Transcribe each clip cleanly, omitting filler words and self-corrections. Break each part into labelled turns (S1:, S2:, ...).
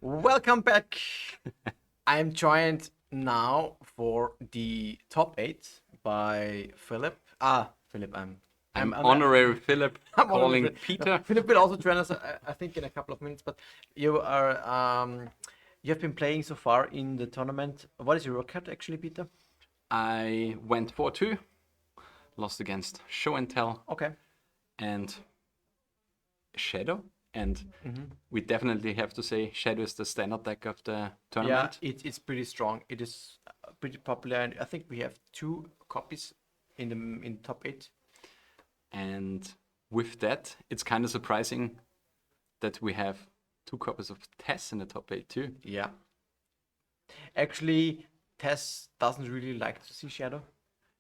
S1: Welcome back. I'm joined now for the top 8 by Philip. Philip,
S2: I'm honorary Philip,
S1: I'm
S2: calling
S1: honorary.
S2: Peter.
S1: Philip will also join us, I think, in a couple of minutes. But you are, you have been playing so far in the tournament. What is your record actually, Peter?
S2: I went 4-2, lost against Show and Tell
S1: Okay.
S2: and Shadow. And we definitely have to say Shadow is the standard deck of the tournament.
S1: Yeah, it's pretty strong. It is pretty popular, and I think we have 2 copies in the top 8.
S2: And with that, it's kind of surprising that we have 2 copies of Tess in the top 8 too.
S1: Yeah. Actually, Tess doesn't really like to see Shadow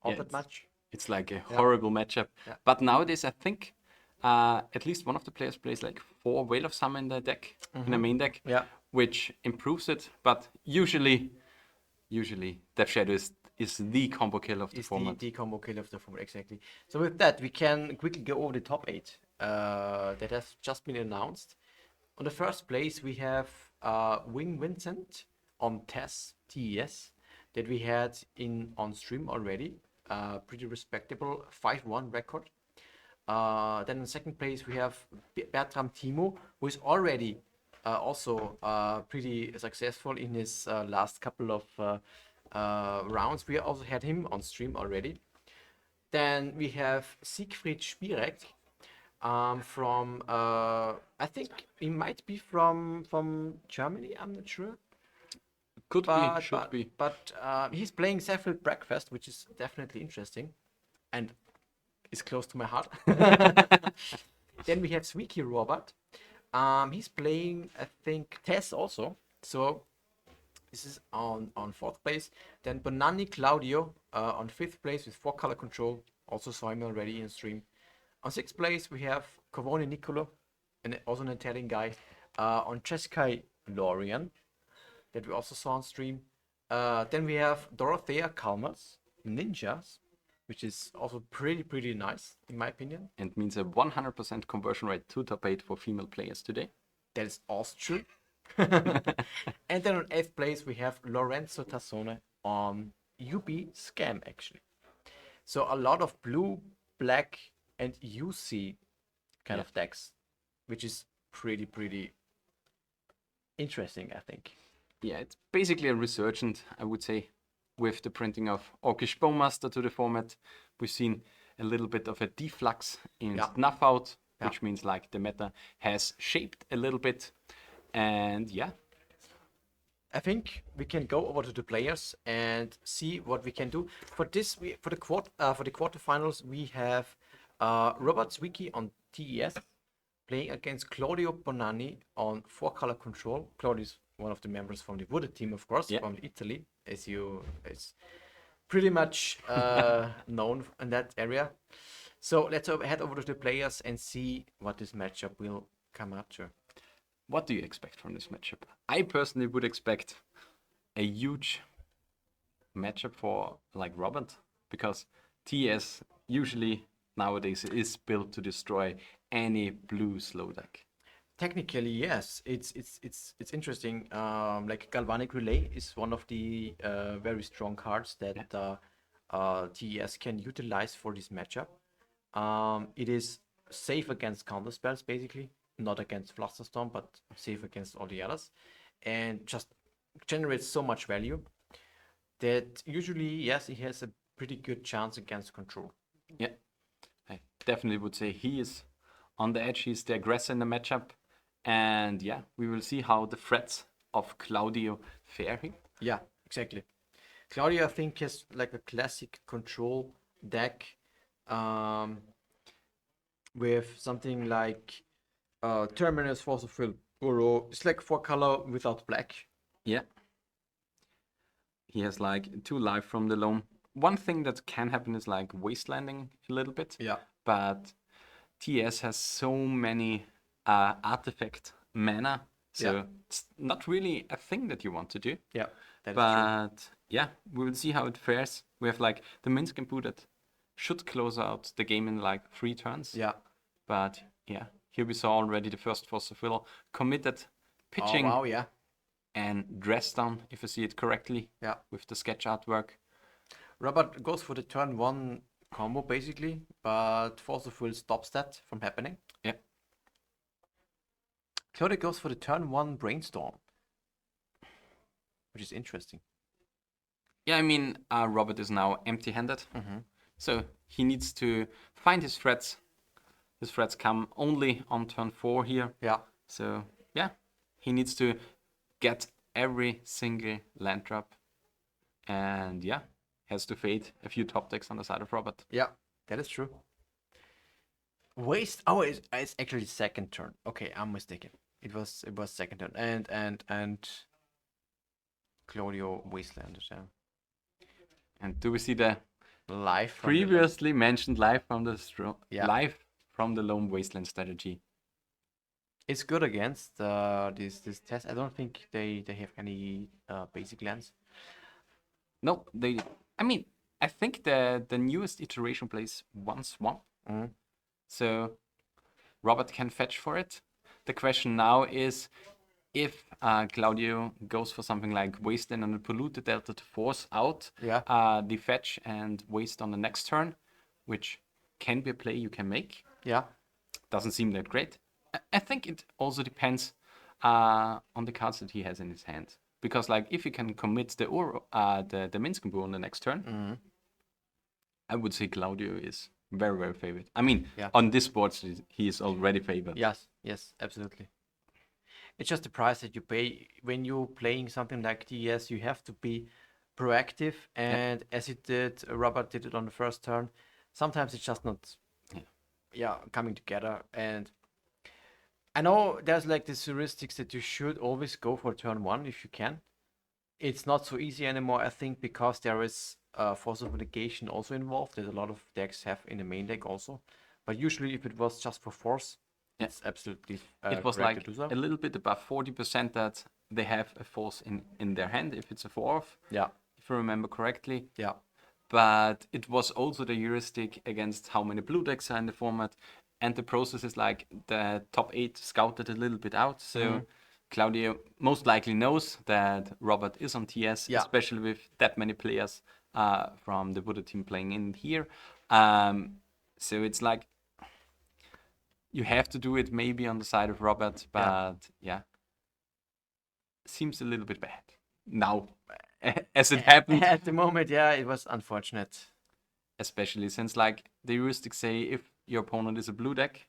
S1: all
S2: Yeah,
S1: that much.
S2: It's like a horrible matchup.
S1: Yeah.
S2: But nowadays, I think at least one of the players plays like 4 Whale of Summer in the deck, in the main deck,
S1: Yeah.
S2: which improves it. But usually Death Shadow is the combo kill of the
S1: Is
S2: format.
S1: the combo kill of the format, exactly. So with that, we can quickly go over the top 8 that has just been announced. On the first place, we have Wing Vincent on TES that we had on stream already. Pretty respectable 5-1 record. Then in second place, we have Bertram Timo, who is already also pretty successful in his last couple of rounds. We also had him on stream already. Then we have Siegfried Spirek from, I think he might be from Germany, I'm not sure.
S2: Could be, should be.
S1: But he's playing Cephalid Breakfast, which is definitely interesting and is close to my heart. Then we have Sweeky Robert. He's playing, I think, Tess also. So this is on 4th place. Then Bonani Claudio on 5th place with 4-color control. Also saw him already in stream. On 6th place, we have Cavoni Nicolo, and also an Italian guy. On Cheskai Lorian, that we also saw on stream. Then we have Dorothea Kalmas, Ninjas, which is also pretty nice, in my opinion.
S2: And means a 100% conversion rate to top 8 for female players today.
S1: That is also true. And then on 8th place, we have Lorenzo Tassone on UB Scam, actually. So a lot of blue, black, and UC kind of decks, which is pretty interesting, I think.
S2: Yeah, it's basically a resurgent, I would say, with the printing of Orcish Bowmaster to the format. We've seen a little bit of a deflux in Snuff Out, which means like the meta has shaped a little bit. And yeah,
S1: I think we can go over to the players and see what we can do. For this, for the quarterfinals, we have Robert Zwicky on TES playing against Claudio Bonanni on 4-color control. Claudio is one of the members from the Wooded team, of course, from Italy, as it's pretty much known in that area. So let's head over to the players and see what this matchup will come up to.
S2: What do you expect from this matchup? I personally would expect a huge matchup for like Robert, because TS usually nowadays is built to destroy any blue slow deck.
S1: Technically, yes, it's interesting. Like Galvanic Relay is one of the very strong cards that TES can utilize for this matchup. It is safe against counter spells, basically, not against Flusterstorm, but safe against all the others, and just generates so much value that usually, yes, he has a pretty good chance against control.
S2: Yeah, I definitely would say he is on the edge. He's the aggressor in the matchup. And yeah, we will see how the threats of Claudio fare here.
S1: Yeah, exactly. Claudio, I think, has like a classic control deck with something like Terminus, Force of Will, Burrow. It's like 4-color without black.
S2: Yeah. He has like 2 life from the loam. One thing that can happen is like wastelanding a little bit.
S1: Yeah.
S2: But TS has so many artifact mana, so it's not really a thing that you want to do.
S1: Yeah,
S2: that is true. Yeah, we will see how it fares. We have like the Minsk Impu that should close out the game in like 3 turns.
S1: Yeah.
S2: But yeah, here we saw already the first Force of Will committed pitching.
S1: Oh, wow, yeah.
S2: and Dresden, if I see it correctly,
S1: Yeah.
S2: with the sketch artwork.
S1: Robert goes for the turn 1 combo basically, but Forceful stops that from happening.
S2: Yeah.
S1: Claudia goes for the turn 1 Brainstorm, which is interesting.
S2: Yeah, I mean, Robert is now empty-handed,
S1: Mm-hmm.
S2: so he needs to find his threats. His threats come only on turn 4 here.
S1: Yeah.
S2: So, yeah, he needs to get every single land drop. And, yeah, has to fade a few top decks on the side of Robert.
S1: Yeah, that is true. Waste. Oh, it's actually second turn. Okay, I'm mistaken. It was second turn. And Claudio Wasteland. Yeah.
S2: And do we see the
S1: Live from
S2: previously mentioned live from the
S1: Yeah.
S2: live from the Lone Wasteland strategy?
S1: It's good against this test. I don't think they have any basic lands.
S2: No, they. I mean, I think the newest iteration plays 1/1.
S1: Mhm.
S2: So Robert can fetch for it. The question now is if Claudio goes for something like Wasteland and Pollute the Delta to force out
S1: Yeah.
S2: the fetch and waste on the next turn, which can be a play you can make.
S1: Yeah.
S2: Doesn't seem that great. I think it also depends on the cards that he has in his hand. Because like if he can commit the Minskenbu on the next turn,
S1: Mhm.
S2: I would say Claudio is very, very favored. I mean,
S1: Yeah.
S2: on this board, he is already favored.
S1: Yes, absolutely. It's just the price that you pay when you're playing something like TES. You have to be proactive, and as it did, Robert did it on the first turn. Sometimes it's just not, coming together. And I know there's like this heuristics that you should always go for turn 1 if you can. It's not so easy anymore, I think, because there is force of negation also involved. There's a lot of decks have in the main deck also. But usually, if it was just for force,
S2: Yeah.
S1: it's absolutely
S2: It was
S1: correct
S2: like
S1: to do so.
S2: a little bit above 40% that they have a force in their hand if it's a 4-off,
S1: Yeah,
S2: if I remember correctly.
S1: yeah,
S2: But it was also the heuristic against how many blue decks are in the format. And the process is like the top 8 scouted a little bit out. So Claudio most likely knows that Robert is on TS,
S1: Yeah.
S2: especially with that many players from the Buddha team playing in here. So it's like you have to do it maybe on the side of Robert, but yeah, seems a little bit bad now as it happened.
S1: At the moment, yeah, it was unfortunate.
S2: Especially since like the heuristics say if your opponent is a blue deck,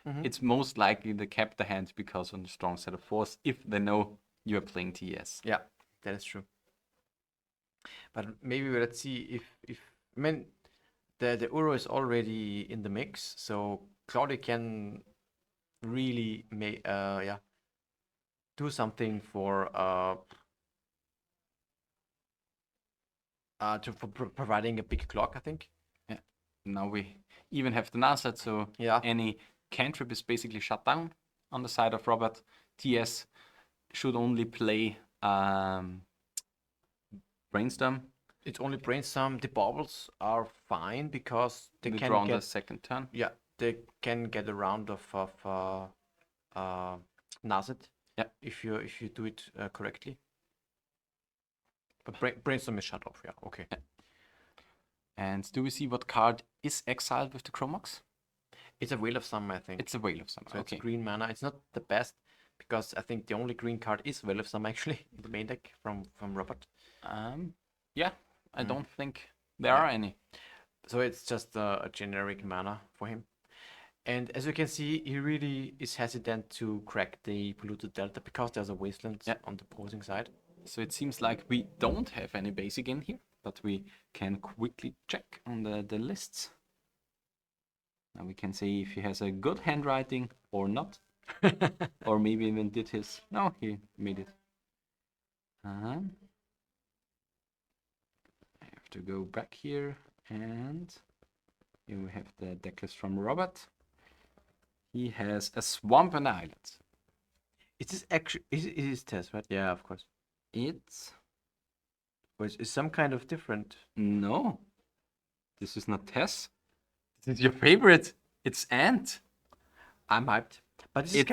S1: Mhm.
S2: it's most likely they kept the hand because on the strong set of force if they know you're playing TS.
S1: Yeah, that is true. But maybe let's see if I mean the Uro is already in the mix, so Claudia can really do something for providing a big clock, I think.
S2: Yeah. Now we even have the Nasset, so
S1: Yeah.
S2: any cantrip is basically shut down on the side of Robert. TS should only play Brainstorm.
S1: It's only brainstorm. The baubles are fine because they
S2: We
S1: can
S2: draw on the
S1: get
S2: second turn.
S1: yeah, they can get a round of Nazet.
S2: Yeah.
S1: If you do it correctly. But brainstorm is shut off. Yeah. Okay.
S2: Yeah. And do we see what card is exiled with the Chromox?
S1: It's a Whale of Summer, I think.
S2: It's a Whale of Summer.
S1: So
S2: okay.
S1: it's green mana. It's not the best because I think the only green card is Whale of Summer actually in the main deck from Robert.
S2: Yeah, I don't think there are any.
S1: So it's just a generic mana for him. And as you can see, he really is hesitant to crack the Polluted Delta because there's a Wasteland on the opposing side.
S2: So it seems like we don't have any basic in here, but we can quickly check on the lists. Now we can see if he has a good handwriting or not. Or maybe even did his... No, he made it. I have to go back here and here we have the deck list from Robert. He has a Swamp and Island.
S1: Is this actually is it is test, right? Yeah, of course.
S2: It's...
S1: Which is some kind of different.
S2: No. This is not Tess. This is your favorite. It's Ant.
S1: I'm hyped. But it's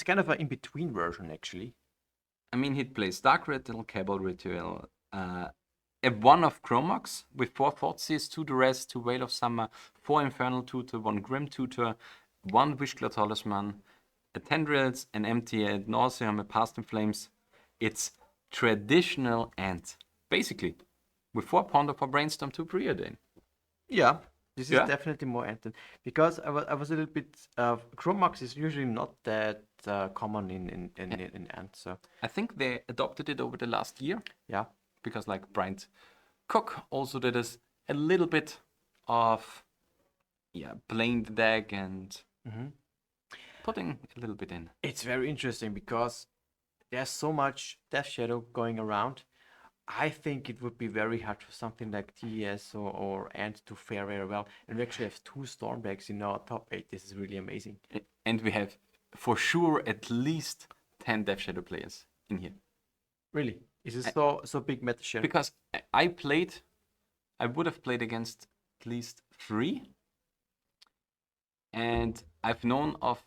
S1: kind of an in-between version actually.
S2: I mean, he plays Dark Ritual, Cabal Ritual, a 1 of Chromox with 4 Thoughtseize, 2 Duress, 2 Veil of Summer, 4 Infernal Tutor, 1 Grim Tutor, 1 Wishclaw Talisman, a Tendrils, an Empty Ad Nauseam, a Past in Flames. It's traditional and basically with 4 Ponder for Brainstorm, 2 Preordain.
S1: Yeah, this is
S2: Yeah.
S1: definitely more Anton because I was a little bit. Chromax is usually not that common in Ant. So
S2: I think they adopted it over the last year
S1: yeah,
S2: because like Bryant Cook also did us a little bit of playing the deck and putting a little bit in.
S1: it's very interesting because there's so much Death Shadow going around. I think it would be very hard for something like TES or Ant to fare very well. And we actually have 2 Storm decks in our top 8. This is really amazing.
S2: And we have for sure at least 10 Death Shadow players in here.
S1: Really, is it so big meta share?
S2: Because I would have played against at least 3. And I've known of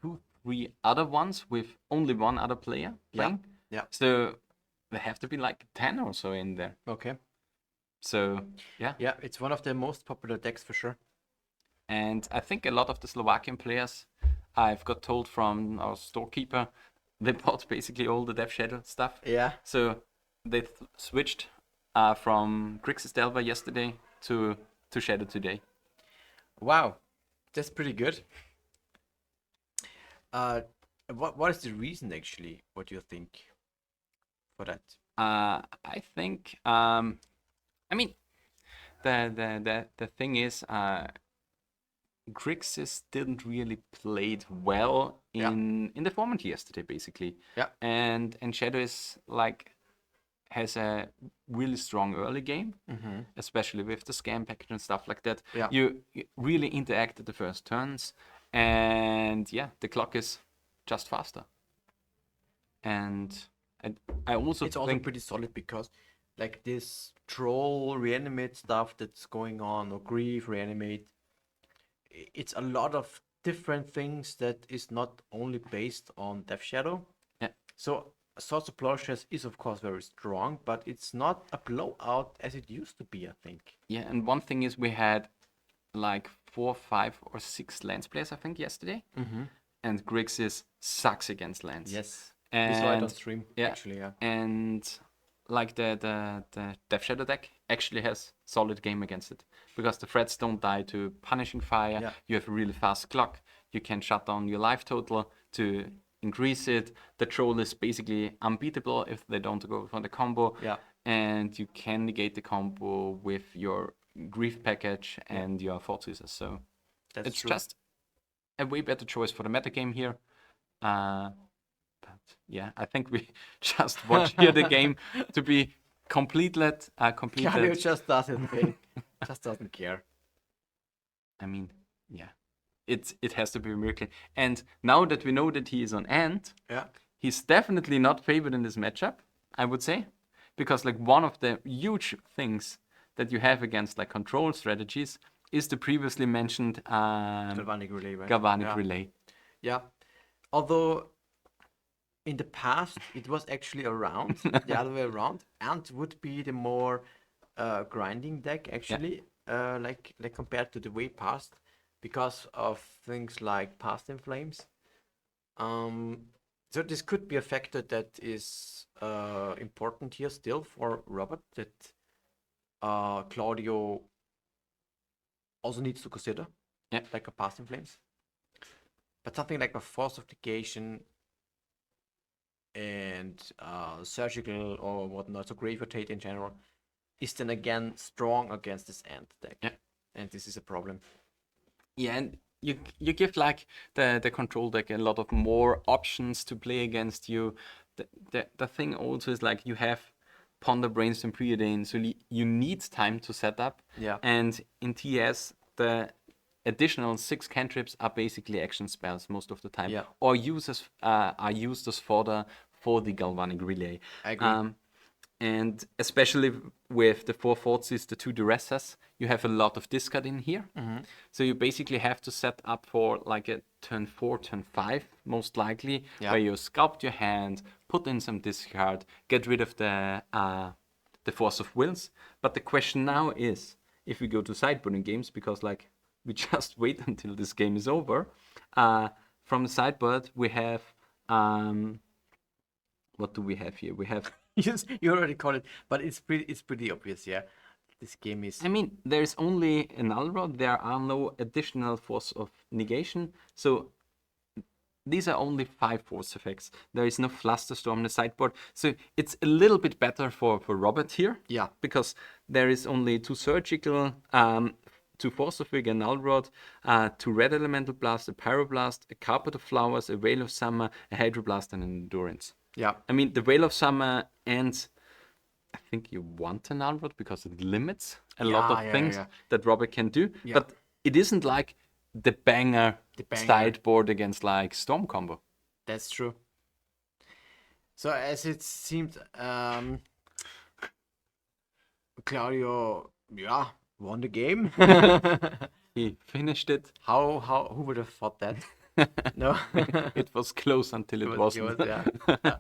S2: 2, 3 other ones with only 1 other player playing.
S1: Yeah.
S2: So there have to be like 10 or so in there.
S1: Okay.
S2: So yeah.
S1: Yeah, it's one of the most popular decks for sure.
S2: And I think a lot of the Slovakian players, I've got told from our storekeeper, they bought basically all the Death Shadow stuff.
S1: Yeah.
S2: So they switched from Grixis Delver yesterday to Shadow today.
S1: Wow, that's pretty good. What is the reason actually? What do you think for that?
S2: I think I mean the thing is Grixis didn't really played well in the format yesterday basically.
S1: Yeah.
S2: And Shadow is like has a really strong early game, especially with the scam package and stuff like that.
S1: Yeah.
S2: You really interact at the first turns, and the clock is just faster. And I also
S1: It's also pretty solid because like this troll reanimate stuff that's going on or grief reanimate, it's a lot of different things that is not only based on Death Shadow.
S2: Yeah.
S1: So Swords of Plowshares is of course very strong, but it's not a blowout as it used to be, I think.
S2: Yeah, and one thing is we had like 4, 5, or 6 lands players, I think, yesterday. And Grixis sucks against lands.
S1: Yes.
S2: And
S1: We saw it on stream, actually, yeah.
S2: And like the Death Shadow deck actually has solid game against it. Because the threats don't die to Punishing Fire, you have a really fast clock, you can shut down your life total to increase it. The troll is basically unbeatable if they don't go for the combo.
S1: Yeah.
S2: And you can negate the combo with your grief package and your Forces. So it's just a way better choice for the metagame here. But yeah, I think we just watch here the game to be completed.
S1: Cario just doesn't just doesn't care.
S2: I mean, yeah, it has to be a miracle. And now that we know that he is on Ant, he's definitely not favored in this matchup, I would say, because like one of the huge things that you have against like control strategies is the previously mentioned
S1: Galvanic Relay, right?
S2: Galvanic Relay.
S1: Yeah, although in the past it was actually around the other way around. Ant would be the more grinding deck actually, like compared to the way past, because of things like Past in Flames. So this could be a factor that is important here still for Robert, that Claudio also needs to consider, like a Past in Flames. But something like a Force of Negation and surgical or whatnot, so grave rotate in general, is then again strong against this Ant deck.
S2: Yeah.
S1: And this is a problem.
S2: Yeah, and you give like the control deck a lot of more options to play against you. The thing also is like you have Ponder, Brainstorm, Preordain, so you need time to set up.
S1: Yeah.
S2: And in TS, the additional 6 cantrips are basically action spells most of the time.
S1: Yeah.
S2: Or are used as fodder for the Galvanic Relay.
S1: I agree.
S2: And especially with the 4/4s, the 2 Duressas, you have a lot of discard in here. So you basically have to set up for like a turn 4, turn 5, most likely,
S1: Yeah.
S2: where you sculpt your hand, put in some discard, get rid of the Force of Wills. But the question now is, if we go to sideboarding games, because like we just wait until this game is over, from the sideboard we have what do we have here? We have
S1: Yes, you already called it, but it's pretty obvious, yeah. This game is
S2: I mean, there's only a null rod. There are no additional force of negation. So these are only 5 force effects. There is no Flusterstorm on the sideboard. So it's a little bit better for Robert here.
S1: Yeah.
S2: Because there is only 2 surgical, 2 force of vigor, a null rod, 2 red elemental blast, a pyroblast, a carpet of flowers, a veil of summer, a hydroblast, and an endurance.
S1: yeah.
S2: I mean, the veil of summer and I think you want an Alrod because it limits a lot of things that Robert can do.
S1: Yeah.
S2: But it isn't like the banger,
S1: banger.
S2: sideboard against like Storm combo.
S1: That's true. So as it seemed, Claudio, won the game.
S2: He finished it.
S1: Who would have thought that? No.
S2: It was close until it wasn't.
S1: Close, yeah.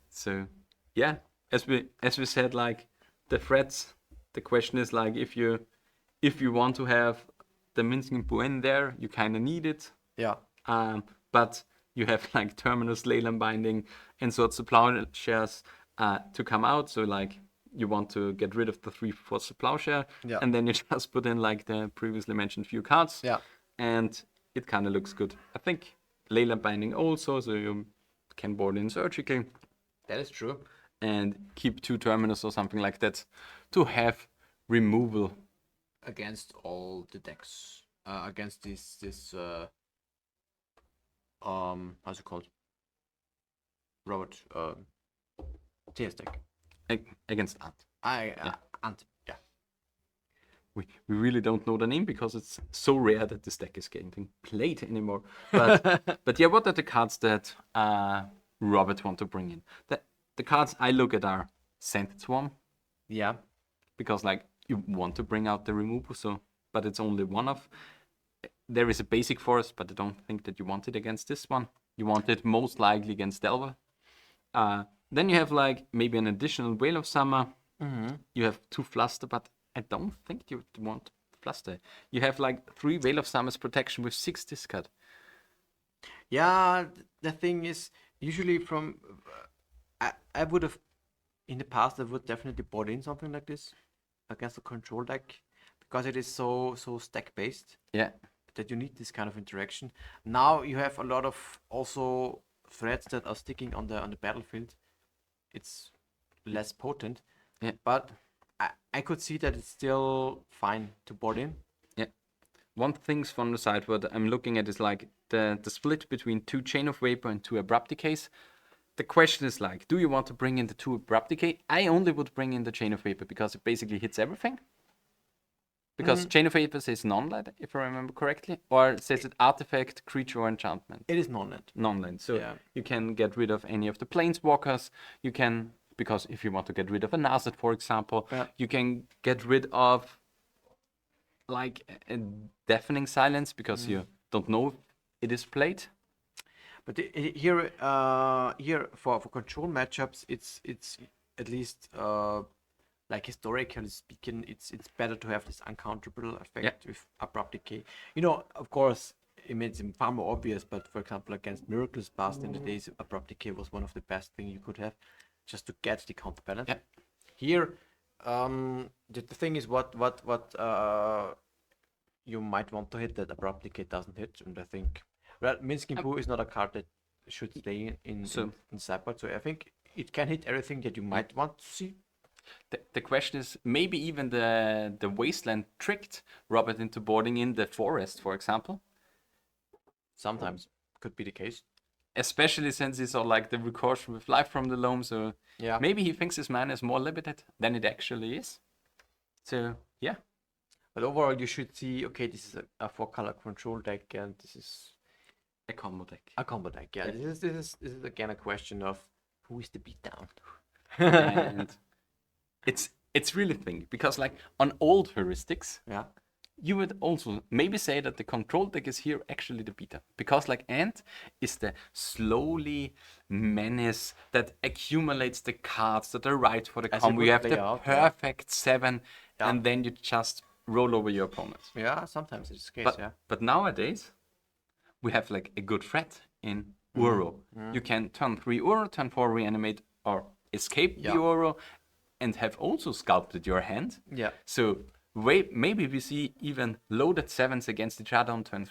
S2: So yeah, as we said, like the threats, the question is like if you want to have the Minsking Buen there, you kind of need it.
S1: Yeah.
S2: But you have like Terminus, Leyland Binding, and Swords of Plowshares to come out. So like you want to get rid of the 3 Force of Plowshare,
S1: Yeah.
S2: and then you just put in like the previously mentioned few cards.
S1: Yeah.
S2: And it kind of looks good. I think Leyland Binding also, so you can board in Surgical.
S1: That is true.
S2: And keep 2 Terminus or something like that to have removal
S1: Against all the decks. Against this how's it called? Robert TS deck.
S2: against Ant.
S1: And yeah.
S2: We really don't know the name because it's so rare that this deck is getting played anymore. But yeah, what are the cards that Robert want to bring in? The cards I look at are Scented Swarm,
S1: Yeah.
S2: because like you want to bring out the removal, so but it's only one of. There is a basic forest, but I don't think that you want it against this one. You want it most likely against Delver. Then you have like maybe an additional Veil of Summer. You have 2 Fluster, but I don't think you want Fluster. You have like 3 Veil of Summer's protection with 6 discard.
S1: Yeah, the thing is, usually from I would have in the past I would definitely bought in something like this against a control deck because it is so stack based
S2: Yeah.
S1: that you need this kind of interaction. Now you have a lot of also threats that are sticking on the battlefield. It's less potent.
S2: Yeah.
S1: But I could see that it's still fine to board in.
S2: Yeah. One things from the sideboard I'm looking at is like the split between 2 Chain of Vapor and 2 Abrupt Decays. The question is like, do you want to bring in the 2 Abrupt Decay? I only would bring in the Chain of Vapor because it basically hits everything. Because Chain of Vapor says non-land, if I remember correctly, or says it artifact, creature, or enchantment.
S1: It is non-land.
S2: Non-land. So
S1: Yeah.
S2: you can get rid of any of the planeswalkers. You can, because if you want to get rid of a Nazet, for example,
S1: Yeah.
S2: you can get rid of like a deafening silence because you don't know if it is played.
S1: But here for control matchups, it's at least like historically speaking, it's better to have this uncounterable effect with abrupt decay. You know, of course, it makes it far more obvious. But for example, against Miracle's Past in the days, abrupt decay was one of the best things you could have, just to get the counterbalance.
S2: Yeah.
S1: Here, the thing is what you might want to hit that abrupt decay doesn't hit, and I think. Well, Minsking Poo is not a card that should stay in sideboard, so I think it can hit everything that you might want to see.
S2: The question is, maybe even the Wasteland tricked Robert into boarding in the Forest, for example.
S1: Sometimes could be the case.
S2: Especially since he saw like the recursion with Life from the Loam, so
S1: Yeah.
S2: maybe he thinks his mana is more limited than it actually is. So yeah.
S1: But overall, you should see, okay, this is a 4-color control deck, and this is
S2: A combo deck.
S1: a combo deck. Yeah, this is again a question of who is the beatdown.
S2: And it's really thing because like on old heuristics,
S1: Yeah.
S2: you would also maybe say that the control deck is here actually the beta because like Ant is the slowly menace that accumulates the cards that are right for the
S1: As it
S2: combo.
S1: would
S2: You have
S1: play
S2: the
S1: out, yeah.
S2: perfect 7,
S1: Yeah.
S2: and then you just roll over your opponent.
S1: Yeah, sometimes it's the case,
S2: But
S1: yeah.
S2: but nowadays we have like a good threat in Uro. You can turn 3 Uro, turn 4 reanimate or escape the
S1: Yeah.
S2: Uro, and have also sculpted your hand.
S1: Yeah.
S2: So maybe we see even loaded 7s against each other on turn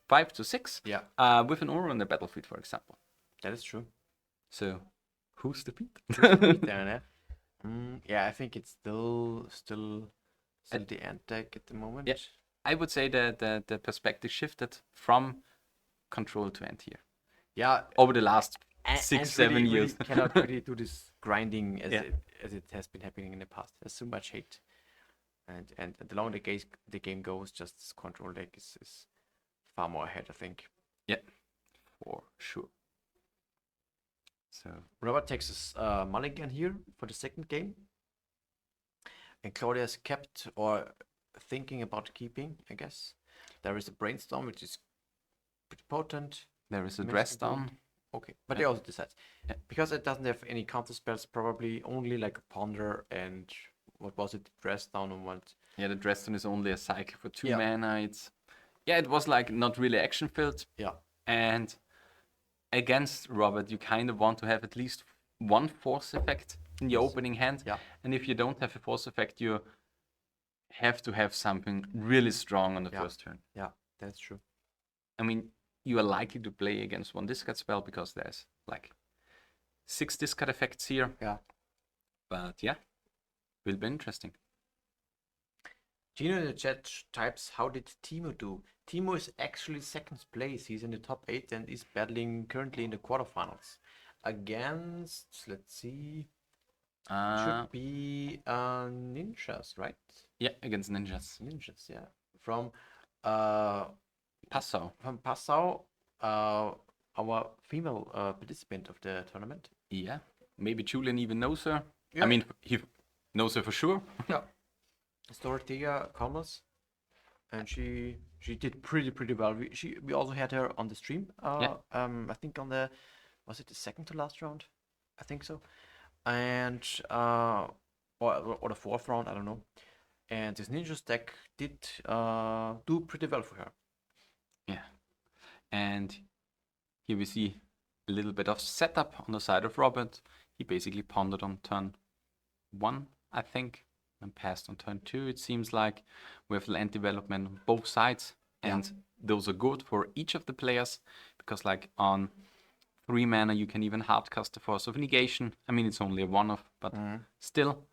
S2: 5 to 6.
S1: Yeah.
S2: With an Uro on the battlefield, for example.
S1: That is true.
S2: So who's the beat?
S1: Down there. Yeah, I think it's still the Ant deck at the moment.
S2: Yeah. I would say that the perspective shifted from control to Ant here
S1: Yeah.
S2: over the last
S1: And
S2: 6-7
S1: really
S2: years.
S1: cannot really do this grinding
S2: Yeah.
S1: as it has been happening in the past. There's so much hate, and the longer the game goes, just this control deck is far more ahead, I think.
S2: Yeah, for sure. So
S1: Robert takes his mulligan here for the second game, and Claudia's kept or thinking about keeping. I guess there is a brainstorm, which is pretty potent.
S2: there is a
S1: Makes
S2: dress
S1: it good.
S2: down.
S1: Okay, but they also decide
S2: Yeah.
S1: because it doesn't have any counter spells. Probably only like a ponder and what was it? Dress down on one.
S2: Yeah, the dress down is only a cycle for 2
S1: Yeah.
S2: mana. It was like not really action filled.
S1: Yeah.
S2: And against Robert, you kind of want to have at least one force effect in the opening hand.
S1: Yeah.
S2: And if you don't have a force effect, you have to have something really strong on the
S1: Yeah.
S2: first turn.
S1: Yeah, that's true.
S2: I mean, you are likely to play against one discard spell because there's like 6 discard effects here.
S1: Yeah.
S2: But yeah, will be interesting.
S1: Gino in the chat types, how did Timo do? Timo is actually second place. He's in the top 8 and is battling currently in the quarterfinals against, let's see, should be ninjas, right?
S2: Yeah, against ninjas.
S1: Ninjas, yeah. From
S2: Passau.
S1: Passau, our female participant of the tournament.
S2: Yeah, maybe Julian even knows her.
S1: Yeah.
S2: I mean, he knows her for sure.
S1: Yeah. Dorothea Commerce, and she did pretty well. We also had her on the stream.
S2: Yeah.
S1: I think on was it the second to last round? I think so, and or the fourth round, I don't know. And this ninja deck did do pretty well for her.
S2: Yeah, and here we see a little bit of setup on the side of Robert. He basically pondered on turn 1, I think, and passed on turn 2. It seems like we have land development on both sides, and those are good for each of the players because, like, on 3 mana you can even hardcast the Force of Negation. I mean, it's only a 1-off, but still,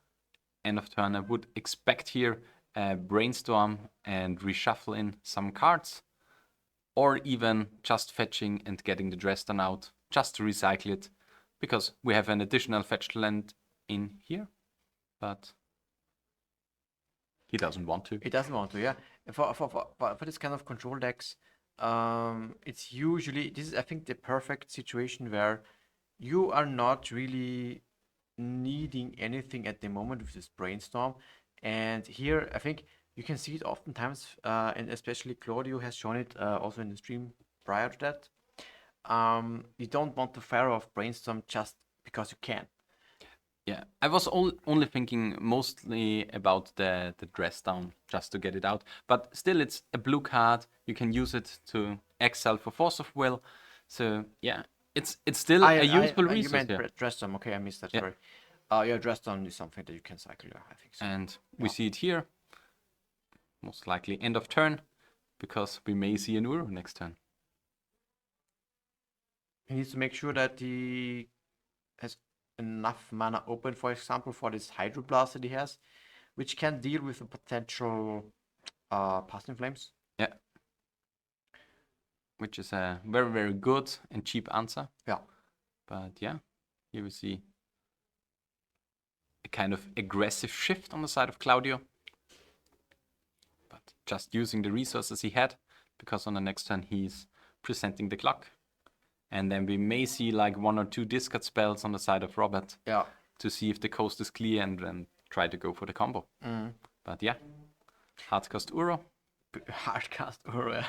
S2: end of turn I would expect here brainstorm and reshuffle in some cards, or even just fetching and getting the dress done out just to recycle it, because we have an additional fetched land in here, but he doesn't want to.
S1: He doesn't want to, yeah. For this kind of control decks, it's usually this is I think the perfect situation where you are not really needing anything at the moment with this brainstorm, and here I think you can see it oftentimes, and especially Claudio has shown it also in the stream prior to that. You don't want to fire off brainstorm just because you can.
S2: Yeah, I was only thinking mostly about the dress down just to get it out, but still it's a blue card. You can use it to exile for Force of Will. So yeah, it's still a useful resource.
S1: You meant
S2: here.
S1: dress storm. Okay, I missed that.
S2: Yeah.
S1: Sorry. Yeah, dress storm is something that you can cycle. Yeah, I think so.
S2: And we see it here, most likely end of turn, because we may see an Uru next turn.
S1: He needs to make sure that he has enough mana open, for example, for this Hydroblast that he has, which can deal with the potential Passing Flames.
S2: Yeah. Which is a very, very good and cheap answer.
S1: Yeah.
S2: But yeah, here we see a kind of aggressive shift on the side of Claudio. But just using the resources he had, because on the next turn he's presenting the clock. And then we may see like 1 or 2 discard spells on the side of Robert.
S1: Yeah.
S2: to see if the coast is clear and then try to go for the combo. But yeah, hardcast Uro.
S1: Hardcast or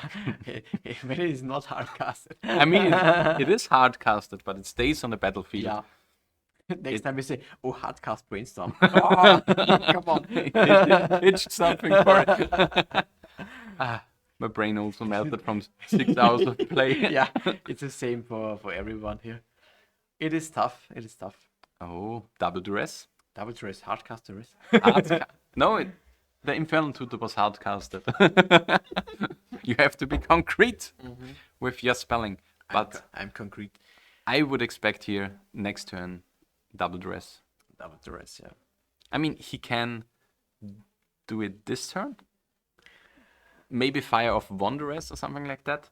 S1: maybe it's not hardcasted.
S2: I mean, it is hardcasted, but it stays on the battlefield.
S1: Yeah. Next time we say, oh, hardcast brainstorm. Oh, come on.
S2: It pitched something for it. My brain also melted from 6 hours of play.
S1: Yeah, it's the same for everyone here. It is tough. It is tough.
S2: Oh, double duress.
S1: Double duress, hardcast duress.
S2: No, the Infernal Tutor was hardcasted. You have to be concrete with your spelling. But
S1: I'm concrete.
S2: I would expect here next turn double duress.
S1: Double duress, yeah.
S2: I mean, he can do it this turn. Maybe fire off one duress or something like that.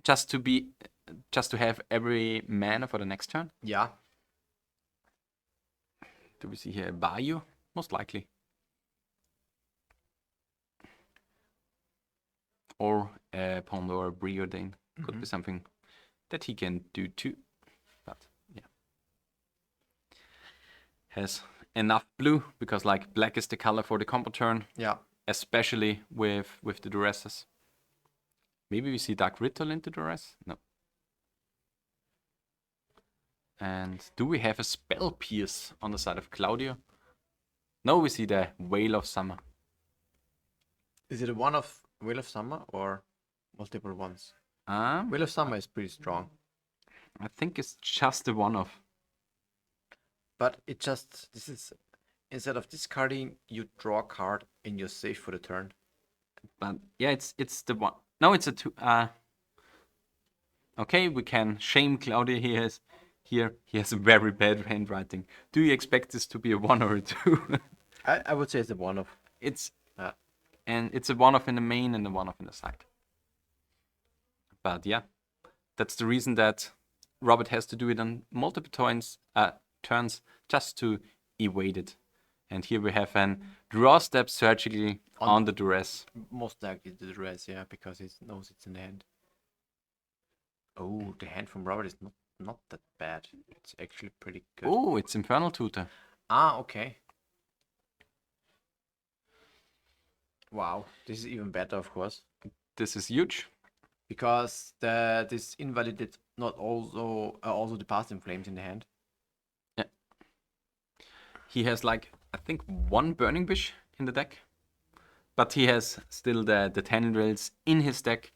S2: Just to have every mana for the next turn.
S1: Yeah.
S2: Do we see here a Bayou? Most likely. Or a Pond or a Preordain. Could be something that he can do too. But yeah. Has enough blue because like black is the color for the combo turn.
S1: Yeah.
S2: Especially with the duresses. Maybe we see Dark Ritual into duress? No. And do we have a Spell Pierce on the side of Claudio? No, we see the Whale of Summer.
S1: Is it a one of Whale of Summer or multiple ones? Whale of Summer is pretty strong.
S2: I think it's just the one of.
S1: But it just, this is, instead of discarding, you draw a card and you're safe for the turn.
S2: But yeah, it's the one. No, it's a two. Okay, we can shame Claudia here. He has a very bad handwriting. Do you expect this to be a 1 or a 2?
S1: I would say it's a one of.
S2: And it's a 1-off in the main and a 1-off in the side. But yeah, that's the reason that Robert has to do it on multiple turns just to evade it. And here we have an draw step surgically on the duress.
S1: Most likely the duress, yeah, because it knows it's in the hand. Oh, the hand from Robert is not that bad. It's actually pretty good.
S2: Oh, it's Infernal Tutor.
S1: Okay. Wow, this is even better, of course.
S2: This is huge.
S1: Because this invalidated not also the Past in Flames in the hand.
S2: Yeah. He has like, I think, 1 Burning Wish in the deck. But he has still the Tendrils in his deck,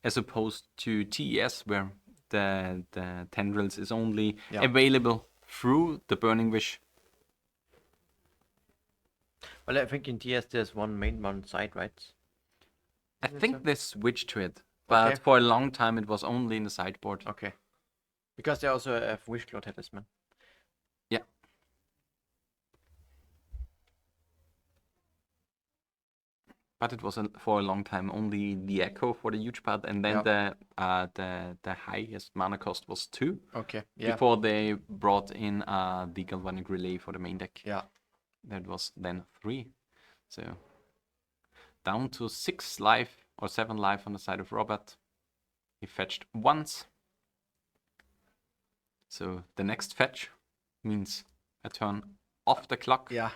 S2: as opposed to TES, where the Tendrils is only available through the Burning Wish.
S1: Well, I think in TS there's one main, one side, right?
S2: I think they switched to it, but for a long time it was only in the sideboard.
S1: Okay. Because they also have Wishcloud Talisman.
S2: Yeah. But it was for a long time only the Echo for the huge part, and then the highest mana cost was 2.
S1: Okay. Yeah.
S2: Before they brought in the Galvanic Relay for the main deck.
S1: Yeah.
S2: That was then 3. So down to 6 life or 7 life on the side of Robert. He fetched once. So the next fetch means a turn off the clock.
S1: Yeah.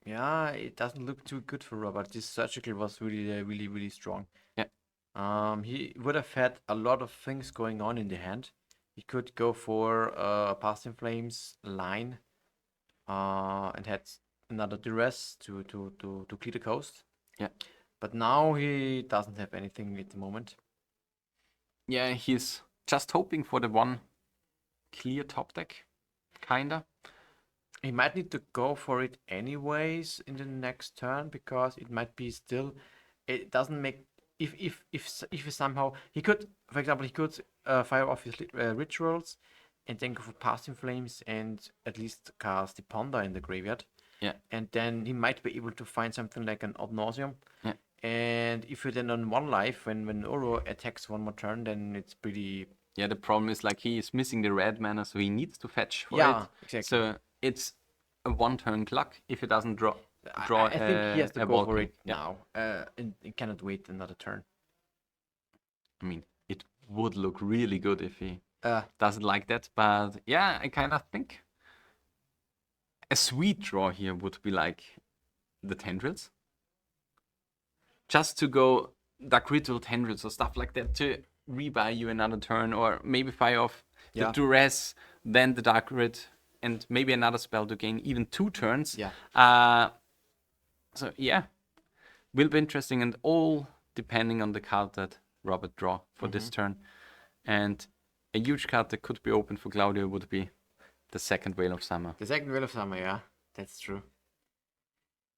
S1: Yeah, it doesn't look too good for Robert. This surgical was really strong.
S2: Yeah.
S1: He would have had a lot of things going on in the hand. He could go for a Past in Flames line, and had another duress to clear the coast.
S2: Yeah.
S1: But now he doesn't have anything at the moment.
S2: Yeah, he's just hoping for the one clear top deck, kinda.
S1: He might need to go for it anyways in the next turn, because it might be still. It doesn't make if somehow he could, for example, he could fire off his rituals, and then go for Past in Flames and at least cast the Ponder in the graveyard.
S2: Yeah.
S1: And then he might be able to find something like an Ad Nauseam.
S2: Yeah.
S1: And if you're then on 1 life, when Oro attacks 1 more turn, then it's pretty.
S2: Yeah, the problem is like he is missing the red mana, so he needs to fetch for
S1: Yeah,
S2: it.
S1: exactly.
S2: So it's a 1-turn clock if he doesn't draw.
S1: I think he has to go for it
S2: Yeah.
S1: now. And he cannot wait another turn.
S2: I mean, it would look really good if he
S1: Uh,
S2: does it like that. But yeah, I kind of think a sweet draw here would be like the tendrils. Just to go Dark Ritual tendrils or stuff like that to rebuy you another turn, or maybe fire off the
S1: Yeah.
S2: Duress, then the Dark Rit, and maybe another spell to gain even 2 turns.
S1: Yeah.
S2: So yeah, will be interesting, and all depending on the card that Robert draw for this turn. And a huge card that could be open for Claudio would be the second Veil of Summer.
S1: The second Veil of Summer, yeah, that's true.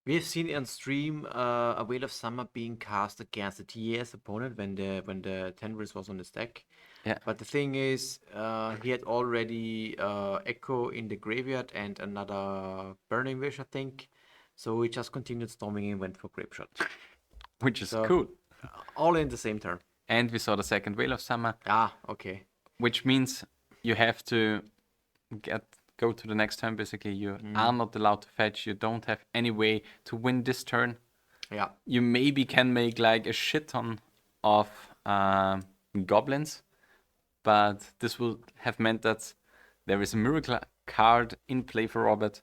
S1: We have seen on stream a Veil of Summer being cast against the TES opponent when the Tenris was on the stack.
S2: Yeah.
S1: But the thing is, he had already Echo in the graveyard and another Burning Wish, I think. So he just continued storming and went for Grapeshot.
S2: Which is
S1: So-
S2: cool.
S1: All in the same turn.
S2: And we saw the second Veil of Summer,
S1: Ah, okay.
S2: which means you have to go to the next turn. Basically, you are not allowed to fetch. You don't have any way to win this turn.
S1: Yeah.
S2: You maybe can make like a shit ton of goblins, but this will have meant that there is a miracle card in play for Robert.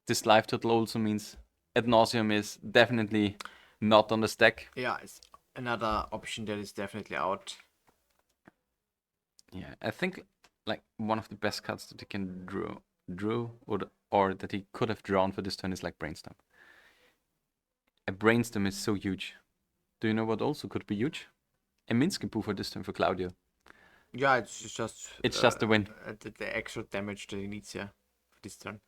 S2: This life total also means Ad Nauseam is definitely not on the stack.
S1: Yeah, it's another option that is definitely out.
S2: Yeah, I think like one of the best cards that he can drew or that he could have drawn for this turn is like Brainstorm. A Brainstorm is so huge. Do you know what also could be huge? A Minsky for this turn for Claudio.
S1: Yeah, it's just
S2: It's just a win.
S1: the extra damage that he needs, yeah, for this turn.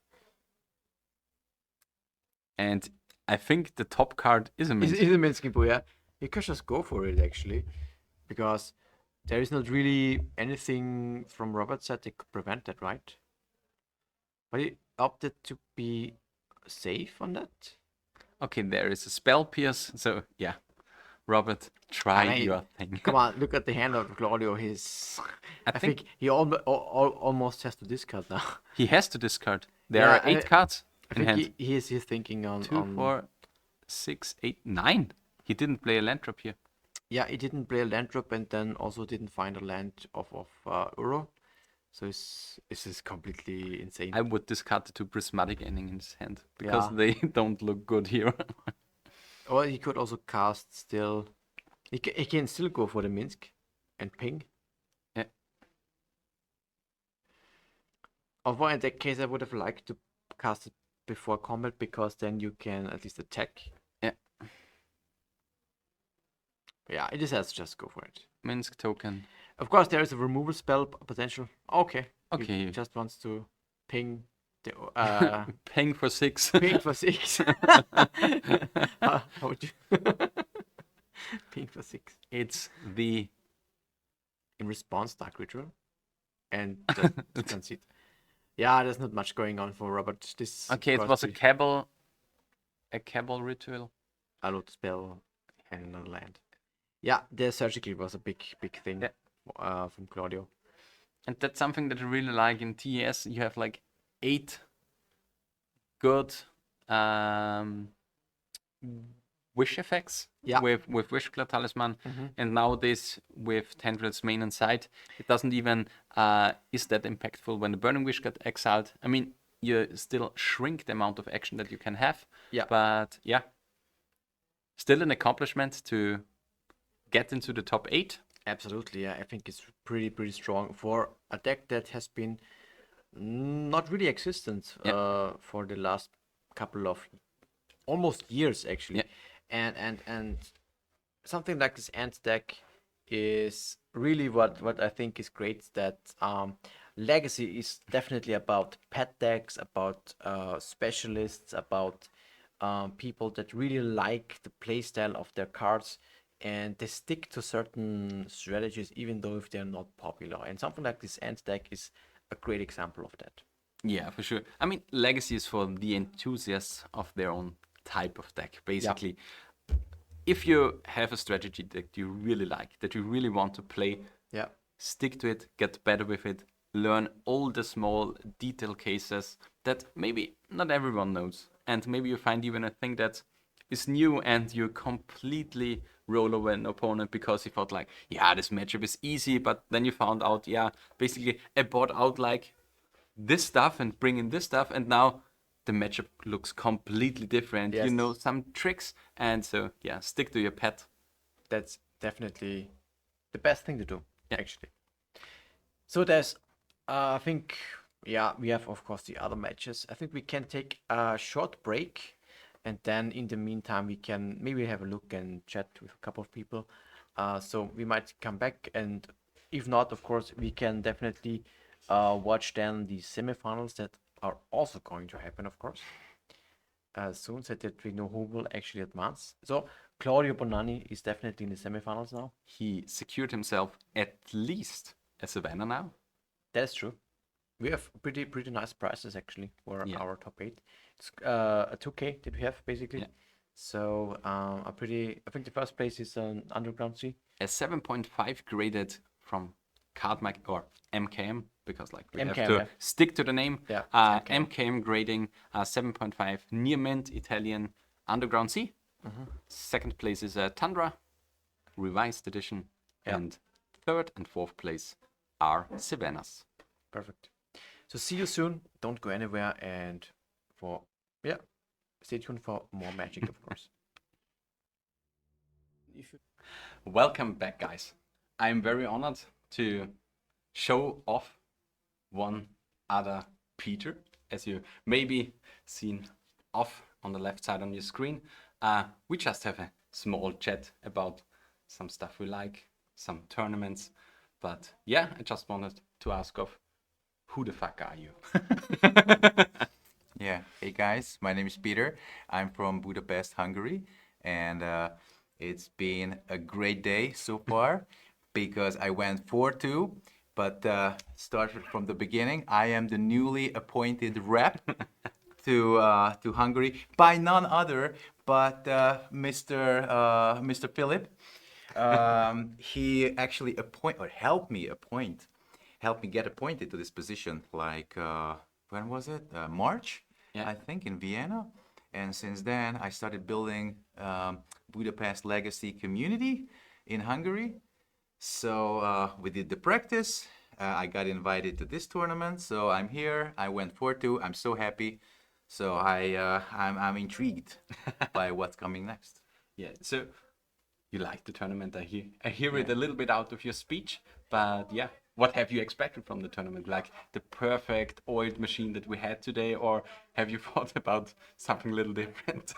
S2: And I think the top card is a
S1: Is
S2: Minsky.
S1: a Minsky Boo, yeah. You could just go for it actually, because there is not really anything from Robert's side that could prevent that, right? But he opted to be safe on that.
S2: Okay, there is a Spell Pierce. So yeah, Robert, try
S1: I mean,
S2: your thing.
S1: Come on, look at the hand of Claudio. His,
S2: I
S1: I
S2: think
S1: think he almost has to discard now.
S2: he has to discard. There
S1: Yeah,
S2: are 8
S1: I
S2: cards
S1: I
S2: in
S1: think
S2: hand.
S1: he's thinking on
S2: 2, 4, 6, 8, 9. He didn't play a land drop here.
S1: Yeah, he didn't play a land drop and then also didn't find a land of Uro. So this is completely insane.
S2: I would discard the 2 Prismatic Ending in his hand because
S1: Yeah.
S2: they don't look good here.
S1: Or he could also cast still. He can still go for the Minsk and ping.
S2: Yeah.
S1: Although in that case, I would have liked to cast it before combat because then you can at least attack.
S2: Yeah.
S1: Yeah, it just has to just go for it.
S2: Minsk token.
S1: Of course, there is a removal spell potential. Okay.
S2: Okay.
S1: He just wants to ping the
S2: Ping for 6.
S1: ping for 6. How would you ping for 6?
S2: It's the
S1: In response, Dark Ritual, and just concede. Yeah, there's not much going on for Robert. This
S2: okay. It was a cabal ritual.
S1: allowed spell and another land. Yeah, the surgically was a big thing from Claudio.
S2: And that's something that I really like in TES. You have like 8 good wish effects
S1: Yeah.
S2: with Wish Cloud Talisman.
S1: Mhm.
S2: And nowadays with Tendril's main and side, it doesn't even is that impactful when the Burning Wish got exiled. I mean, you still shrink the amount of action that you can have.
S1: Yeah.
S2: But yeah, still an accomplishment to get into the top 8.
S1: Absolutely, yeah. I think it's pretty strong for a deck that has been not really existent for the last couple of almost years actually.
S2: Yeah.
S1: And something like this Ant deck is really what I think is great, that Legacy is definitely about pet decks, about specialists, about people that really like the playstyle of their cards and they stick to certain strategies even though if they're not popular. And something like this Ant deck is a great example of that.
S2: Yeah, for sure. I mean, Legacy is for the enthusiasts of their own type of deck, basically. If you have a strategy that you really like, that you really want to play,
S1: Yeah.
S2: stick to it, get better with it, learn all the small detail cases that maybe not everyone knows. And maybe you find even a thing that is new and you completely roll over an opponent because he thought like, yeah, this matchup is easy, but then you found out, yeah, basically I bought out like this stuff and bring in this stuff, and now the matchup looks completely different. You
S1: Yes.
S2: know some tricks, and so yeah, stick to your pet.
S1: That's definitely the best thing to do,
S2: Yeah.
S1: actually. So there's, I think, yeah, we have of course the other matches. I think we can take a short break, and then in the meantime we can maybe have a look and chat with a couple of people. So we might come back, and if not, of course, we can definitely watch then the semifinals that are also going to happen, of course, soon, so that we know who will actually advance. So Claudio Bonanni is definitely in the semifinals now.
S2: He secured himself at least a Savannah now.
S1: That's true. We have pretty nice prices actually for
S2: Yeah.
S1: our top 8. It's a 2K that we have basically.
S2: Yeah.
S1: So I think the first place is an Underground Sea.
S2: A 7.5 graded from Cardmac or MKM, because like we have
S1: MKM,
S2: to
S1: yeah.
S2: stick to the name.
S1: Yeah,
S2: MKM.
S1: MKM.
S2: Grading 7.5 near mint Italian Underground Sea. Second place is Tundra revised edition,
S1: Yeah.
S2: and third and fourth place are Savannahs.
S1: Perfect. So see you soon. Don't go anywhere, and stay tuned for more magic, of course.
S2: Welcome back, guys. I'm very honored to show off one other Peter, as you maybe seen off on the left side on your screen. We just have a small chat about some stuff we like, some tournaments, but yeah, I just wanted to ask of, who the fuck are you?
S3: Yeah. Hey guys, my name is Peter. I'm from Budapest, Hungary, and it's been a great day so far because I went 4-2, but started from the beginning. I am the newly appointed rep to Hungary by none other but Mr. Philip. He actually helped me get appointed to this position. Like when was it? March,
S2: Yeah.
S3: I think, in Vienna. And since then, I started building Budapest legacy community in Hungary. So we did the practice. I got invited to this tournament, so I'm here. I went 4-2. I'm so happy. So I'm intrigued by what's coming next.
S2: Yeah, so you like the tournament. I hear it a little bit out of your speech, but yeah, what have you expected from the tournament? Like the perfect oiled machine that we had today, or have you thought about something a little different?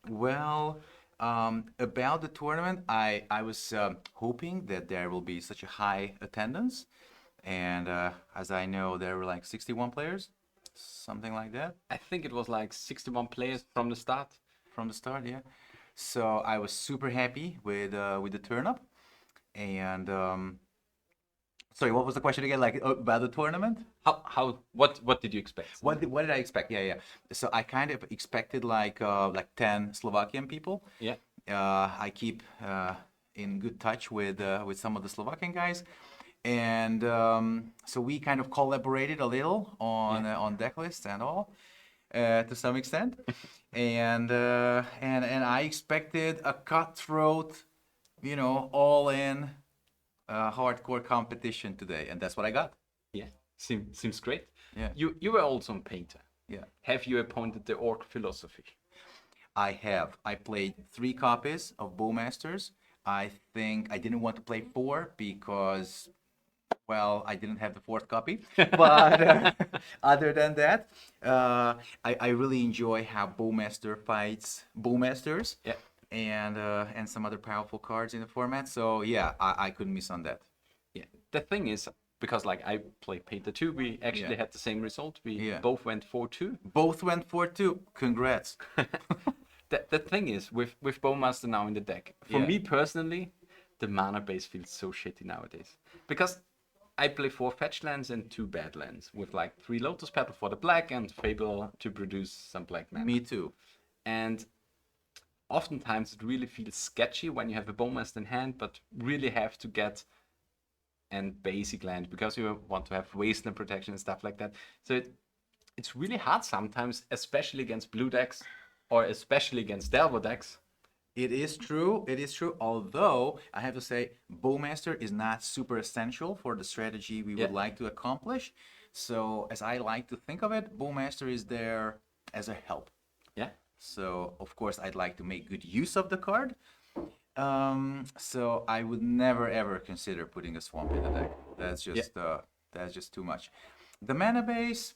S3: Well, about the tournament, I was hoping that there will be such a high attendance, and as I know, there were like 61 players, something like that,
S2: I think it was like 61 players from the start.
S3: from the start. Yeah, so I was super happy with the turn up, and sorry, what was the question again? Like about the tournament?
S2: What did you expect?
S3: What did I expect? Yeah, yeah. So I kind of expected like 10 Slovakian people.
S2: Yeah.
S3: I keep in good touch with some of the Slovakian guys, and so we kind of collaborated a little on deck lists and all to some extent, and I expected a cutthroat, all in hardcore competition today, and that's what I got.
S2: Yeah, seems great.
S3: Yeah.
S2: You were also a painter.
S3: Yeah.
S2: Have you appointed the orc philosophy?
S3: I have. I played 3 copies of Bowmasters. I think I didn't want to play 4 because, well, I didn't have the 4th copy. But other than that, I really enjoy how Bowmaster fights Bowmasters.
S2: Yeah.
S3: And some other powerful cards in the format. So yeah, I couldn't miss on that.
S2: Yeah. The thing is, because like I play painter too, we actually had the same result. We both went 4-2.
S3: Both went 4-2. Congrats.
S2: The thing is, with Bowmaster now in the deck, for me personally, the mana base feels so shitty nowadays. Because I play 4 fetch lands and 2 bad lands, with like 3 Lotus Petal for the black and Fable to produce some black mana.
S3: Me too.
S2: And oftentimes it really feels sketchy when you have a Bowmaster in hand, but really have to get and basic land because you want to have wasteland protection and stuff like that. So it's really hard sometimes, especially against blue decks or especially against Delver decks,
S3: It is true. It is true. Although I have to say, Bowmaster is not super essential for the strategy we would
S2: Yeah.
S3: like to accomplish. So, as I like to think of it, Bowmaster is there as a help.
S2: Yeah.
S3: So, of course, I'd like to make good use of the card. So I would never ever consider putting a swamp in the deck. That's just too much. The mana base.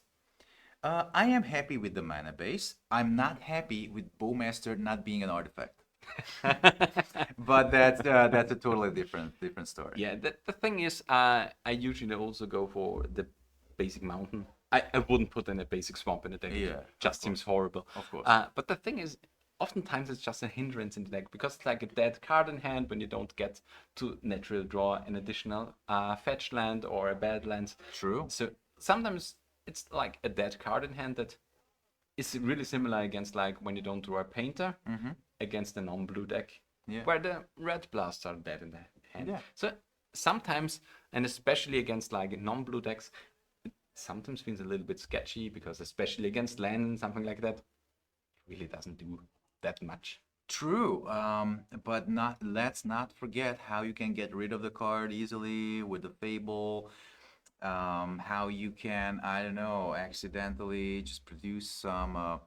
S3: I am happy with the mana base. I'm not happy with Bowmaster not being an artifact. But that's a totally different story.
S2: Yeah, the thing is, I usually also go for the basic mountain. I wouldn't put in a basic swamp in a deck.
S3: Yeah,
S2: Just seems horrible.
S3: Of course.
S2: But the thing is, oftentimes it's just a hindrance in the deck because it's like a dead card in hand when you don't get to naturally draw an additional fetch land or a bad land.
S3: True.
S2: So sometimes it's like a dead card in hand that is really similar against like when you don't draw a painter against a non-blue deck,
S3: Yeah.
S2: where the red blasts are dead in the hand.
S3: Yeah.
S2: So sometimes, and especially against like non-blue decks, it sometimes feels a little bit sketchy because especially against land and something like that, it really doesn't do that much.
S3: True, but not. Let's not forget how you can get rid of the card easily with the Fable. How you can, I don't know, accidentally just produce some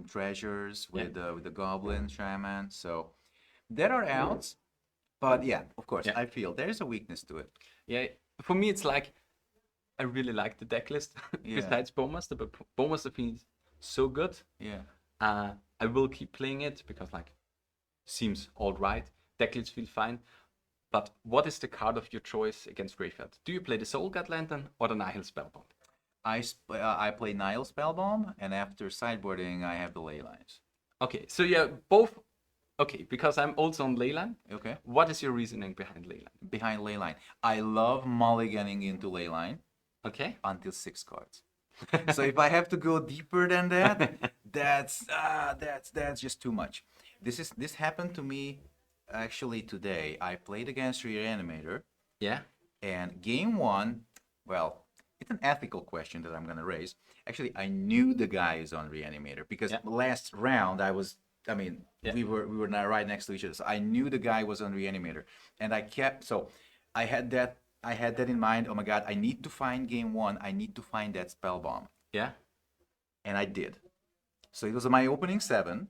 S3: treasures with the Goblin Shaman. So there are outs, but yeah, of course,
S2: Yeah.
S3: I feel there's a weakness to it.
S2: Yeah, for me it's like I really like the deck list
S3: Yeah.
S2: besides Bowmaster, but Bowmaster feels so good.
S3: Yeah.
S2: I will keep playing it because like seems all right. Deck lists feel fine. But what is the card of your choice against Graveyard? Do you play the Soul God Lantern or the Nihil Spellbound?
S3: I play Nile Spellbomb, and after sideboarding, I have the ley lines.
S2: Okay, so yeah, both. Okay, because I'm also on Leyline.
S3: Okay.
S2: What is your reasoning behind Leyline?
S3: Behind ley line, I love mulliganing into ley line
S2: Okay.
S3: until 6 cards. So if I have to go deeper than that, that's just too much. This happened to me actually today. I played against Reanimator,
S2: Yeah.
S3: and game 1, well, it's an ethical question that I'm gonna raise. Actually, I knew the guy is on Reanimator because
S2: Yeah.
S3: last round
S2: Yeah.
S3: we were not right next to each other, so I knew the guy was on Reanimator, and I had that in mind. Oh my god, I need to find game 1. I need to find that spell bomb,
S2: Yeah.
S3: and I did. So it was my opening 7,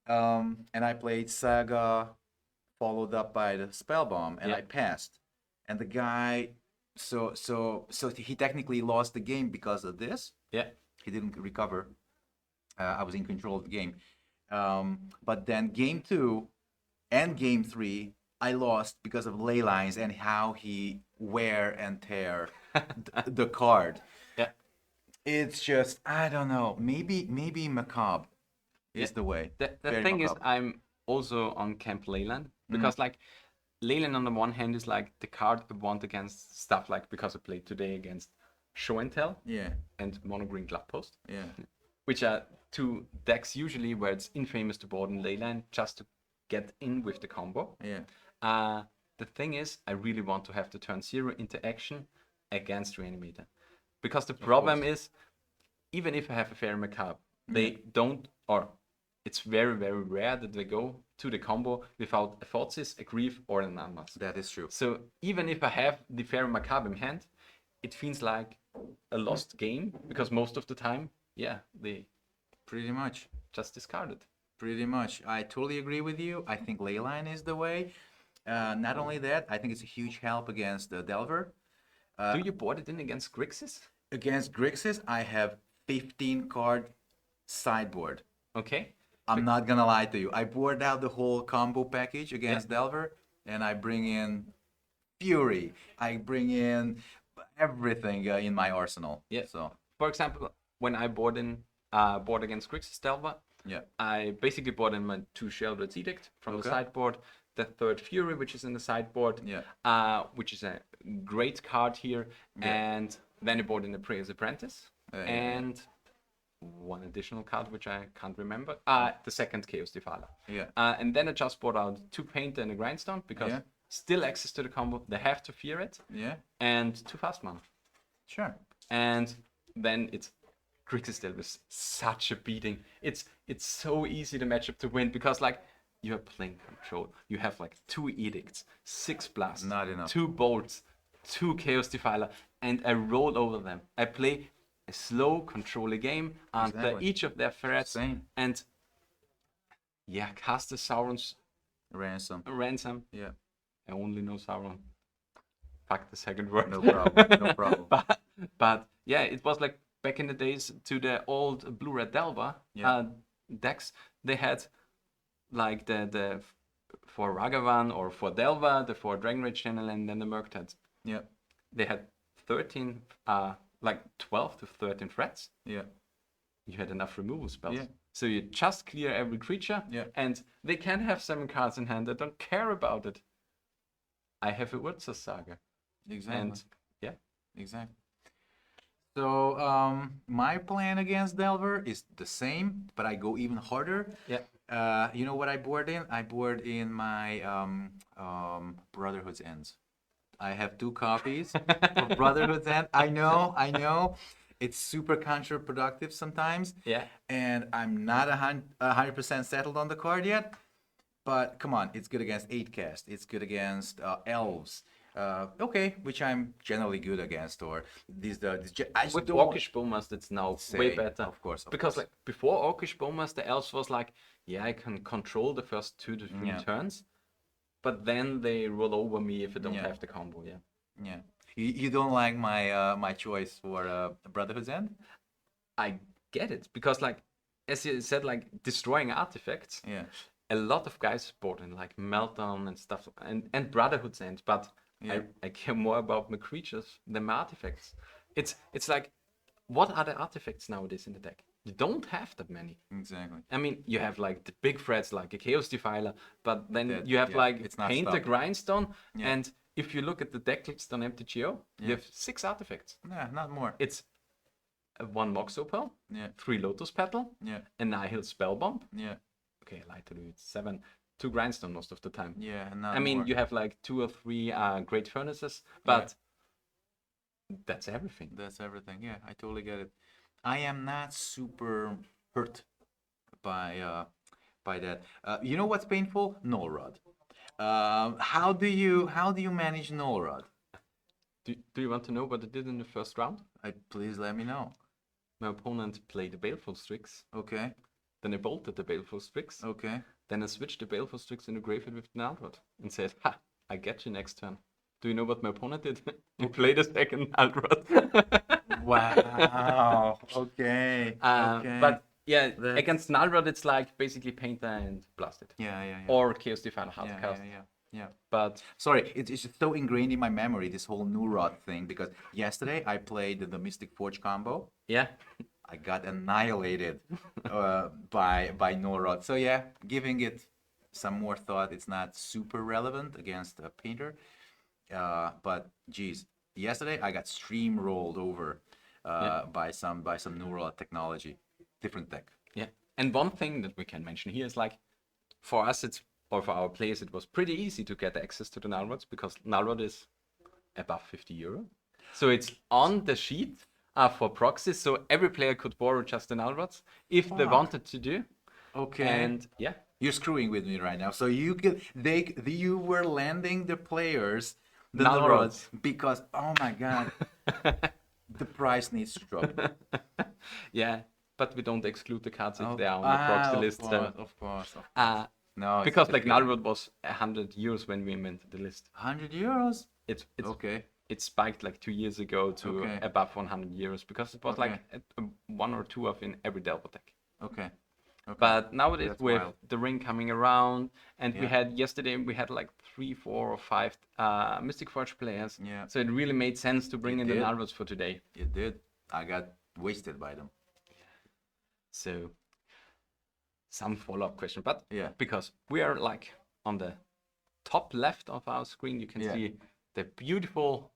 S3: and I played Saga, followed up by the spell bomb, and
S2: Yeah.
S3: I passed. And the guy, so he technically lost the game because of this.
S2: Yeah.
S3: He didn't recover. I was in control of the game. But then game 2 and game 3, I lost because of ley lines and how he wear and tear the card.
S2: Yeah.
S3: It's just, I don't know. Maybe macabre is
S2: Yeah.
S3: the way.
S2: The
S3: Very
S2: thing is,
S3: macabre.
S2: I'm also on Camp Leyland because like Leyland on the one hand is like the card I want against stuff like because I played today against Show and Tell
S3: Yeah,
S2: and Mono Green Club Post,
S3: yeah,
S2: which are two decks usually where it's infamous to board in Leyland just to get in with the combo.
S3: yeah.
S2: The thing is, I really want to have the turn 0 interaction against Reanimator. Because the problem is, even if I have a Fairy Macabre, they don't, or it's very, very rare that they go to the combo without a Thoughtseize, a Grief, or an Unmask.
S3: That is true.
S2: So even if I have the Fairy Macabre in hand, it feels like a lost game, because most of the time, yeah, they
S3: Pretty much.
S2: just discard it.
S3: Pretty much. I totally agree with you. I think Leyline is the way. Not only that, I think it's a huge help against Delver.
S2: Do you board it in against Grixis?
S3: Against Grixis, I have 15 card sideboard.
S2: Okay.
S3: I'm not gonna lie to you. I board out the whole combo package against Delver, and I bring in Fury. I bring in everything in my arsenal.
S2: Yeah.
S3: So
S2: For example, when I board against Grixis Delver,
S3: yeah,
S2: I basically bought in my 2 Sheldred's Edict from the
S3: Okay.
S2: sideboard, the 3rd Fury, which is in the sideboard,
S3: Yeah.
S2: which is a great card here, and then I bought in the Preyer's Apprentice,
S3: Yeah.
S2: and one additional card which I can't remember, the 2nd Chaos Defiler.
S3: Yeah.
S2: And then I just bought out 2 Painter and a Grindstone, because
S3: Yeah.
S2: still access to the combo, they have to fear it,
S3: Yeah.
S2: and 2 Fast Mana.
S3: Sure.
S2: And then it's Grixis was such a beating. It's so easy the matchup to win because like you are playing control. You have like 2 edicts, 6 blasts,
S3: Not enough.
S2: 2 bolts, 2 chaos defiler, and I roll over them. I play a slow control game under
S3: Exactly.
S2: each of their threats,
S3: Same.
S2: and yeah, cast the Sauron's
S3: Ransom.
S2: ransom.
S3: Yeah.
S2: I only know Sauron. Fuck the second word.
S3: No problem. No problem.
S2: but yeah, it was like back in the days to the old blue-red Delver decks. They had like the for Ragavan or for Delver, the 4 Dragon Rage channel, and then the Murktide.
S3: Yeah.
S2: They had 13, like 12 to 13 threats.
S3: Yeah.
S2: You had enough removal spells.
S3: Yeah.
S2: So you just clear every creature,
S3: Yeah.
S2: and they can have 7 cards in hand. I don't care about it. I have a Urza Saga.
S3: Exactly.
S2: And yeah.
S3: Exactly. So my plan against Delver is the same, but I go even harder.
S2: Yeah.
S3: You know what I board in? I board in my Brotherhood's Ends. I have 2 copies of Brotherhood's End. I know. It's super counterproductive sometimes.
S2: Yeah.
S3: And I'm not 100% settled on the card yet. But come on, it's good against 8 cast. It's good against elves. Okay, which I'm generally good against. Or I just
S2: With
S3: don't
S2: Orcish Bowmaster, it's now way
S3: Say,
S2: better.
S3: of course, of
S2: because
S3: course.
S2: like before Orcish Bowmaster, the elves was like, yeah, I can control the first 2 to 3
S3: Yeah.
S2: turns, but then they roll over me if I don't
S3: Yeah.
S2: have the combo. Yeah.
S3: Yeah. You don't like my my choice for Brotherhood's End?
S2: I get it because like as you said, like destroying artifacts.
S3: Yeah.
S2: A lot of guys bought in like Meltdown and stuff and Brotherhood's End, but
S3: Yeah.
S2: I care more about my creatures than my artifacts. It's like, what are the artifacts nowadays in the deck? You don't have that many.
S3: Exactly.
S2: I mean, you have like the big threats like a Chaos Defiler, but then
S3: That-
S2: you have
S3: yeah,
S2: like
S3: it's not
S2: Paint the
S3: stopping.
S2: Grindstone,
S3: Yeah.
S2: and if you look at the deck list on MTGO, you have 6 artifacts.
S3: Yeah, not more.
S2: It's 1 Mox Opal,
S3: Yeah.
S2: 3 Lotus Petal,
S3: Yeah.
S2: a Nihil Spellbomb.
S3: Yeah.
S2: Okay, I lied to you, it's 7. 2 Grindstone most of the time.
S3: Yeah, not
S2: I mean,
S3: more.
S2: you have like 2 or 3 Great Furnaces, but that's everything.
S3: That's everything. Yeah, I totally get it. I am not super hurt by that. You know what's painful? Null Rod. How do you manage Null Rod?
S2: Do you want to know what I did in the first round?
S3: Please let me know.
S2: My opponent played the Baleful Strix,
S3: Okay.
S2: then I bolted the Baleful Strix,
S3: Okay.
S2: then I switched the Baleful Strix into Graveyard with the Naldrod and said, ha, I get you next turn. Do you know what my opponent did? He played a second Naldrod.
S3: Wow. Okay. Okay.
S2: But yeah,
S3: That's-
S2: against Naldrod, it's like basically Painter and Blast it.
S3: yeah.
S2: Or Chaos Defiler
S3: yeah,
S2: Hardcast.
S3: yeah.
S2: But
S3: Sorry, it's just so ingrained in my memory, this whole New Rod thing, because yesterday I played the Mystic Forge combo.
S2: yeah,
S3: I got annihilated by Norod. So yeah, giving it some more thought, it's not super relevant against a painter. But geez, yesterday I got stream rolled over by some Norod technology, different deck.
S2: yeah. And one thing that we can mention here is like, for us, or for our players, it was pretty easy to get access to the Nalrods because Nalrod is above €50. So it's on the sheet for proxies, so every player could borrow just the Nalrods if they
S3: Fuck.
S2: wanted to do.
S3: Okay.
S2: And yeah,
S3: You're screwing with me right now. So you were landing the players the
S2: Nalrods.
S3: Nalrods because oh my god, the price needs to drop.
S2: yeah. But we don't exclude the cards if they are on the proxy list.
S3: Of course.
S2: Because
S3: No, it's
S2: like
S3: difficult.
S2: Nalrod was €100 when we invented the list.
S3: €100.
S2: It's
S3: Okay.
S2: It spiked like 2 years ago to
S3: Okay.
S2: above €100 because it was
S3: Okay.
S2: like 1 or 2 of in every Delver deck.
S3: Okay.
S2: But nowadays
S3: That's
S2: with
S3: wild.
S2: the ring coming around, and we
S3: Yeah.
S2: had yesterday we had like 3, 4, or 5 Mystic Forge players.
S3: Yeah.
S2: So it really made sense to bring
S3: It
S2: in
S3: did.
S2: the Nalrods for today.
S3: It did. I got wasted by them.
S2: So some follow-up question, but
S3: Yeah.
S2: because we are like on the top left of our screen, you can
S3: Yeah.
S2: see the beautiful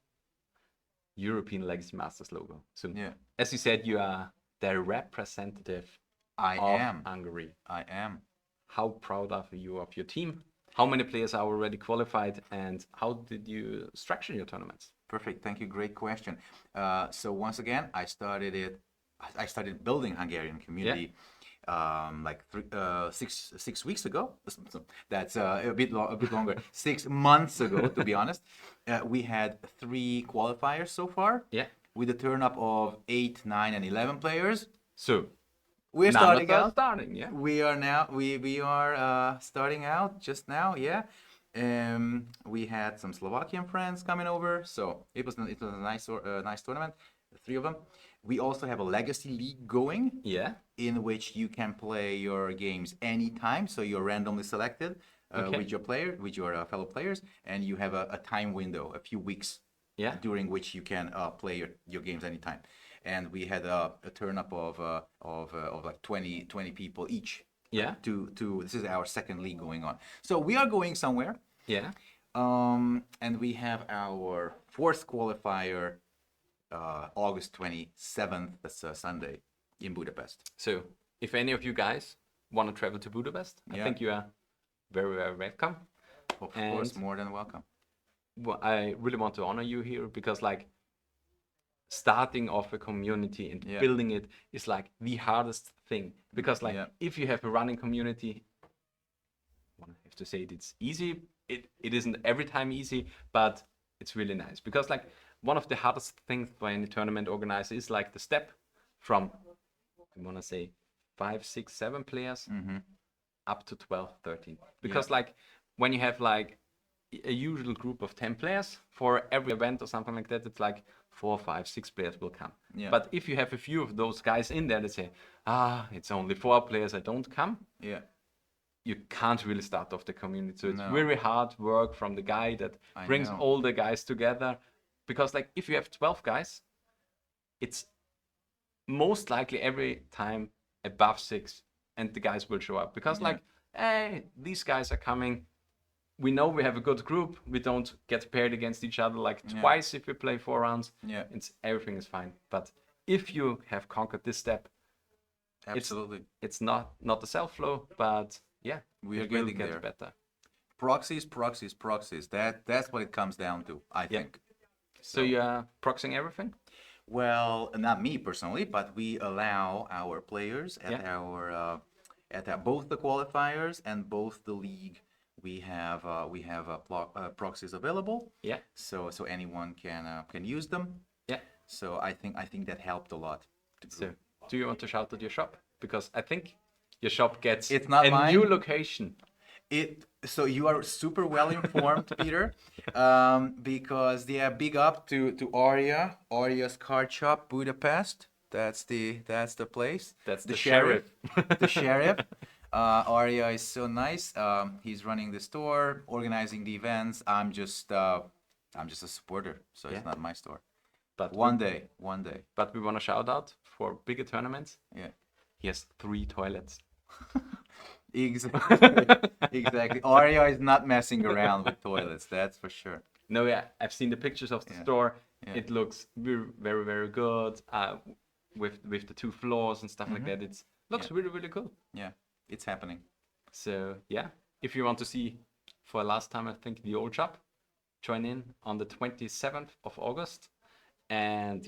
S2: European Legacy Masters logo. So
S3: Yeah.
S2: as you said, you are the representative
S3: I
S2: of
S3: am.
S2: Hungary.
S3: I am.
S2: How proud are you of your team? How many players are already qualified, and how did you structure your tournaments?
S3: Perfect. Thank you. Great question. So once again, I started it I started building Hungarian community like 6 weeks ago. That's a bit longer. 6 months ago, to be honest. We had 3 qualifiers so far.
S2: Yeah.
S3: With a turn up of 8, 9, and 11 players.
S2: So
S3: We're
S2: none
S3: starting
S2: of us
S3: out.
S2: starting, yeah.
S3: We are now. We are starting out just now. Yeah. We had some Slovakian friends coming over, so it was a nice tournament. The 3 of them. We also have a legacy league going.
S2: Yeah.
S3: In which you can play your games anytime. So you're randomly selected with your fellow players, and you have a time window, a few weeks.
S2: Yeah.
S3: During which you can play your games anytime. And we had a turn up of like 20 people each.
S2: Yeah.
S3: This is our second league going on. So we are going somewhere.
S2: Yeah.
S3: And we have our 4th qualifier August 27th. That's a Sunday in Budapest.
S2: So if any of you guys want to travel to Budapest, I think you are very, very welcome.
S3: Of course, more than welcome.
S2: Well, I really want to honor you here because like starting off a community and building it is like the hardest thing, because like if you have a running community, I have to say it's easy. It isn't every time easy, but it's really nice, because like one of the hardest things for any tournament organizer is like the step from, I want to say 5, 6, 7 players up to 12, 13, because like when you have like a usual group of 10 players for every event or something like that, it's like 4, 5, 6 players will come. Yeah. But if you have a few of those guys in there that say, it's only 4 players, I don't come. Yeah. You can't really start off the community. So it's very hard work from the guy that brings all the guys together. Because like if you have 12 guys, it's most likely every time above 6 and the guys will show up. Because like, hey, these guys are coming. We know we have a good group. We don't get paired against each other like twice if we play 4 rounds. Yeah. Everything is fine. But if you have conquered this step,
S3: absolutely,
S2: it's not a self-flow, but
S3: we are getting there.
S2: Better.
S3: Proxies. That's what it comes down to, I think.
S2: So you are proxying everything?
S3: Well, not me personally, but we allow our players at both the qualifiers and both the league. We have proxies available. Yeah. So anyone can use them. Yeah. So I think that helped a lot.
S2: So do you want to shout at your shop? Because I think your shop gets
S3: mine.
S2: New location.
S3: So you are super well informed, Peter, because big up to Aria's card shop, Budapest. That's the place.
S2: That's the sheriff.
S3: The sheriff. Aria is so nice. He's running the store, organizing the events. I'm just a supporter, so it's not my store. But one day.
S2: But we want to shout out for bigger tournaments. Yeah. He has 3 toilets.
S3: Exactly. Aria is not messing around with toilets, that's for sure.
S2: No, I've seen the pictures of the store. Yeah. It looks very, very, very good. With the 2 floors and stuff like that, it looks really, really cool.
S3: Yeah, it's happening.
S2: So if you want to see for last time, I think the old shop, join in on the 27th of August, and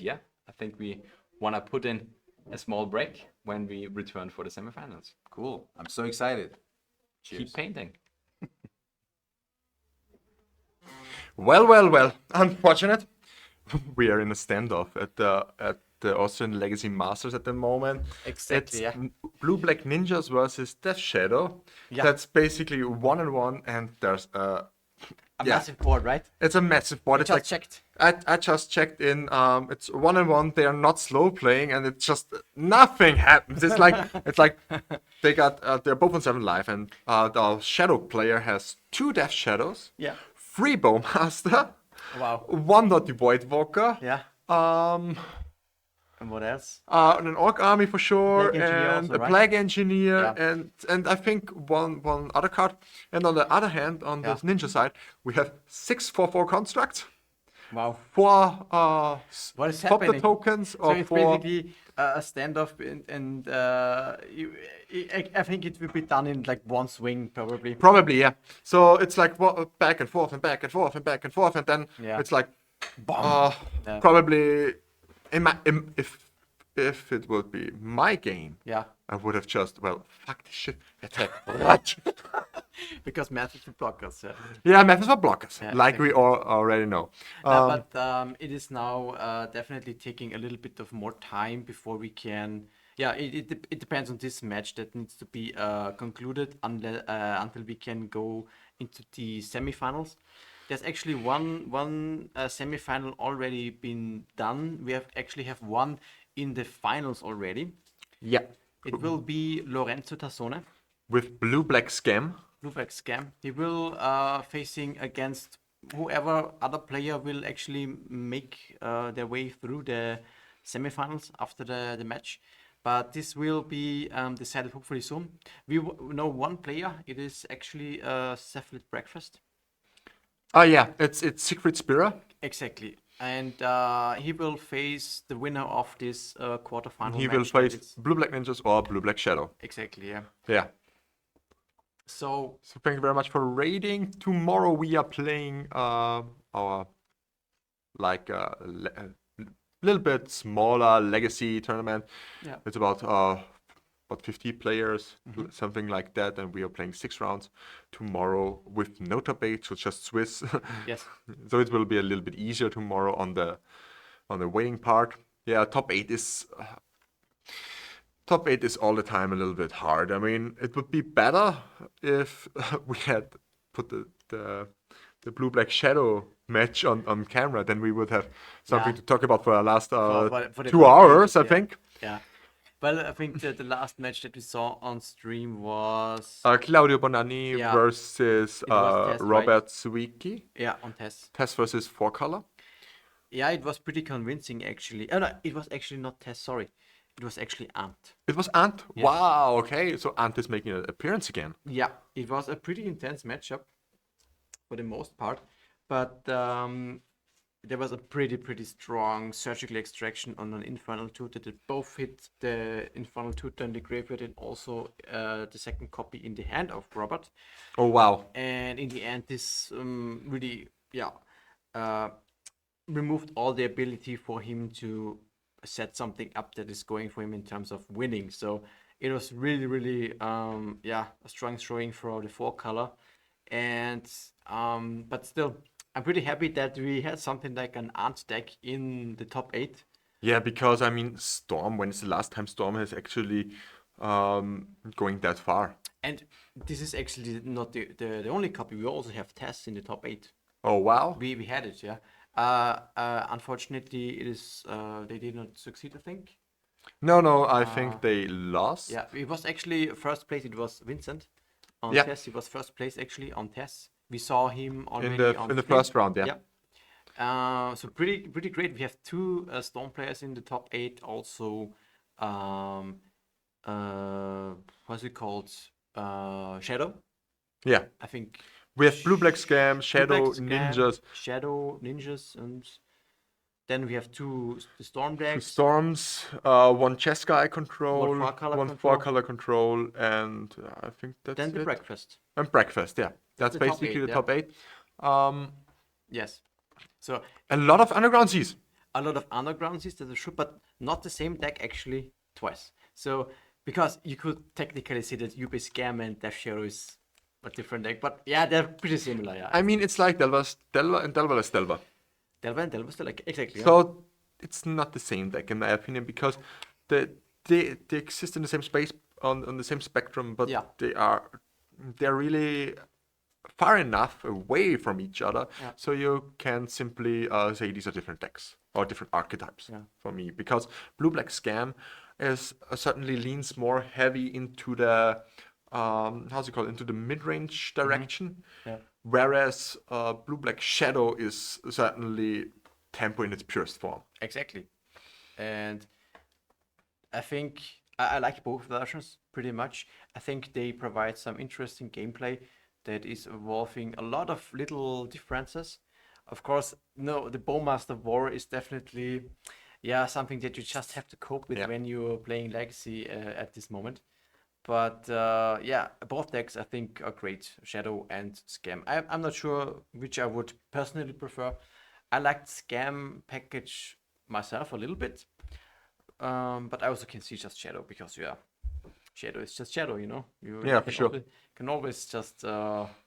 S2: I think we want to put in a small break when we return for the semifinals.
S3: Cool. I'm so excited. Cheers.
S2: Keep painting.
S4: Well. Unfortunate. We are in a standoff at the Austrian Legacy Masters at the moment.
S1: Exactly.
S4: It's Blue Black Ninjas versus Death Shadow. Yeah. That's basically 1-on-1, and there's a
S1: massive board, right?
S4: It's a massive board.
S1: I just checked.
S4: I just checked in. It's 1-on-1. They are not slow playing, and it's just nothing happens. It's like they're both on 7 life, and the shadow player has 2 Death Shadows. Yeah. 3 Bowmaster.
S1: Wow.
S4: 1 Naughty Void Walker.
S1: Yeah. And what else?
S4: An Orc Army for sure, and
S1: also,
S4: a Plague Engineer, and I think one other card. And on the other hand, on the ninja side, we have 6 4/4 constructs.
S1: Wow.
S4: 4
S1: what is
S4: Swap the
S1: happening?
S4: tokens,
S1: So
S4: or
S1: it's
S4: 4.
S1: basically a standoff, and I think it will be done in like one swing, probably.
S4: Probably, yeah. So it's like back and forth and back and forth and back and forth, and then it's like probably if it would be my game,
S1: Yeah,
S4: I would have just, well, fuck this shit, attack. What?
S1: because math is for blockers. Yeah.
S4: Yeah, methods for blockers,
S1: Yeah,
S4: like we
S1: exactly.
S4: all already know.
S1: But it is now definitely taking a little bit of more time before we can. Yeah, it depends on this match that needs to be concluded until we can go into the semifinals. There's actually one semifinal already been done. We have one in the finals already.
S4: Yeah,
S1: It will be Lorenzo Tassone,
S4: with blue-black scam.
S1: Blueback Scam. He will facing against whoever other player will actually make their way through the semifinals after the match. But this will be decided hopefully soon. We know one player. It is actually Cephalid Breakfast.
S4: Oh yeah, it's Siegfried Spira.
S1: Exactly. And he will face the winner of this quarterfinal
S4: He
S1: match.
S4: will
S1: that
S4: face
S1: is-
S4: blue-black ninjas or blue-black shadow.
S1: Exactly, yeah.
S4: Yeah.
S1: So
S4: So thank you very much for raiding. Tomorrow we are playing our like little bit smaller legacy tournament.
S1: yeah.
S4: It's about 50 players, something like that, and we are playing 6 rounds tomorrow with no top 8, so just Swiss.
S1: Yes.
S4: So it will be a little bit easier tomorrow on the weighing part. Yeah, top eight is all the time a little bit hard. I mean, it would be better if we had put the blue black shadow match on camera, then we would have something
S1: Yeah.
S4: to talk about for our last
S1: For the
S4: 2
S1: top
S4: hours,
S1: eight,
S4: I
S1: yeah.
S4: think.
S1: Yeah. Well, I think the last match that we saw on stream was
S4: Claudio Bonanni
S1: Yeah.
S4: versus
S1: It was Tess, right?
S4: Robert Zwicky.
S1: on Tess.
S4: Tess versus 4-color.
S1: Yeah, it was pretty convincing actually. Oh no, it was actually not Tess. Sorry, it was actually Ant.
S4: It was Ant.
S1: Yes.
S4: Wow, okay. So Ant is making an appearance again.
S1: Yeah, it was a pretty intense matchup for the most part, but there was a pretty strong surgical extraction on an infernal tutor that both hit the infernal tutor in the graveyard and also the second copy in the hand of Robert.
S4: Oh, wow.
S1: And in the end, this really removed all the ability for him to set something up that is going for him in terms of winning. So it was really a strong showing for the 4-color. And but still, I'm pretty happy that we had something like an Ant deck in the top 8.
S4: Yeah, because I mean, Storm, when is the last time Storm has actually going that far?
S1: And this is actually not the only copy. We also have Tess in the top 8.
S4: Oh, wow.
S1: We had it, yeah. Unfortunately, it is they did not succeed, I think.
S4: No, I think they lost.
S1: Yeah, it was actually first place. It was Vincent on
S4: Yeah.
S1: Tess. He was first place actually on Tess. We saw him already
S4: In the
S1: stream.
S4: first round, yeah.
S1: So pretty great. We have 2 Storm players in the top 8. Also, what's it called? Shadow.
S4: Yeah.
S1: I think
S4: We have Blue Black Scam, Shadow,
S1: Black Scam,
S4: Ninjas,
S1: Shadow Ninjas, and then we have 2 Storm decks.
S4: Storms, one chess guy control,
S1: One 4-color
S4: one
S1: control.
S4: 4-color control, and I think that's
S1: Then the
S4: it.
S1: breakfast.
S4: And breakfast, yeah. That's
S1: the top
S4: basically
S1: 8,
S4: the
S1: yeah.
S4: top 8.
S1: Yes. So
S4: A lot of underground seas.
S1: a lot of underground systems are true, but not the same deck actually twice. So because you could technically say that UB Scam and Death Shadow is a different deck, but yeah, they're pretty similar. Yeah.
S4: I mean, it's like Delva and Delva is Delva.
S1: Delva and Delva still like exactly. Yeah.
S4: So it's not the same deck in my opinion because they exist in the same space on the same spectrum, but
S1: Yeah.
S4: they're really far enough away from each other,
S1: Yeah.
S4: so you can simply say these are different decks or different archetypes
S1: Yeah.
S4: for me. Because Blue Black Scam is certainly leans more heavy into the how's it called, into the mid-range direction,
S1: Yeah.
S4: whereas Blue Black Shadow is certainly tempo in its purest form.
S1: Exactly. And I think I like both versions pretty much. I think they provide some interesting gameplay that is evolving a lot of little differences. Of course, no, the Bowmaster War is definitely, something that you just have to cope with
S4: Yeah.
S1: when you're playing Legacy at this moment. But both decks I think are great, Shadow and Scam. I'm not sure which I would personally prefer. I liked Scam package myself a little bit. But I also can see just Shadow because Shadow is just Shadow, you know.
S4: Yeah, for sure.
S1: Can always just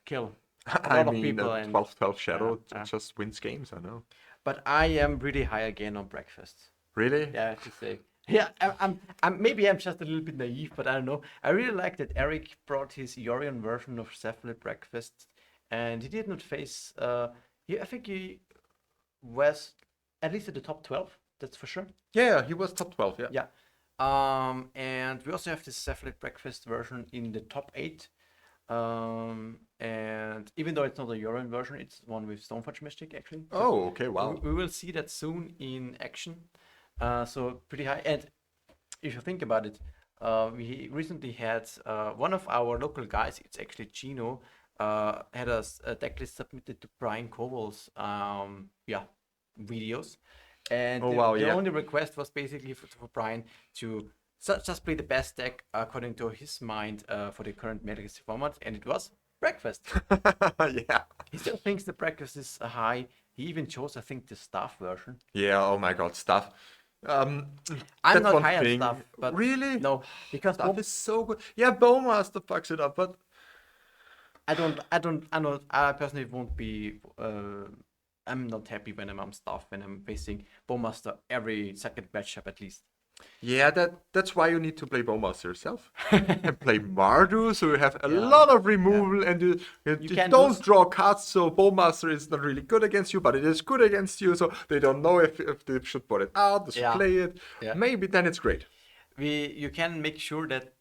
S1: kill a
S4: I
S1: lot of
S4: mean,
S1: people
S4: a
S1: and
S4: 12-12 Shadow
S1: yeah.
S4: just wins games, I know.
S1: But I am really high again on breakfast.
S4: Really?
S1: Yeah, I have to say. Yeah, I'm maybe I'm just a little bit naive, but I don't know. I really like that Eric brought his Yorion version of Cephalid breakfast, and he did not face. I think he was at least at the top 12. That's for sure.
S4: Yeah, he was top 12, yeah.
S1: Yeah. And we also have this Cephalid breakfast version in the top 8. And even though it's not a Yorion version, it's one with Stoneforge Mystic actually. So
S4: Oh, okay, wow.
S1: we will see that soon in action. So pretty high. And if you think about it, we recently had one of our local guys, it's actually Gino, had a deck list submitted to Brian Koval's videos. And
S4: Oh, wow,
S1: the
S4: yeah.
S1: only request was basically for Brian to just play the best deck according to his mind for the current Legacy format, and it was Breakfast.
S4: Yeah.
S1: He still thinks the Breakfast is high. He even chose, I think, the staff version.
S4: Yeah, oh my god, stuff.
S1: I'm
S4: That's
S1: not
S4: one
S1: high on
S4: thing.
S1: stuff, but
S4: Really?
S1: no, because
S4: Stuff is so good. Yeah, Bowmaster fucks it up, but
S1: I personally won't be. I'm not happy when I'm on staff when I'm facing Bowmaster every second matchup at least.
S4: yeah, that's why you need to play Bowmaster yourself and play Mardu, so you have a lot of removal and you
S1: can
S4: don't
S1: lose-
S4: draw cards. So Bowmaster is not really good against you, but it is good against you. So they don't know if they should put it out, they should
S1: Yeah.
S4: play it.
S1: Yeah.
S4: Maybe then it's great.
S1: You can make sure that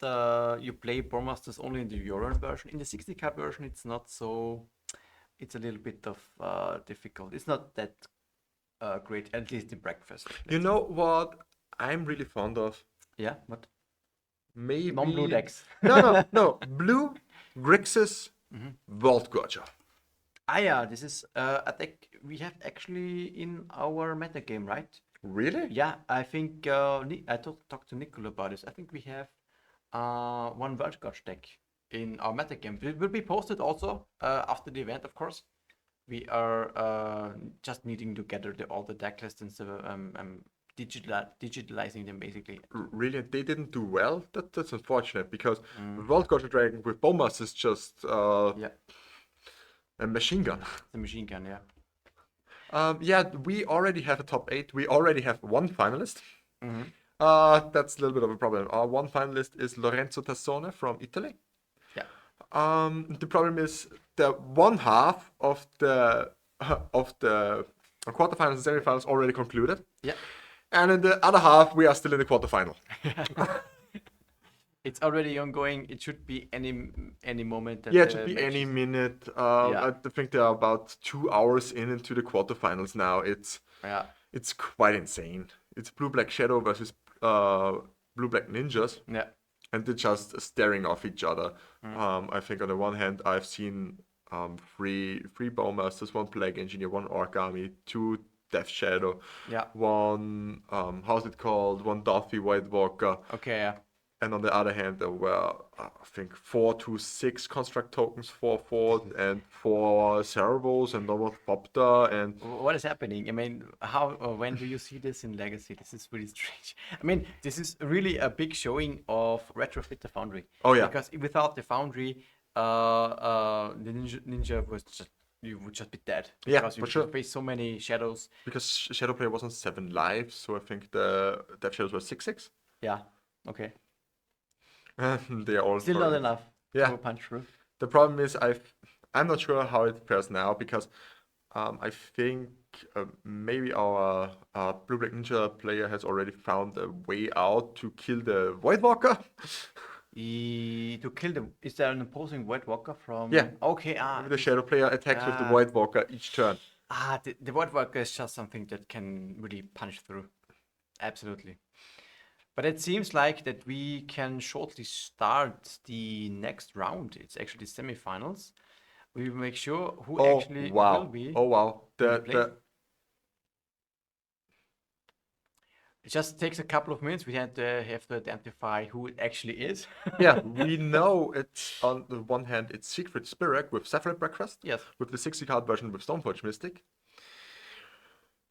S1: you play Bowmasters only in the Euron version. In the 60 card version, it's not so. It's a little bit of difficult. It's not that great, at least in Breakfast.
S4: You know what I'm really fond of?
S1: Yeah, what?
S4: Maybe
S1: Non-blue decks.
S4: no. Blue Grixis Vault Gorger.
S1: Yeah, this is a deck we have actually in our metagame, right?
S4: Really?
S1: Yeah, I think I talked to Nicola about this. I think we have one World Gorge deck in our metagame. It will be posted also after the event, of course. We are just needing to gather all the deck lists and so, digitalizing them basically.
S4: Really? They didn't do well? That's unfortunate because Vault Gorger Dragon with Bowmaster is just
S1: Yeah,
S4: a machine gun.
S1: the machine gun. Yeah.
S4: Yeah, we already have a top 8. We already have one finalist. That's a little bit of a problem. Our one finalist is Lorenzo Tassone from Italy.
S1: Yeah.
S4: The problem is the one half of the quarterfinals and semifinals already concluded,
S1: Yeah.
S4: and in the other half we are still in the quarterfinal.
S1: It's already ongoing. It should be any moment. That
S4: Yeah, it
S1: the
S4: should be
S1: match
S4: any
S1: is-
S4: minute.
S1: Yeah.
S4: I think they are about 2 hours into the quarterfinals now.
S1: Yeah.
S4: It's quite insane. It's Blue Black Shadow versus Blue Black Ninjas.
S1: Yeah.
S4: And they're just staring off each other. I think on the one hand, I've seen three Bowmasters, one Plague Engineer, one Orc Army, 2 Death Shadow,
S1: Yeah.
S4: one how's it called? One Doffy White Walker,
S1: Okay. Yeah.
S4: and on the other hand, there were I think 4 to 6 construct tokens, 4 and 4 servos, and one Popta, and
S1: What is happening? I mean, how or when do you see this in Legacy? This is really strange. I mean, this is really a big showing of Retrofit the Foundry.
S4: Oh, yeah.
S1: Because without the Foundry, the ninja was just you would just be dead.
S4: Yeah,
S1: Because you
S4: for sure.
S1: face so many shadows.
S4: because Shadow Player was on 7 lives, so I think the Death Shadows were 6/6.
S1: Yeah. Okay.
S4: They are all
S1: Still not enough.
S4: Yeah.
S1: To punch through.
S4: The problem is I'm not sure how it fares now because I think maybe our Blue Black Ninja player has already found a way out to kill the Void Walker.
S1: To kill them, is there an opposing White Walker from?
S4: Yeah.
S1: Okay.
S4: The Shadow player attacks with the
S1: Ah.
S4: Void Walker each turn.
S1: The White Walker is just something that can really punch through. Absolutely. But it seems like that we can shortly start the next round. It's actually semifinals. We will make sure who
S4: Oh
S1: actually
S4: wow!
S1: will be.
S4: Oh wow!
S1: the place. It just takes a couple of minutes. We have to identify who it actually is.
S4: Yeah, we know it's on the one hand it's Secret Spirit with Cephalid Breakfast.
S1: Yes.
S4: With the 60 card version with Stoneforge Mystic.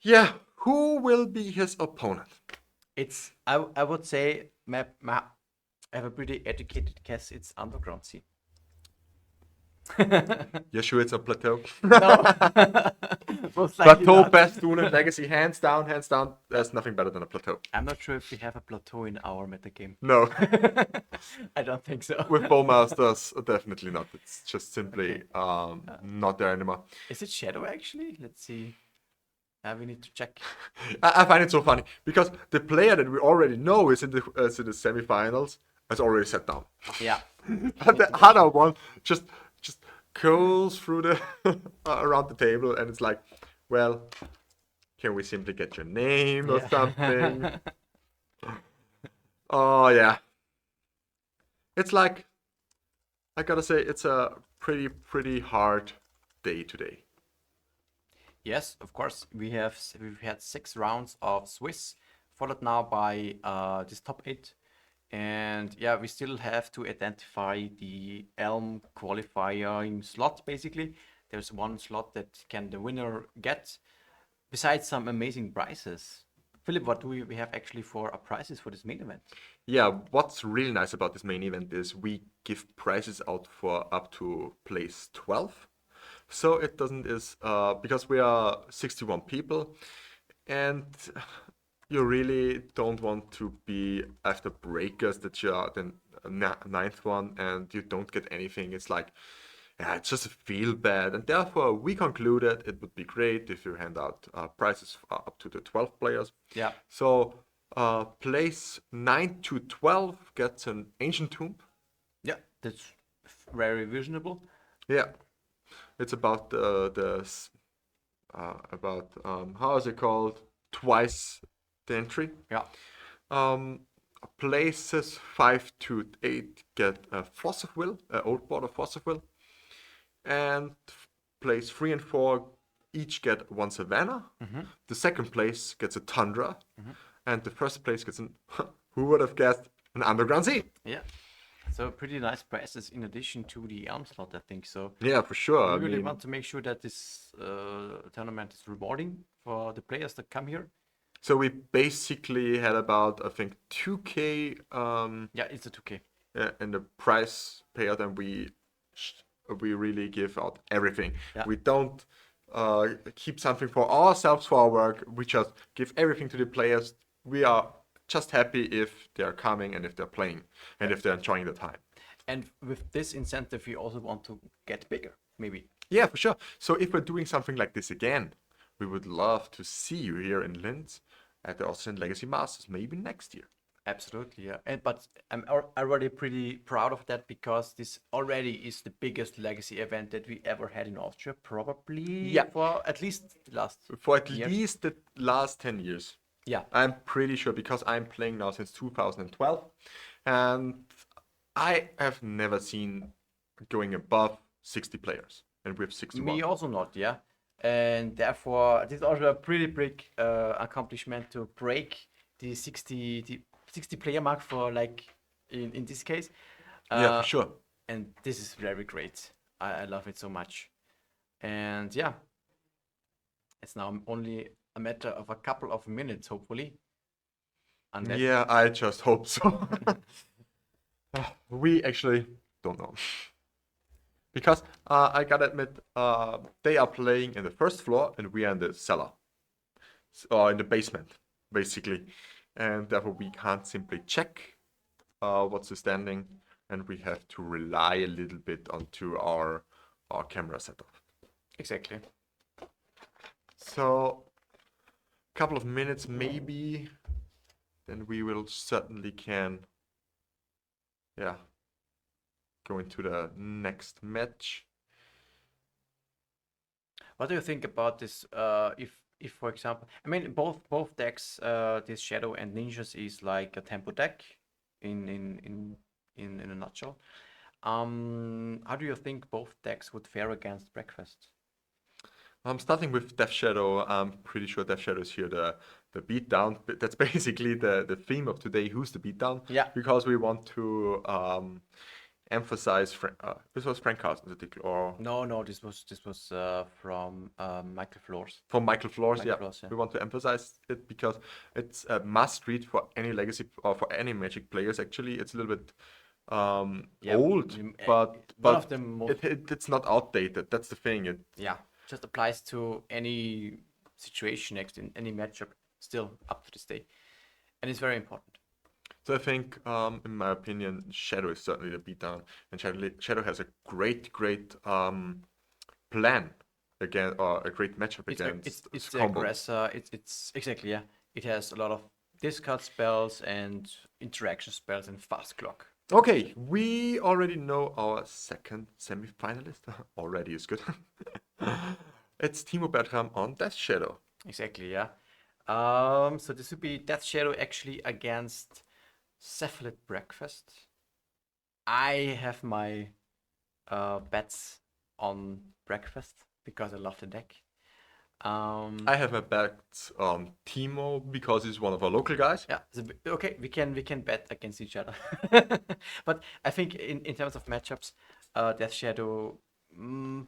S4: Yeah, who will be his opponent?
S1: It's I would say I have a pretty educated guess. It's underground sea.
S4: You sure it's a plateau?
S1: No, most likely
S4: Plateau,
S1: not.
S4: best unit legacy, hands down, hands down. There's nothing better than a plateau.
S1: I'm not sure if we have a plateau in our meta game.
S4: No,
S1: I don't think so.
S4: with Bowmasters, definitely not. It's just simply not there anymore.
S1: Is it Shadow actually? Let's see. We need to check.
S4: I find it so funny because the player that we already know is in the semifinals has already sat down.
S1: Yeah.
S4: And the other one just goes through the around the table, and it's like, well, can we simply get your name or something? Oh yeah, it's like, I gotta say, it's a pretty hard day today.
S1: Yes, of course. We've had 6 rounds of Swiss, followed now by this top 8. And yeah, we still have to identify the Elm qualifying slot, basically. There's one slot that can the winner get, besides some amazing prizes. Philip, what do we have actually for prizes for this main event?
S4: Yeah, what's really nice about this main event is we give prizes out for up to place 12. So it doesn't is because we are 61 people, and you really don't want to be after breakers that you are the ninth one and you don't get anything. It's like, yeah, it's just feel bad, and therefore we concluded it would be great if you hand out prizes up to the 12 players.
S1: Yeah.
S4: So place 9 to 12 gets an ancient tomb.
S1: Yeah, that's very reasonable.
S4: Yeah, it's about how is it called? Twice the entry.
S1: Yeah.
S4: Places 5 to 8 get a Force of Will, Old Border Force of Will, and place 3 and 4 each get one Savannah. The second place gets a Tundra, and the first place gets an who would have guessed, an Underground Sea.
S1: Yeah. So pretty nice prizes in addition to the Elm slot, I think. So
S4: Yeah, for sure.
S1: we really want to make sure that this tournament is rewarding for the players that come here.
S4: So we basically had about, I think, 2K
S1: Yeah, it's a 2K.
S4: in the prize payout, and we really give out everything.
S1: Yeah.
S4: We don't keep something for ourselves for our work. We just give everything to the players. We are just happy if they're coming and if they're playing and if they're enjoying the time.
S1: And with this incentive, we also want to get bigger, maybe.
S4: Yeah, for sure. So if we're doing something like this again, we would love to see you here in Linz at the Austrian Legacy Masters, maybe next year.
S1: Absolutely, yeah. But I'm already pretty proud of that because this already is the biggest legacy event that we ever had in Austria, probably.
S4: Yeah.
S1: For at least the last.
S4: For at
S1: years.
S4: least the last 10 years.
S1: Yeah.
S4: I'm pretty sure because I'm playing now since 2012, and I have never seen going above 60 players, and we have 61.
S1: Me also not, yeah. And therefore, this is also a pretty big accomplishment to break the 60 player mark for, like, in this case.
S4: Yeah, for sure.
S1: And this is very great. I love it so much. And yeah, it's now only a matter of a couple of minutes, hopefully. Unless
S4: Yeah, I just hope so. We actually don't know. Because I gotta admit, they are playing in the first floor and we are in the cellar. Or in the basement, basically. And therefore we can't simply check what's the standing, and we have to rely a little bit onto our camera setup.
S1: exactly.
S4: So, a couple of minutes maybe, then we will certainly can, yeah, go into the next match.
S1: What do you think about this? If for example, I mean both decks, this Shadow and Ninjas is like a tempo deck in a nutshell. How do you think both decks would fare against Breakfast?
S4: Starting with Death Shadow, I'm pretty sure Death Shadow is here the beatdown. That's basically the theme of today. Who's the beatdown?
S1: Yeah.
S4: Because we want to emphasize this was Frank Carsten's article or
S1: No, this was from Michael Flores.
S4: from Michael Flores.
S1: Michael
S4: Yeah,
S1: Flores, yeah.
S4: we want to emphasize it because it's a must read for any legacy or for any Magic players. Actually, it's a little bit
S1: Yeah,
S4: old,
S1: one
S4: but
S1: of the most
S4: it's not outdated. That's the thing.
S1: yeah, just applies to any situation next in any matchup still up to this day, and it's very important.
S4: So I think, in my opinion, Shadow is certainly the beatdown, and Shadow has a great plan again, or a great matchup against
S1: It's the
S4: combo.
S1: aggressor. It's exactly, yeah. It has a lot of discard spells and interaction spells and fast clock.
S4: Okay, we already know our second semi-finalist. Already is good. It's Timo Bertram on Death Shadow.
S1: Exactly, yeah. So this would be Death Shadow actually against Cephalid Breakfast. I have my bets on Breakfast because I love the deck.
S4: I have a bet on Timo because he's one of our local guys.
S1: Yeah, okay, we can bet against each other. But I think in terms of matchups, Death Shadow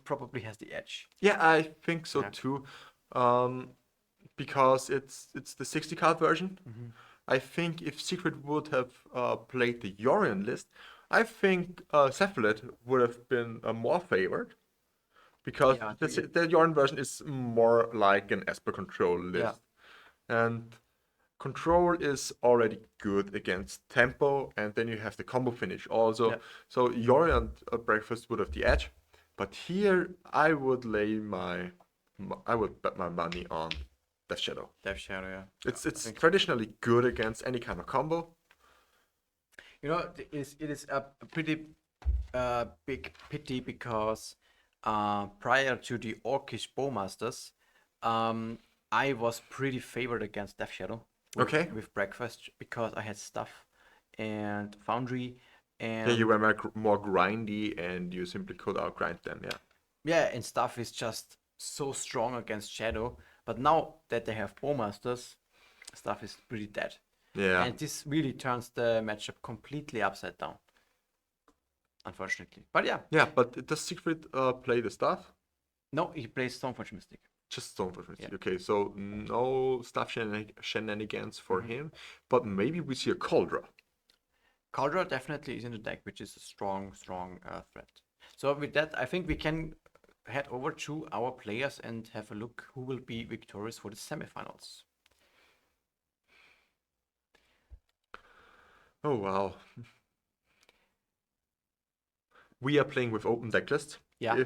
S1: probably has the edge.
S4: Yeah, I think so
S1: Yeah.
S4: too. Because it's the 60 card version. I think if Secret would have played the Yorion list, I think Cephalid would have been more favored. Because
S1: Yeah,
S4: the Yorion version is more like an Esper control list. And control is already good against tempo, and then you have the combo finish also.
S1: Yeah.
S4: So Yorion Breakfast would have the edge. But here I would I would bet my money on Death Shadow.
S1: Death Shadow, yeah.
S4: It's traditionally good against any kind of combo.
S1: You know, it is a pretty big pity because prior to the Orcish Bowmasters, I was pretty favored against Death Shadow.
S4: Okay.
S1: With Breakfast because I had Stuff and Foundry and
S4: Yeah, you were more grindy and you simply could outgrind them, yeah.
S1: yeah, and Stuff is just so strong against Shadow. But now that they have Bowmasters, Stuff is pretty dead.
S4: Yeah.
S1: And this really turns the matchup completely upside down. Unfortunately. But yeah.
S4: Yeah, but does Siegfried play the stuff?
S1: No, he plays Stoneforge Mystic.
S4: Just Stoneforge Mystic.
S1: Yeah.
S4: Okay, so no stuff shenanigans for him, but maybe we see a Cauldron.
S1: Cauldron definitely is in the deck, which is a strong threat. So with that, I think we can head over to our players and have a look who will be victorious for the semifinals.
S4: Oh wow. We are playing with open deck list.
S1: Yeah.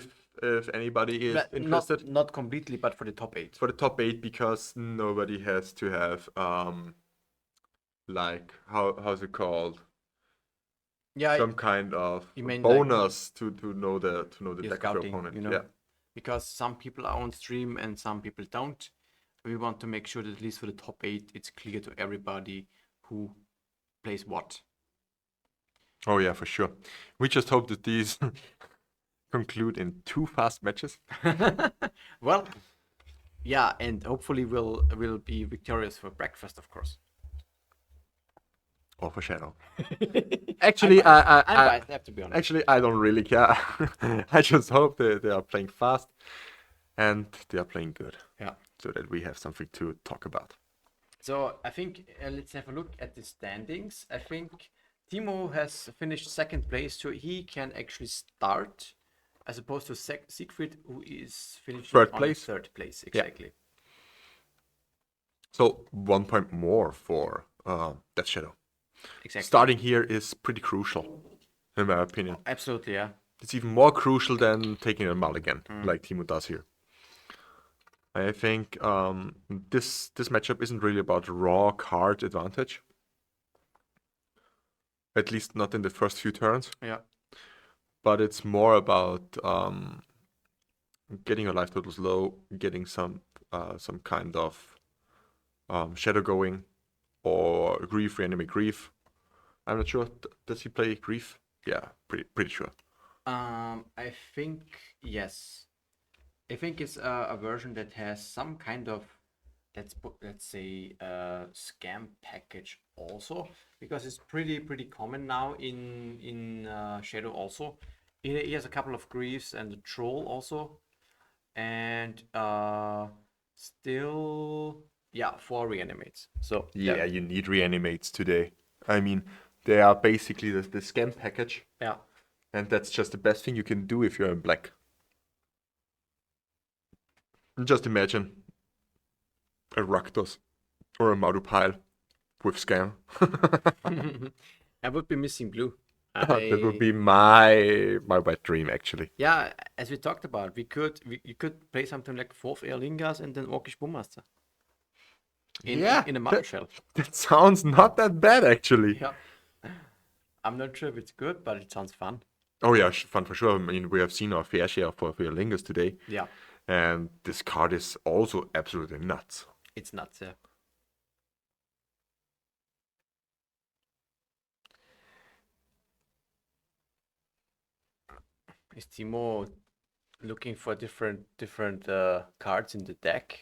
S4: If anybody is interested.
S1: Not completely, but for the top 8.
S4: For the top 8, because nobody has to have like how's it called?
S1: Yeah,
S4: Some kind of
S1: you mean
S4: bonus to know the
S1: your
S4: deck of your
S1: scouting,
S4: opponent.
S1: you know?
S4: Yeah.
S1: Because some people are on stream and some people don't. We want to make sure that at least for the top 8, it's clear to everybody who plays what.
S4: Oh yeah, for sure. We just hope that these conclude in 2 fast matches.
S1: Well, yeah, and hopefully we'll be victorious for Breakfast, of course.
S4: Or for Shadow. Actually,
S1: I'm biased, I have to be honest.
S4: actually, I don't really care. I just hope they are playing fast and they are playing good.
S1: Yeah.
S4: So that we have something to talk about.
S1: So I think let's have a look at the standings. I think Timo has finished 2nd place, so he can actually start, as opposed to Siegfried, who is finishing
S4: 3rd
S1: on
S4: place.
S1: 3rd place, exactly.
S4: So 1 point more for Death Shadow.
S1: Exactly.
S4: Starting here is pretty crucial, in my opinion.
S1: Absolutely, yeah.
S4: It's even more crucial than taking a mulligan, like Timo does here. I think this matchup isn't really about raw card advantage. At least not in the first few turns.
S1: Yeah.
S4: But it's more about getting your life totals low, getting some kind of shadow going, or grief, reanimate grief. I'm not sure. Does he play grief? Yeah, pretty sure.
S1: I think yes. I think it's a version that has some kind of let's say scam package also, because it's pretty common now in Shadow also. He has a couple of griefs and a troll also, and still, yeah, 4 reanimates. So
S4: Yeah, you need reanimates today. I mean, they are basically the scam package,
S1: yeah.
S4: and that's just the best thing you can do if you're in black. Just imagine a Rakdos or a Marupile with scam.
S1: I would be missing blue.
S4: That would
S1: I
S4: be my wet dream, actually.
S1: Yeah, as we talked about, you could play something like 4th Erlingas and then Orkish Boommaster in a Mother Shell.
S4: That sounds not that bad, actually.
S1: Yeah. I'm not sure if it's good, but it sounds fun.
S4: Oh yeah, fun for sure. I mean, we have seen our fair share for Lingus today,
S1: Yeah,
S4: and this card is also absolutely nuts.
S1: it's nuts, yeah. Is Timo looking for different cards in the deck?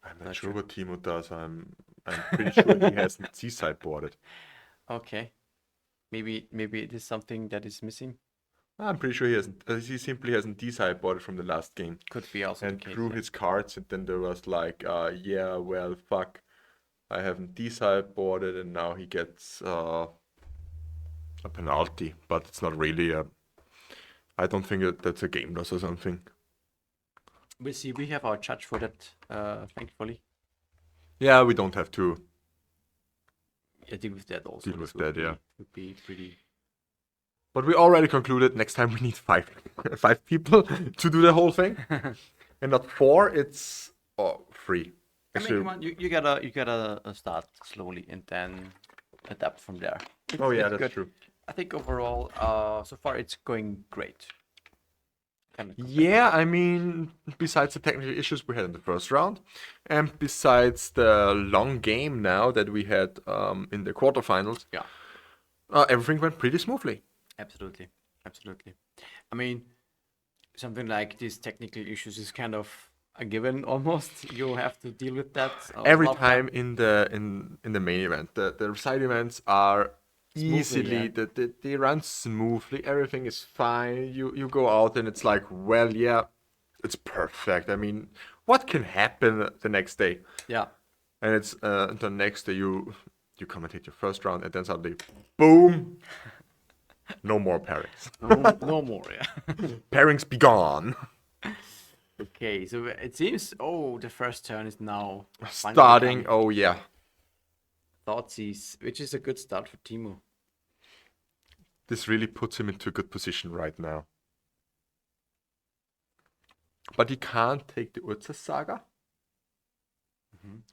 S4: I'm
S1: Not
S4: not sure
S1: sure.
S4: what Timo does. I'm pretty sure he hasn't seaside boarded.
S1: Okay. Maybe it is something that is missing.
S4: I'm pretty sure he hasn't. He simply hasn't D-side boarded from the last game
S1: Could be also
S4: and
S1: the case.
S4: drew
S1: Yeah.
S4: his cards, and then there was like, yeah, well, fuck, I haven't D-side boarded, and now he gets a penalty, but it's not really a. I don't think that's a game loss or something.
S1: We'll see. We have our judge for that, thankfully.
S4: Yeah, we don't have to.
S1: Yeah, deal with that also.
S4: Deal
S1: This
S4: with that, yeah.
S1: Would be pretty.
S4: But we already concluded next time we need five people to do the whole thing, and not 4. It's 3.
S1: I mean, come on, you gotta start slowly and then adapt from there.
S4: Oh yeah,
S1: It's
S4: that's
S1: good.
S4: true.
S1: I think overall, so far it's going great. Kind of
S4: Yeah, I mean, besides the technical issues we had in the first round, and besides the long game now that we had in the quarterfinals,
S1: Yeah,
S4: everything went pretty smoothly.
S1: absolutely. I mean, something like these technical issues is kind of a given almost. You have to deal with that a
S4: Every
S1: lot of
S4: time in the main event, the side events are easily
S1: yeah.
S4: they run smoothly. Everything is fine. You go out and it's like, well, yeah, it's perfect. I mean, what can happen the next day?
S1: Yeah.
S4: And it's the next day you commentate your first round, and then suddenly, boom, no more pairings.
S1: No more, yeah.
S4: Pairings be gone.
S1: Okay, so it seems, the first turn is now finally
S4: Starting.
S1: done.
S4: Oh yeah,
S1: Thoughtseize, which is a good start for Timo.
S4: this really puts him into a good position right now. But he can't take the Urza Saga.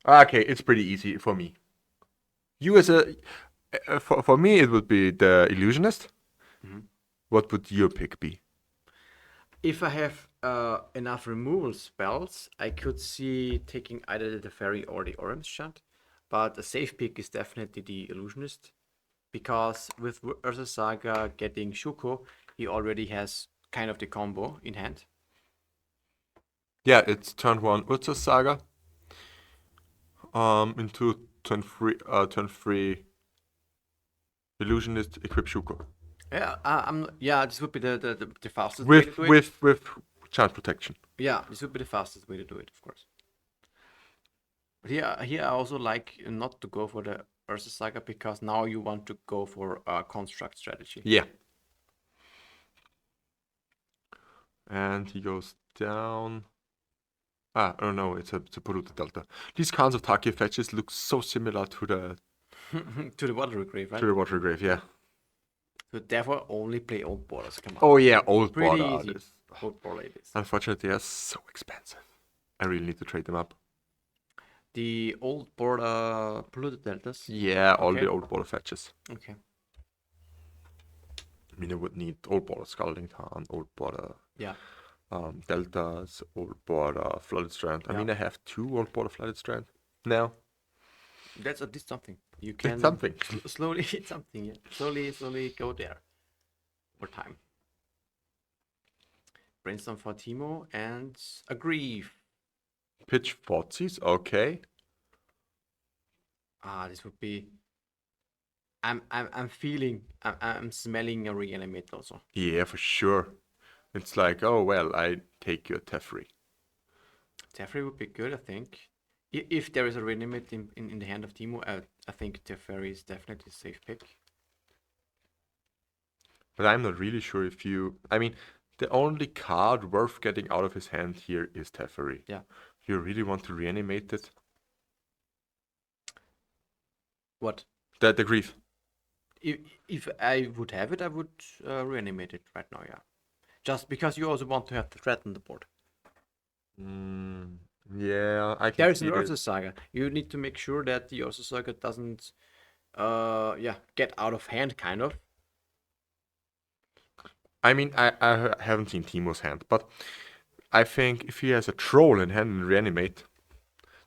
S4: Okay, it's pretty easy for me. You as a for me it would be the Illusionist. What would your pick be?
S1: If I have enough removal spells, I could see taking either the Fairy or the Orange Shot. But a safe pick is definitely the Illusionist. Because with Urza Saga getting Shuko, he already has kind of the combo in hand.
S4: Yeah, it's turn 1 Urza Saga. Into turn 3 Illusionist equip Shuko.
S1: Yeah, this would be the fastest way to do it.
S4: With chance protection.
S1: Yeah, this would be the fastest way to do it, of course. But here I also like not to go for the Urza Saga because now you want to go for a construct strategy.
S4: Yeah. And he goes down. Oh no, it's a Polluted Delta. These kinds of Taki fetches look so similar to the
S1: To the Water Grave, right?
S4: Water Grave, yeah.
S1: So therefore only play Old Borders. Come on.
S4: Oh yeah, old
S1: Pretty
S4: border
S1: easy.
S4: artists.
S1: Old Border it is.
S4: Unfortunately, they're so expensive. I really need to trade them up.
S1: The Old Border Polluted Deltas.
S4: Yeah, all
S1: Okay.
S4: the old border fetches.
S1: Okay.
S4: I mean, I would need old border Scalding Tarn, old border
S1: Yeah.
S4: Deltas, old border Flooded Strand. I
S1: Yeah.
S4: mean, I have 2 old border Flooded Strand now.
S1: That's at least something. You can
S4: something.
S1: slowly hit something. Yeah. Slowly go there. Over time. Brainstorm for Timo and a Grief.
S4: Pitch Fortsies, okay.
S1: This would be. I'm feeling. I'm smelling a reanimate also.
S4: Yeah, for sure. It's like, oh well, I take your Teferi.
S1: Teferi would be good, I think. If there is a reanimate in the hand of Timo, I think Teferi is definitely a safe pick.
S4: But I'm not really sure if you. I mean, the only card worth getting out of his hand here is Teferi.
S1: Yeah.
S4: You really want to reanimate it?
S1: What?
S4: The grief.
S1: If I would have it, I would reanimate it right now, yeah. Just because you also want to have the threat on the board.
S4: Yeah, I can
S1: There is
S4: see
S1: an
S4: that.
S1: Ursa Saga. You need to make sure that the Ursa Saga doesn't, get out of hand, kind of.
S4: I mean, I haven't seen Timo's hand, but I think if he has a troll in hand and reanimate,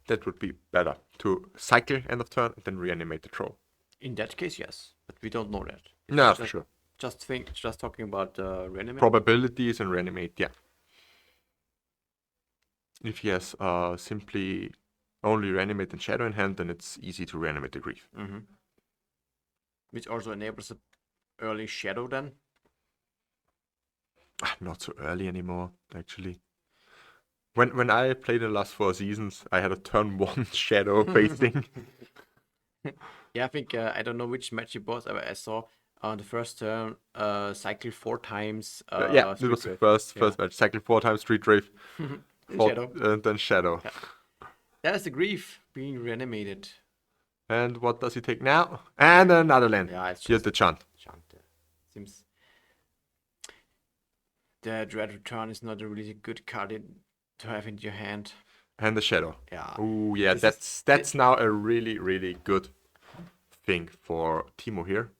S4: that would be better. To cycle end of turn and then reanimate the troll.
S1: In that case, yes, but we don't know that.
S4: No, for sure.
S1: Just talking about reanimate.
S4: Probabilities and reanimate, yeah. If he has simply only reanimate and shadow in hand, then it's easy to reanimate the grief.
S1: Which also enables a early shadow then.
S4: Not so early anymore, actually. When I played the last 4 seasons, I had a turn 1 shadow facing.
S1: Yeah, I think I don't know which match it was. I saw on the first turn cycle 4 times.
S4: Yeah, it was the first match. Cycle 4 times Street Rave.
S1: Shadow.
S4: And then shadow.
S1: Yeah. That's the grief being reanimated.
S4: And what does he take now? And another land.
S1: Yeah, it's
S4: Here's
S1: just
S4: the chant.
S1: seems the Dread Return is not a really good card to have in your hand.
S4: And the shadow.
S1: Yeah.
S4: Oh yeah, that's now a really, really good thing for Timo here.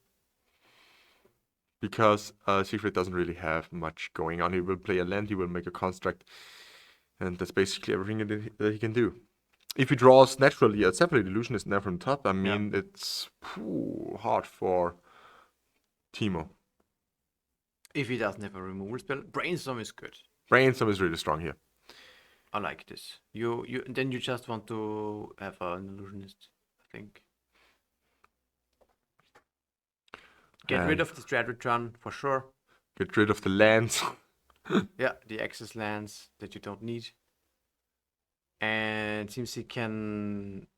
S4: Because Siegfried doesn't really have much going on. He will play a land, he will make a construct, and that's basically everything that he can do. If he draws naturally a Cephalid Illusionist never on top, I mean, it's hard for Timo.
S1: If he doesn't have a removal spell, Brainstorm is good.
S4: Brainstorm is really strong here.
S1: I like this. Then you just want to have an illusionist, I think. Get rid of the Dread Return for sure.
S4: Get rid of the lands.
S1: Yeah, the excess lands that you don't need. And seems he can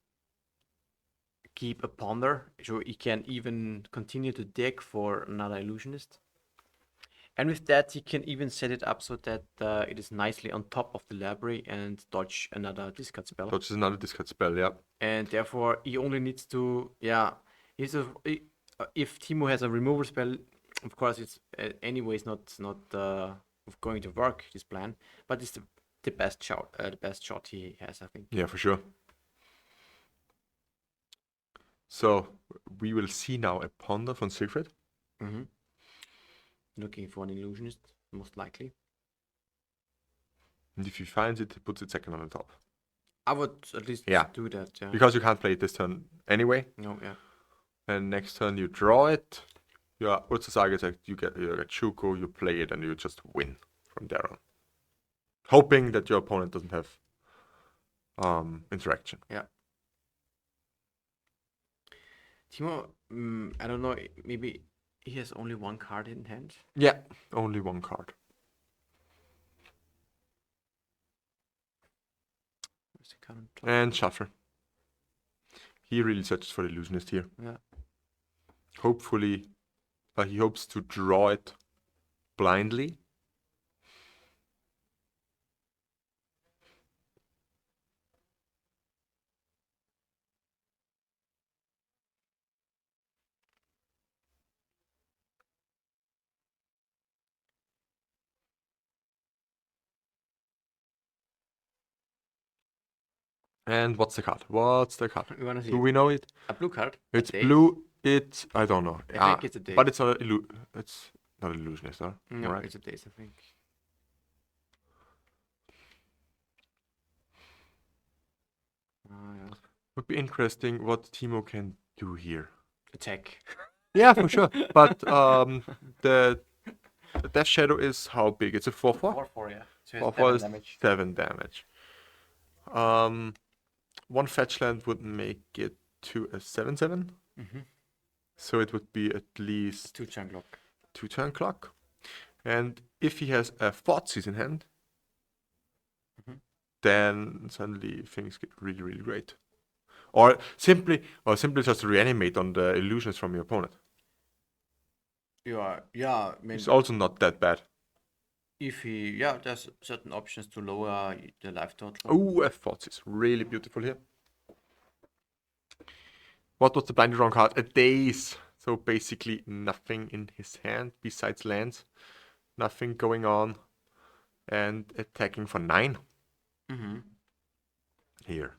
S1: keep a ponder, so he can even continue to dig for another illusionist. And with that, he can even set it up so that it is nicely on top of the library and dodge another discard spell.
S4: Dodge is another discard spell, yeah.
S1: And therefore, he only needs to, if Timo has a removal spell, of course, it's anyways not going to work, this plan, but it's the best shot he has, I think.
S4: Yeah, for sure. So we will see now a ponder from Siegfried.
S1: Looking for an illusionist, most likely.
S4: And if he finds it, he puts it second on the top.
S1: I would at least do that, yeah.
S4: Because you can't play it this turn anyway.
S1: No, yeah.
S4: And next turn you draw it. Yeah, what's the Saga attack? You get Chuko, you play it, and you just win from there on. Hoping that your opponent doesn't have interaction.
S1: Yeah. Timo, I don't know, maybe he has only one card in hand.
S4: Yeah, only one card.
S1: Where's the card on top?
S4: And Shuffle. He really searches for the illusionist here.
S1: Yeah.
S4: Hopefully, he hopes to draw it blindly. And what's the card? What's the card?
S1: You wanna see
S4: Do
S1: it?
S4: we know it?
S1: A blue card?
S4: It's
S1: A daze?
S4: blue. It's I don't know.
S1: I think it's a daze.
S4: But it's not it's not an illusionist, huh?
S1: No,
S4: Right.
S1: it's a daze, I think. Yeah.
S4: Would be interesting what Timo can do here.
S1: Attack.
S4: Yeah, for sure. But the Death Shadow is how big? It's a 4/4?
S1: 4/4, yeah. So
S4: 4/4 is
S1: damage.
S4: 7 damage. One fetch land would make it to a 7/7. So it would be at least
S1: 2 turn clock.
S4: 2 turn clock. And if he has a Thoughtseize in hand, then suddenly things get really, really great. Or simply just reanimate on the illusions from your opponent.
S1: Yeah, I mean,
S4: It's also not that bad.
S1: if he, there's certain options to lower the life total.
S4: Oh, a Thoughtseize. Really beautiful here. What was the blinded wrong card? A Daze. So basically nothing in his hand besides lands. Nothing going on. And attacking for 9. Here.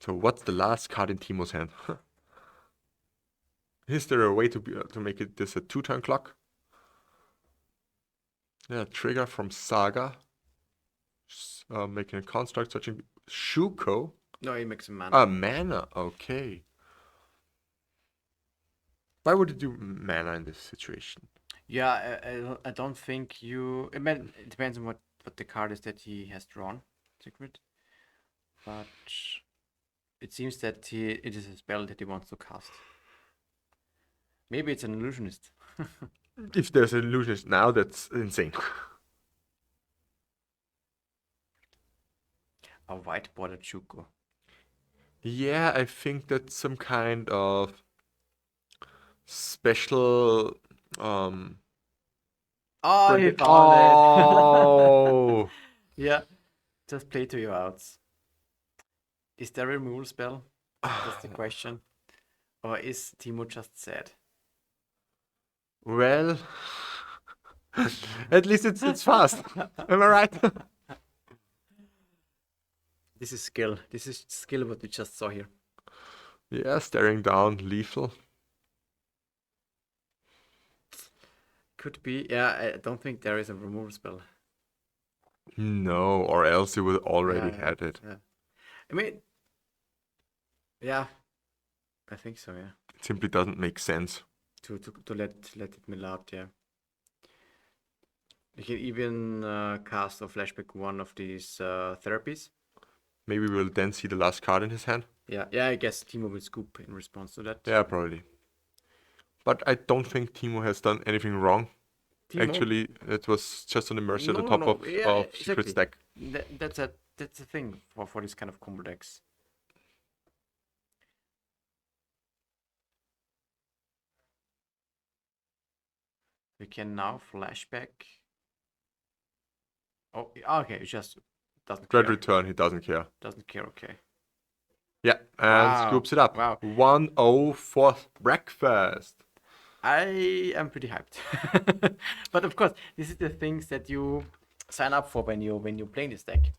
S4: So what's the last card in Timo's hand? Is there a way to make it this a 2 turn clock? Yeah, trigger from Saga. Making a construct, searching Shuko.
S1: No, he makes a mana.
S4: Mana, okay. Why would you do mana in this situation?
S1: Yeah, I don't think you. It depends on what the card is that he has drawn, secret. But it seems that it is a spell that he wants to cast. Maybe it's an illusionist.
S4: If there's an illusionist now, that's insane.
S1: A white bordered Shuko.
S4: Yeah, I think that's some kind of special.
S1: Oh, he found
S4: Oh,
S1: it. Yeah, just play to your outs. Is there a removal spell? That's the question. Or is Timo just sad?
S4: well, at least it's fast. Am I right?
S1: This is skill. This is skill what we just saw here.
S4: Yeah, staring down, lethal.
S1: Could be. Yeah, I don't think there is a removal spell.
S4: No, or else you would already
S1: Yeah,
S4: had it.
S1: Yeah. I mean, yeah, I think so. Yeah,
S4: It simply doesn't make sense.
S1: to let it mill out. Yeah, you can even cast or flashback one of these therapies.
S4: Maybe we'll then see the last card in his hand.
S1: Yeah. I guess Timo will scoop in response to that.
S4: Yeah, probably. But I don't think Timo has done anything wrong.
S1: Timo?
S4: Actually, it was just an immersion at the top of Secret
S1: exactly.
S4: Stack.
S1: That's a thing for this kind of combo decks. We can now flashback. Oh, okay. It just doesn't
S4: Dread
S1: care.
S4: return, he doesn't care.
S1: Doesn't care. Okay.
S4: Yeah, and
S1: Wow.
S4: scoops it up.
S1: Wow.
S4: 1-0 for breakfast.
S1: I am pretty hyped. But of course, this is the things that you sign up for when you play this deck.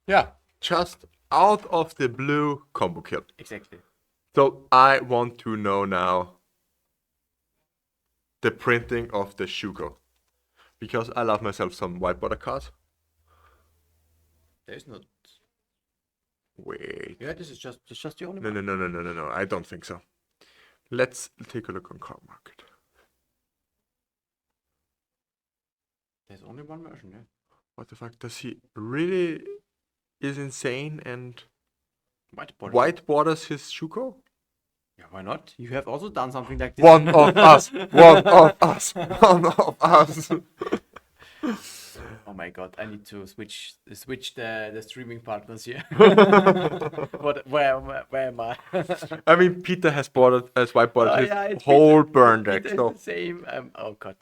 S4: Yeah, just out of the blue combo kill.
S1: Exactly.
S4: So I want to know now the printing of the Shuko. Because I love myself some white border cards.
S1: There's not.
S4: Wait.
S1: Yeah, this is just the only
S4: No,
S1: one.
S4: no. I don't think so. Let's take a look on card market.
S1: There's only one version. Yeah.
S4: What the fuck? Does he really is insane and
S1: White border.
S4: white borders his Shuko?
S1: Yeah, why not? You have also done something like this.
S4: One of us. One of us. One of us.
S1: Oh my god! I need to switch the streaming partners here. Where am I?
S4: I mean, Peter has bordered as white bordered
S1: Oh,
S4: his
S1: yeah, it's
S4: whole
S1: Peter.
S4: burn deck.
S1: It's
S4: So
S1: the same. Oh god.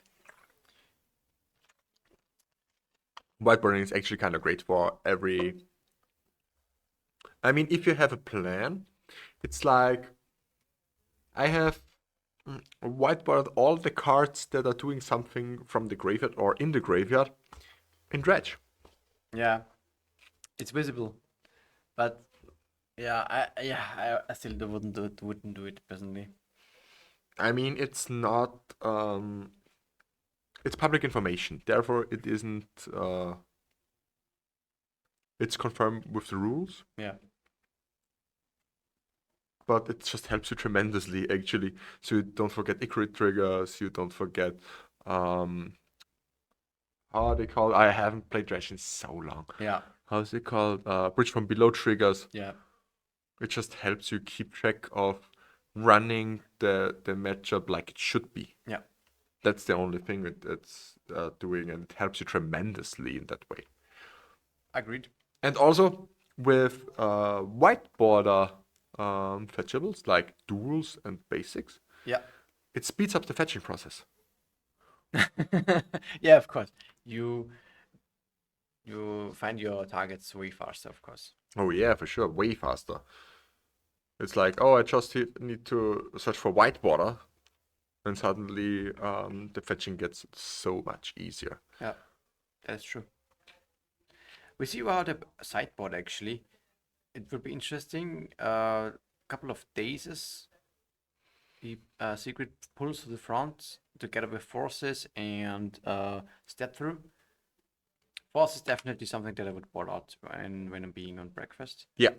S4: white bordering is actually kind of great for every. I mean, if you have a plan, it's like I have white bordered all the cards that are doing something from the graveyard or in the graveyard in dredge.
S1: Yeah, it's visible, but yeah, I still wouldn't do it personally.
S4: I mean, it's not. It's public information, therefore it isn't. It's confirmed with the rules,
S1: Yeah.
S4: but it just helps you tremendously, actually. So you don't forget Icrit triggers. You don't forget. How they call? I haven't played Dredge in so long.
S1: Yeah.
S4: how's it called? Bridge from below triggers.
S1: Yeah.
S4: It just helps you keep track of running the matchup like it should be.
S1: Yeah.
S4: That's the only thing it's doing, and it helps you tremendously in that way.
S1: Agreed.
S4: And also with white border fetchables like duals and basics,
S1: Yeah.
S4: it speeds up the fetching process.
S1: Yeah, of course. You find your targets way faster, of course.
S4: Oh yeah, for sure, way faster. It's like, oh, I just need to search for white border, and suddenly the fetching gets so much easier.
S1: Yeah, that's true. We see about a sideboard actually. It would be interesting. Couple of days. The secret pulls to the front together with forces and step through. Force is definitely something that I would board out when I'm being on breakfast.
S4: Yeah,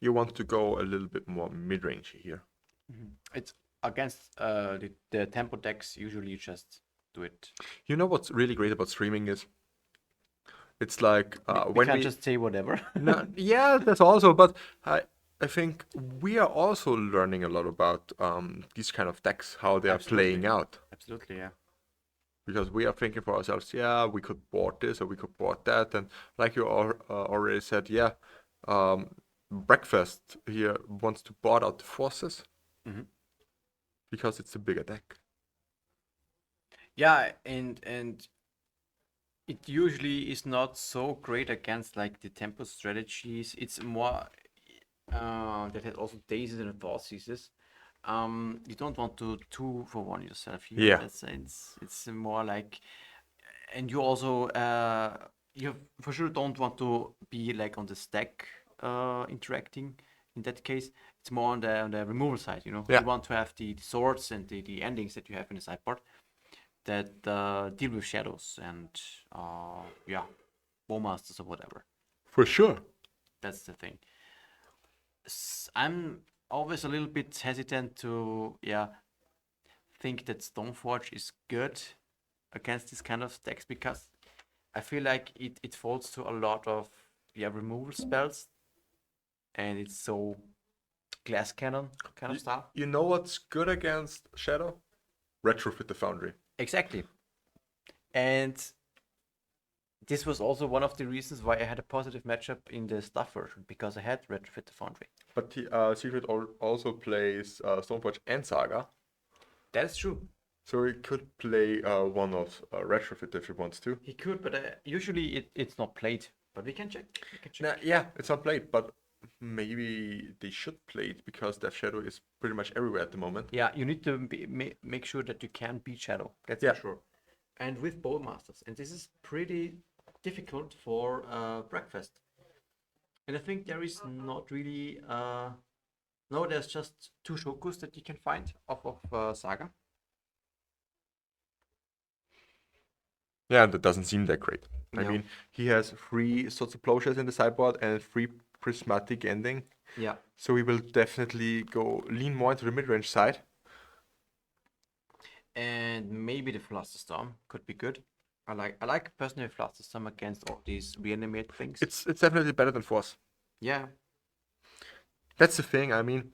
S4: you want to go a little bit more mid-range here.
S1: It's against the tempo decks. Usually, you just do it.
S4: You know what's really great about streaming is, it's like
S1: We
S4: when
S1: can't
S4: we
S1: just say whatever.
S4: no, yeah, that's also, but I think we are also learning a lot about these kind of decks, how they are playing out.
S1: Absolutely, yeah.
S4: Because we are thinking for ourselves, yeah, we could board this or we could board that, and like you already said, yeah, breakfast here wants to board out the forces because it's a bigger deck.
S1: Yeah, and it usually is not so great against like the tempo strategies. It's more that has also daisies and thoughtseises. You don't want to 2-for-1 yourself here.
S4: Yeah.
S1: It's more like, and you also you for sure don't want to be like on the stack interacting. In that case, it's more on the removal side. You know,
S4: Yeah.
S1: you want to have the swords and the endings that you have in the sideboard that deal with shadows and yeah, bowmasters or whatever.
S4: For sure.
S1: That's the thing. I'm always a little bit hesitant to think that Stoneforge is good against this kind of decks because I feel like it falls to a lot of removal spells and it's so glass cannon kind of style.
S4: You know what's good against Shadow? Retrofit the Foundry.
S1: Exactly. And this was also one of the reasons why I had a positive matchup in the Stuff version, because I had Retrofit the Foundry.
S4: But Secret also plays Stoneforge and Saga,
S1: That is true.
S4: so he could play one of Retrofit if he wants to.
S1: He could, but usually it's not played. But we can check.
S4: Nah, yeah, it's not played, but maybe they should play it because Death Shadow is pretty much everywhere at the moment.
S1: Yeah, you need to make sure that you can beat Shadow. That's
S4: Yeah.
S1: for sure. And with Bowmasters, and this is pretty difficult for breakfast. And I think there is not really no, there's just 2 Shokus that you can find off of Saga.
S4: Yeah, that doesn't seem that great. I
S1: No.
S4: mean, he has 3 sorts of plowshares in the sideboard and 3 prismatic ending,
S1: Yeah.
S4: so he will definitely go lean more into the mid-range side.
S1: And maybe the Flusterstorm could be good. I like personally Flusterstorm against all these reanimate things.
S4: It's definitely better than Force.
S1: Yeah.
S4: That's the thing. I mean,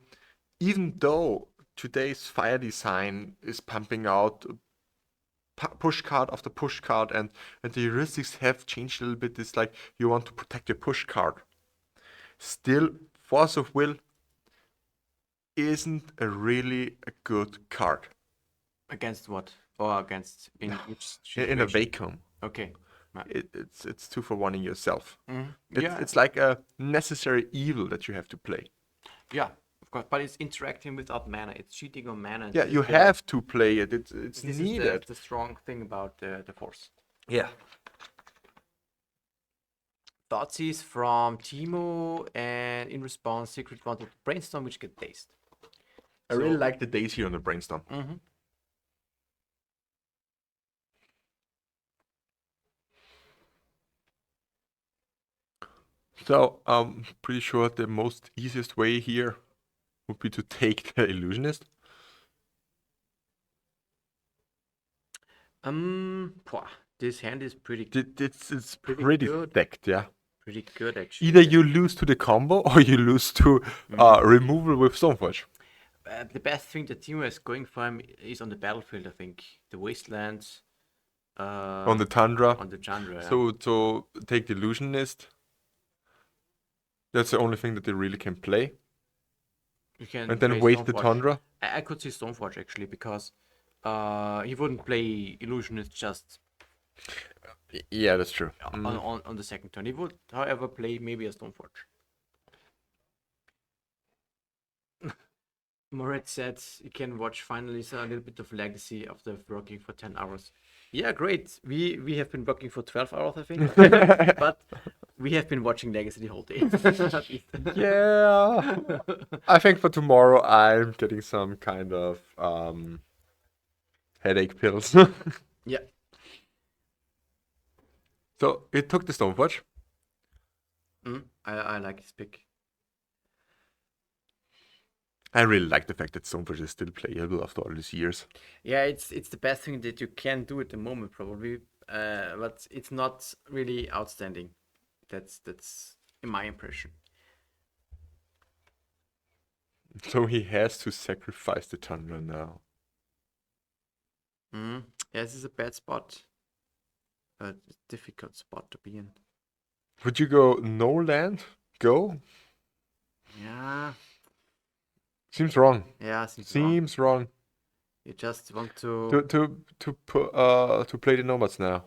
S4: even though today's fire design is pumping out push card after push card, and the heuristics have changed a little bit, it's like you want to protect your push card. Still, Force of Will isn't a really a good card
S1: Against what? Or against in which
S4: in a
S1: situation?
S4: vacuum.
S1: Okay.
S4: It's 2-for-1ing yourself.
S1: Yeah.
S4: It's like a necessary evil that you have to play.
S1: Yeah, of course. But it's interacting without mana. It's cheating on mana.
S4: Yeah,
S1: This
S4: you
S1: is the-
S4: have to play it. It's
S1: This
S4: needed.
S1: is the strong thing about the Force.
S4: Yeah.
S1: Thoughtseize from Timo, and in response, Secret wanted Brainstorm, which get dazed.
S4: I really like the days here on the brainstorm. So I'm pretty sure the most easiest way here would be to take the illusionist.
S1: This hand is pretty
S4: It's pretty
S1: good.
S4: stacked, yeah.
S1: Pretty good, actually.
S4: Either you lose to the combo or you lose to removal with Stoneforge.
S1: The best thing that Timo is going for him is on the battlefield, I think. The wastelands.
S4: On the Tundra.
S1: On the Chandra. Yeah.
S4: So take the Illusionist. That's the only thing that they really can play.
S1: You can
S4: And then
S1: play
S4: wait the
S1: Stoneforge.
S4: Tundra.
S1: I could see Stoneforge actually because he wouldn't play Illusionist just
S4: Yeah, that's true.
S1: on the second turn. He would, however, play maybe a Stoneforge. Moritz said you can watch finally a little bit of Legacy after working for 10 hours. Yeah, great. We have been working for 12 hours, I think. But we have been watching Legacy the whole day.
S4: Yeah. I think for tomorrow I'm getting some kind of headache pills.
S1: Yeah.
S4: So it took the Stoneforge.
S1: I like his pick.
S4: I really like the fact that Stoneforge is still playable after all these years.
S1: Yeah, it's the best thing that you can do at the moment, probably. But it's not really outstanding. That's in my impression.
S4: So he has to sacrifice the Tundra now.
S1: Yeah, this is a bad spot. A difficult spot to be in.
S4: Would you go no land? Go?
S1: Yeah.
S4: Seems wrong.
S1: Yeah, seems
S4: wrong.
S1: You just want to.
S4: To play the Nomads now.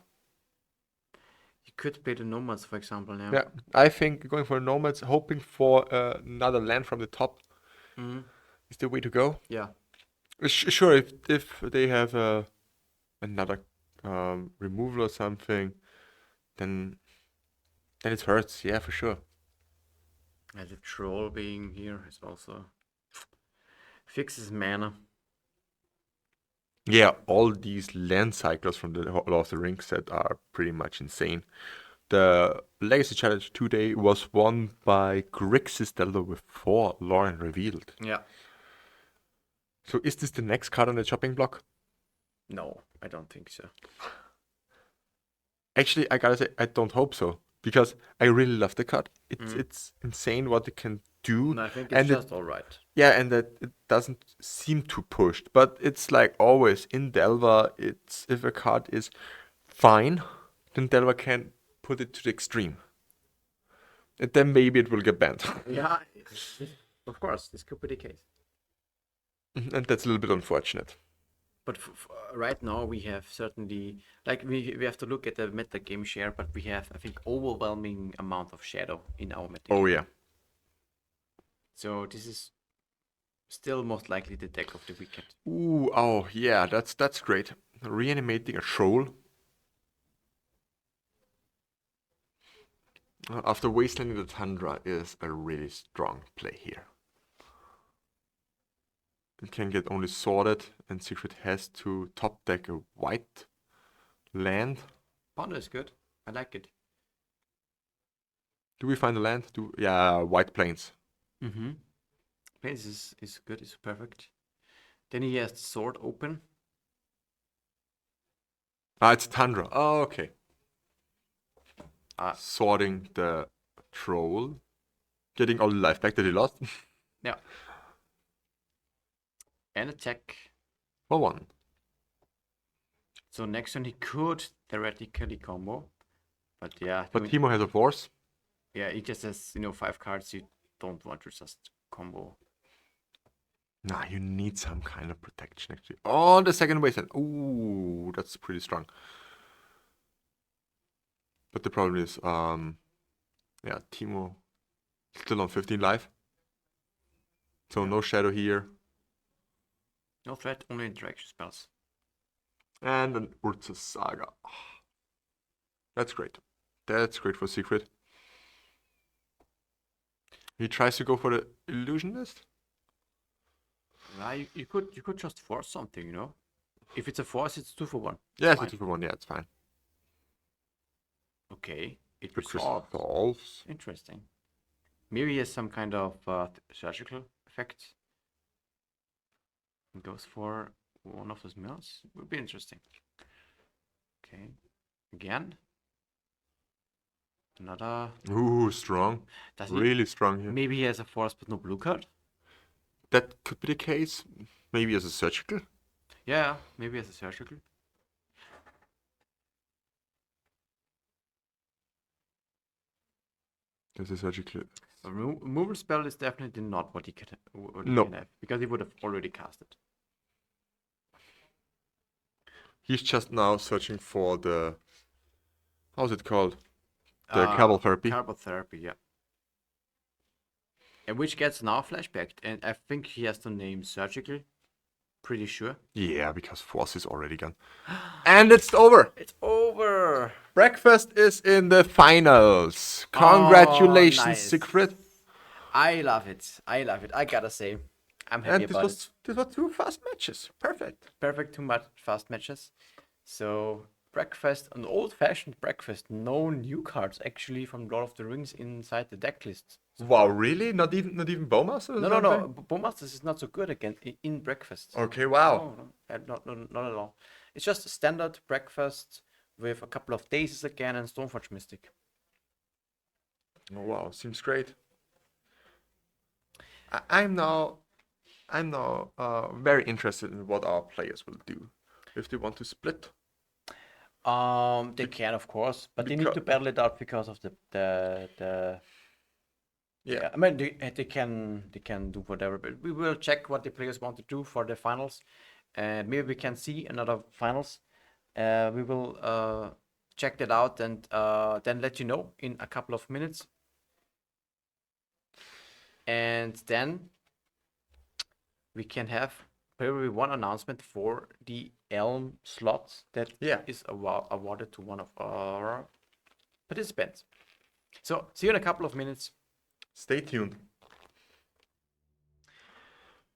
S1: You could play the Nomads, for example, now.
S4: Yeah, I think going for Nomads, hoping for another land from the top is the way to go.
S1: Yeah.
S4: Sure, if they have another removal or something, then it hurts. Yeah, for sure.
S1: And the troll being here is also fixes mana.
S4: Yeah, all these land cycles from the Lord of the Rings set are pretty much insane. The Legacy Challenge today was won by Grixis Delta with 4 Lauren revealed.
S1: Yeah.
S4: So is this the next card on the chopping block?
S1: No, I don't think so.
S4: Actually, I gotta say, I don't hope so. Because I really love the card. It's insane what it can do.
S1: No, I think it's just alright.
S4: Yeah, and that it doesn't seem too pushed. But it's like always in Delva, it's if a card is fine, then Delva can put it to the extreme. And then maybe it will get banned.
S1: Yeah, of course, this could be the case.
S4: And that's a little bit unfortunate.
S1: But right now we have certainly, like we have to look at the meta game share, but we have, I think, overwhelming amount of shadow in our meta.
S4: Oh
S1: game.
S4: yeah.
S1: So this is still most likely the deck of the weekend.
S4: Ooh, oh yeah, that's great. Reanimating a troll. After Wastelanding the Tundra is a really strong play here. It can get only sorted, and Secret has to top deck a white land.
S1: Ponder is good. I like it.
S4: Do we find a land? Yeah, White Plains.
S1: Mm-hmm. Plains is good. It's perfect. Then he has the sword open.
S4: Ah, it's Tundra. Oh, okay. Sorting the troll. Getting all the life back that he lost.
S1: Yeah. And attack.
S4: For 1.
S1: So next turn he could theoretically combo. But yeah.
S4: But Timo has a force.
S1: Yeah, he just has, 5 cards you don't want to just combo.
S4: Nah, you need some kind of protection actually. Oh, the second wasteland. Ooh, that's pretty strong. But the problem is, yeah, Timo still on 15 life. So no shadow here.
S1: No threat, only interaction spells.
S4: And an Urza Saga. That's great. That's great for Secret. He tries to go for the Illusionist.
S1: Yeah, you could just force something, If it's a force, it's 2 for 1.
S4: Yeah, it's
S1: Fine.
S4: a 2 for 1. Yeah, it's fine.
S1: Okay, it
S4: The crystal
S1: resolves.
S4: solves.
S1: Interesting. Maybe he has some kind of surgical effect. He goes for one of those mills. Would be interesting. Okay, again. Another.
S4: Ooh, strong.
S1: Does he?
S4: Really strong here.
S1: Maybe he has a force but no blue card.
S4: That could be the case. Maybe as a surgical.
S1: Yeah, maybe as a surgical.
S4: As a surgical.
S1: A removal spell is definitely not what he can,
S4: No.
S1: can have, because he would have already cast it.
S4: He's just now searching for the. How's it called? The cable therapy.
S1: Carbon therapy, yeah. And which gets now flashbacked, and I think he has the name surgical. Pretty sure.
S4: Yeah, because Force is already gone. And it's over.
S1: It's over.
S4: Breakfast is in the finals. Congratulations,
S1: nice.
S4: Siegfried.
S1: I love it. I love it. I gotta say, I'm happy
S4: And
S1: about it.
S4: this was 2 fast matches. Perfect.
S1: Perfect, too much fast matches. So breakfast, an old-fashioned breakfast. No new cards actually from Lord of the Rings inside the deck list.
S4: Wow, really? Not even Bowmaster? or
S1: No.
S4: something?
S1: Bowmasters is not so good again in breakfast.
S4: Okay, wow.
S1: No, not at all. It's just a standard breakfast with a couple of daisies again and Stoneforge Mystic.
S4: Oh, wow, seems great. I'm now very interested in what our players will do. If they want to split.
S1: They can, of course, but they need to battle it out because of the.
S4: Yeah.
S1: I mean, they can do whatever, but we will check what the players want to do for the finals, and maybe we can see another finals. We will check that out and then let you know in a couple of minutes. And then we can have probably one announcement for the Elm slot that is awarded to one of our participants. So see you in a couple of minutes.
S4: Stay tuned.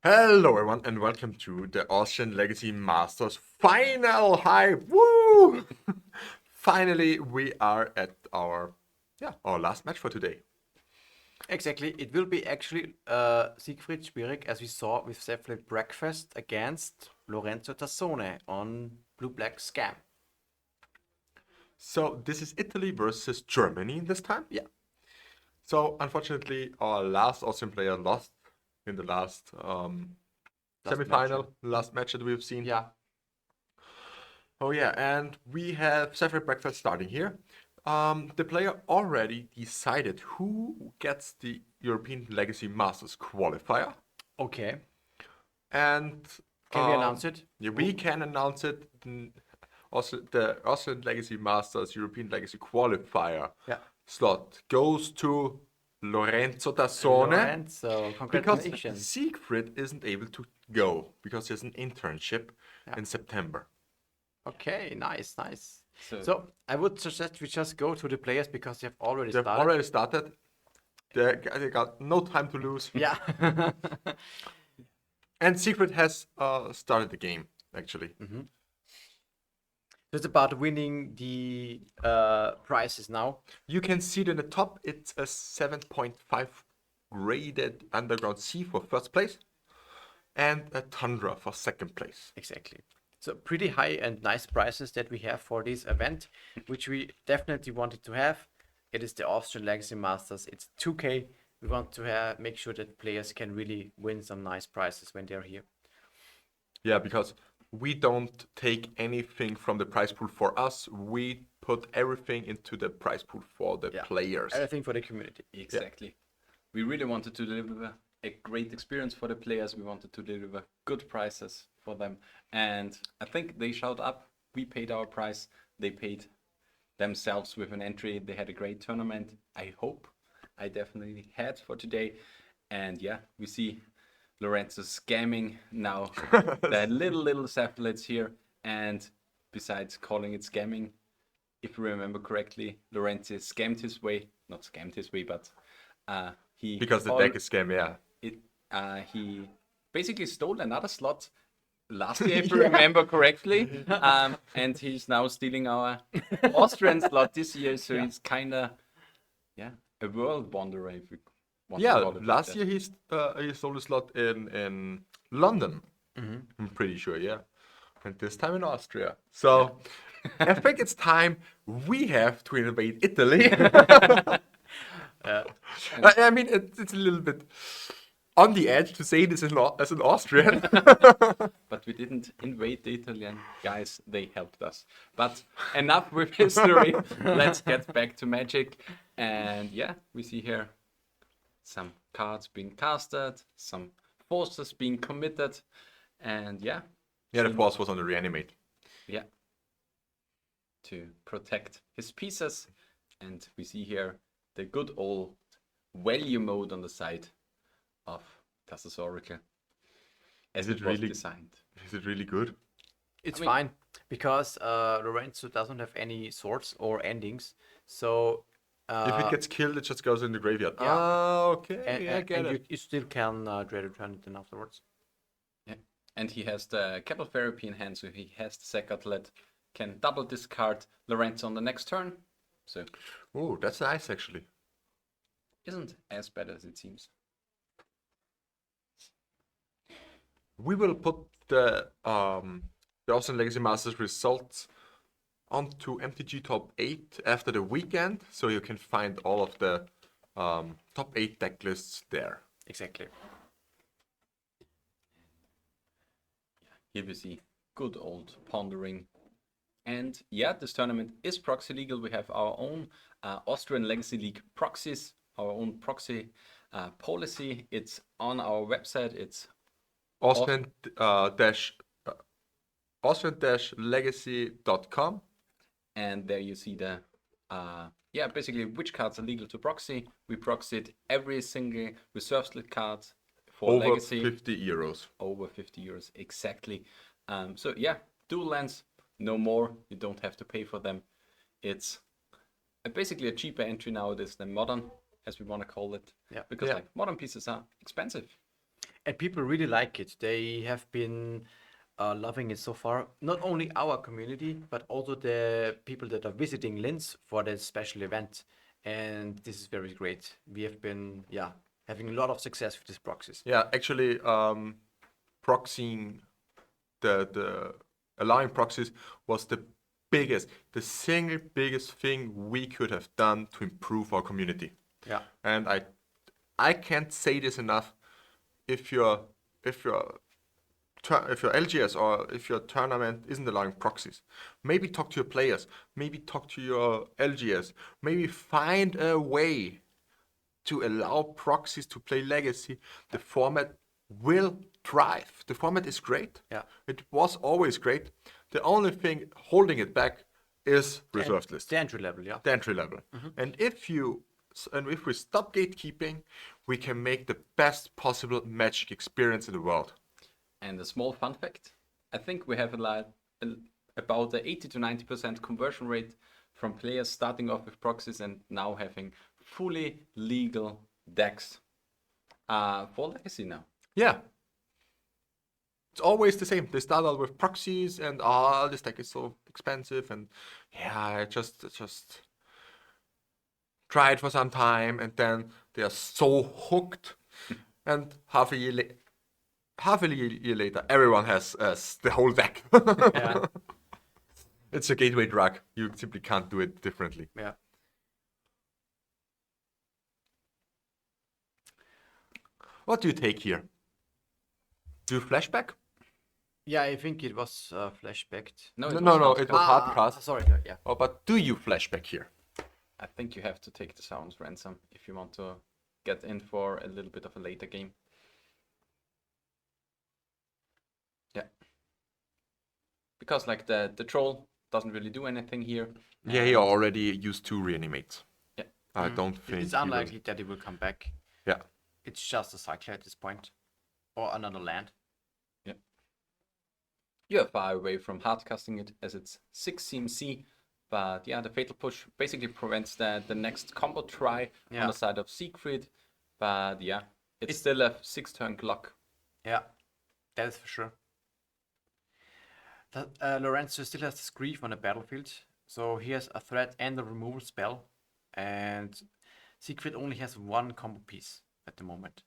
S4: Hello everyone and welcome to the Austrian Legacy Masters final hype. Woo! Finally we are at our last match for today.
S1: Exactly. It will be actually Siegfried Schwierig, as we saw with Cephalid Breakfast against Lorenzo Tassone on Blue-Black Scam.
S4: So this is Italy versus Germany this time?
S1: Yeah.
S4: So unfortunately our last Austrian player lost in the last semi-final, last match that we've seen.
S1: Yeah.
S4: Oh yeah, and we have Cephalid Breakfast starting here. The player already decided who gets the European Legacy Masters qualifier.
S1: Okay.
S4: And
S1: can we announce it?
S4: Yeah, we can announce it. Also, the Austrian Legacy Masters European Legacy qualifier slot goes to Lorenzo Tassone.
S1: Lorenzo, congratulations.
S4: Because Siegfried isn't able to go because he has an internship in September.
S1: Okay, nice. So I would suggest we just go to the players because they have already started.
S4: They got no time to lose.
S1: Yeah.
S4: And Siegfried has started the game, actually.
S1: Mm-hmm. So it's about winning the prizes now.
S4: You can see it in the top. It's a 7.5 graded Underground Sea for first place and a Tundra for second place.
S1: Exactly. So pretty high and nice prizes that we have for this event, which we definitely wanted to have. It is the Austrian Legacy Masters. It's 2K. We want to make sure that players can really win some nice prizes when they're here.
S4: Yeah, because we don't take anything from the prize pool for us. We put everything into the prize pool for the players.
S1: Everything for the community.
S2: Exactly. Yeah. We really wanted to deliver a great experience for the players. We wanted to deliver good prizes for them. And I think they showed up. We paid our price. They paid themselves with an entry. They had a great tournament. I hope. I definitely had for today. And yeah, we see Lorenzo scamming now the little Cephalids here. And besides calling it scamming, if you remember correctly, Lorenzo scammed his way. Not scammed his way, but he...
S4: Because the deck is scam, yeah.
S2: He basically stole another slot last year, if you remember correctly. And he's now stealing our Austrian slot this year. So he's kind of, a world wanderer, if you want to call it.
S4: Last year he stole a slot in London. Mm-hmm. I'm pretty sure, yeah. And this time in Austria. So I think it's time we have to invade Italy. I mean, it's a little bit on the edge to say this as an Austrian.
S2: But we didn't invade the Italian guys, they helped us. But enough with history. Let's get back to Magic. And yeah, we see here some cards being casted, some forces being committed, and yeah,
S4: Yeah, the force was on the reanimate.
S2: yeah, to protect his pieces. And we see here the good old value mode on the side of Tassa's Oracle as
S4: Is
S2: it
S4: it
S2: was
S4: really-
S2: designed.
S4: Is it really good?
S1: It's
S2: I mean-
S1: fine because Lorenzo doesn't have any swords or endings, so
S4: If it gets killed, it just goes in the graveyard.
S1: Yeah.
S4: Ah, okay,
S1: and,
S4: I get it.
S1: you still can return it in afterwards.
S2: Yeah, and he has the Capital Therapy in hand, so he has the Cephalid, can double discard Lorenzo on the next turn. So
S4: Oh, that's nice actually.
S2: isn't as bad as it seems.
S4: We will put the Austrian Legacy Masters results onto MTG Top 8 after the weekend, so you can find all of the top 8 deck lists there.
S1: Exactly.
S2: Here we see good old pondering. And yeah, this tournament is proxy legal. We have our own Austrian Legacy League proxies, our own proxy policy. It's on our website. It's
S4: Austrian-legacy.com.
S2: and there you see the yeah, basically which cards are legal to proxy. We proxied every single reserve slot card for
S4: Over
S2: Legacy.
S4: 50 euros.
S2: Over 50 euros exactly. So yeah, dual lands, no more. You don't have to pay for them. It's basically a cheaper entry nowadays than modern, as we want to call it.
S1: Yeah.
S2: Because
S4: Yeah.
S2: like modern pieces are expensive.
S1: And people really like it. They have been loving it so far. Not only our community, but also the people that are visiting Linz for the special event. And this is very great. We have been, having a lot of success with these proxies.
S4: Yeah, actually, proxying the allowing proxies was the single biggest thing we could have done to improve our community.
S1: Yeah.
S4: And I can't say this enough. If your LGS or if your tournament isn't allowing proxies, maybe talk to your players, maybe talk to your LGS, maybe find a way to allow proxies to play Legacy. The format will thrive. The format is great.
S1: Yeah.
S4: It was always great. The only thing holding it back is reserved list,
S1: The entry level, yeah.
S4: the entry level. And if we stop gatekeeping, we can make the best possible Magic experience in the world.
S2: And a small fun fact, I think we have about the 80 to 90% conversion rate from players starting off with proxies and now having fully legal decks for Legacy now.
S4: Yeah. It's always the same. They start out with proxies and this deck is so expensive and yeah, I just try it for some time and then they are so hooked and half a year later everyone has the whole deck.
S1: Yeah.
S4: It's a gateway drug. You simply can't do it differently.
S1: Yeah.
S4: What do you take here? Do you flashback?
S1: Yeah, I think it was flashbacked.
S2: No,
S4: No,
S2: was
S4: no,
S2: not.
S4: it was hardcast.
S1: Sorry, yeah.
S4: Oh, but do you flashback here?
S2: I think you have to take the Sounds Ransom if you want to get in for a little bit of a later game. Yeah. Because like the troll doesn't really do anything here.
S4: Yeah, he already used 2 reanimates.
S2: Yeah.
S4: I don't think
S1: It's
S4: he will-
S1: unlikely that he will come back.
S4: Yeah.
S1: It's just a cycle at this point. Or another land.
S2: You are far away from hardcasting it as it's 6 CMC, but yeah, the Fatal Push basically prevents the next combo try on
S1: Yeah.
S2: the side of Siegfried, but yeah, it's still a 6-turn clock.
S1: Yeah, that is for sure. Lorenzo still has this grief on the battlefield, so he has a threat and a removal spell, and Siegfried only has 1 combo piece at the moment.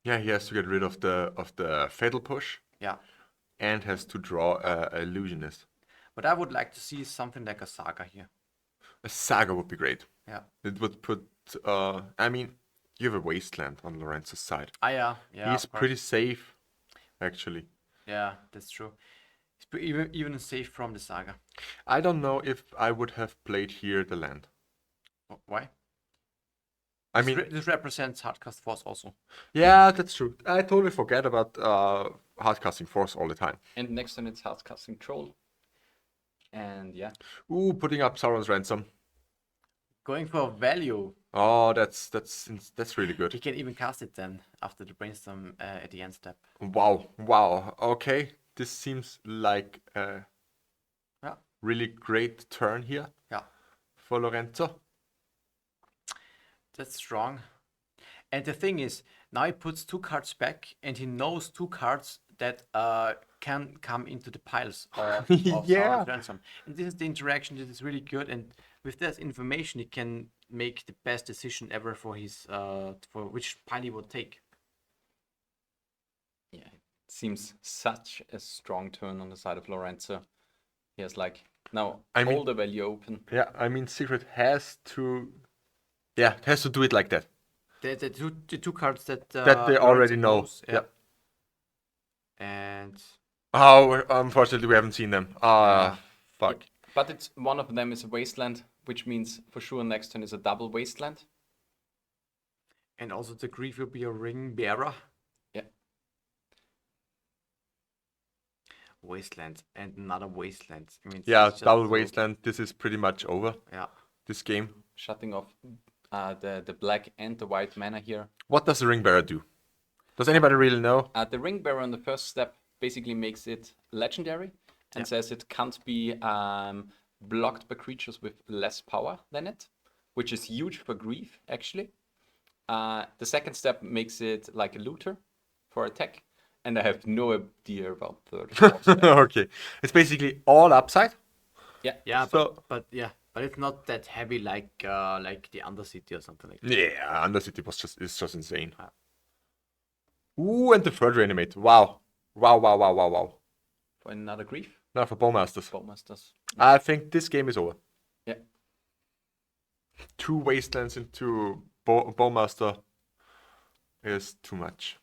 S4: Yeah, he has to get rid of the fatal push
S1: Yeah,
S4: and has to draw a illusionist.
S1: But I would like to see something like a Saga here.
S4: A Saga would be great.
S1: Yeah.
S4: It would put. I mean, you have a Wasteland on Lorenzo's side.
S1: Ah, yeah.
S4: He's
S1: of course.
S4: pretty safe, actually.
S1: Yeah, that's true. Even safe from the Saga.
S4: I don't know if I would have played here the land.
S1: Why?
S4: I mean,
S1: This represents Hardcast Force also.
S4: yeah, that's true. I totally forget about hardcasting force all the time.
S2: And next turn it's hardcasting troll. And yeah,
S4: Ooh, putting up Sauron's ransom.
S1: Going for value.
S4: Oh, that's really
S1: He
S4: good.
S1: can even cast it then after the brainstorm at the end step.
S4: Wow. Okay, this seems like a
S1: Yeah.
S4: really great turn here
S1: Yeah.
S4: for Lorenzo.
S1: That's strong. And the thing is, now he puts 2 cards back, and he knows 2 cards that can come into the piles of
S4: Yeah.
S1: Sauron's Ransom. And this is the interaction that is really good. And with that information, he can make the best decision ever for his for which pile he would take.
S2: yeah, it seems such a strong turn on the side of Lorenzo. He has like now
S4: I mean-
S2: all the value open.
S4: Yeah, I mean, Secret has to. Yeah, it has to do it like that.
S1: The two cards that
S4: That they already
S1: Lorenzo
S4: know.
S1: knows,
S4: Yeah.
S1: And
S4: Oh, unfortunately, we haven't seen them. Fuck.
S2: But it's one of them is a wasteland, which means for sure next turn is a double wasteland.
S1: also the grief will be a ring bearer.
S2: Yeah.
S1: Wasteland and another wasteland. I mean,
S4: Yeah,
S1: it's just
S4: double
S1: so-
S4: wasteland. This is pretty much over.
S1: Yeah.
S4: This game.
S2: Shutting off the black and the white mana here.
S4: What does the ring bearer do? Does anybody really know?
S2: The ring bearer on the first step basically makes it legendary and says it can't be blocked by creatures with less power than it, which is huge for grief actually. The second step makes it like a looter for attack, and I have no idea about third. and fourth step.
S4: Okay, it's basically all upside.
S1: Yeah,
S4: So-
S1: but it's not that heavy like the Undercity or something like that.
S4: Yeah, Undercity is just insane. Ooh, and the third reanimate. Wow.
S2: For another grief,
S4: Now for Bowmasters.
S2: Bowmasters.
S4: I think this game is over.
S2: Yeah.
S4: 2 wastelands into Bowmaster is too much.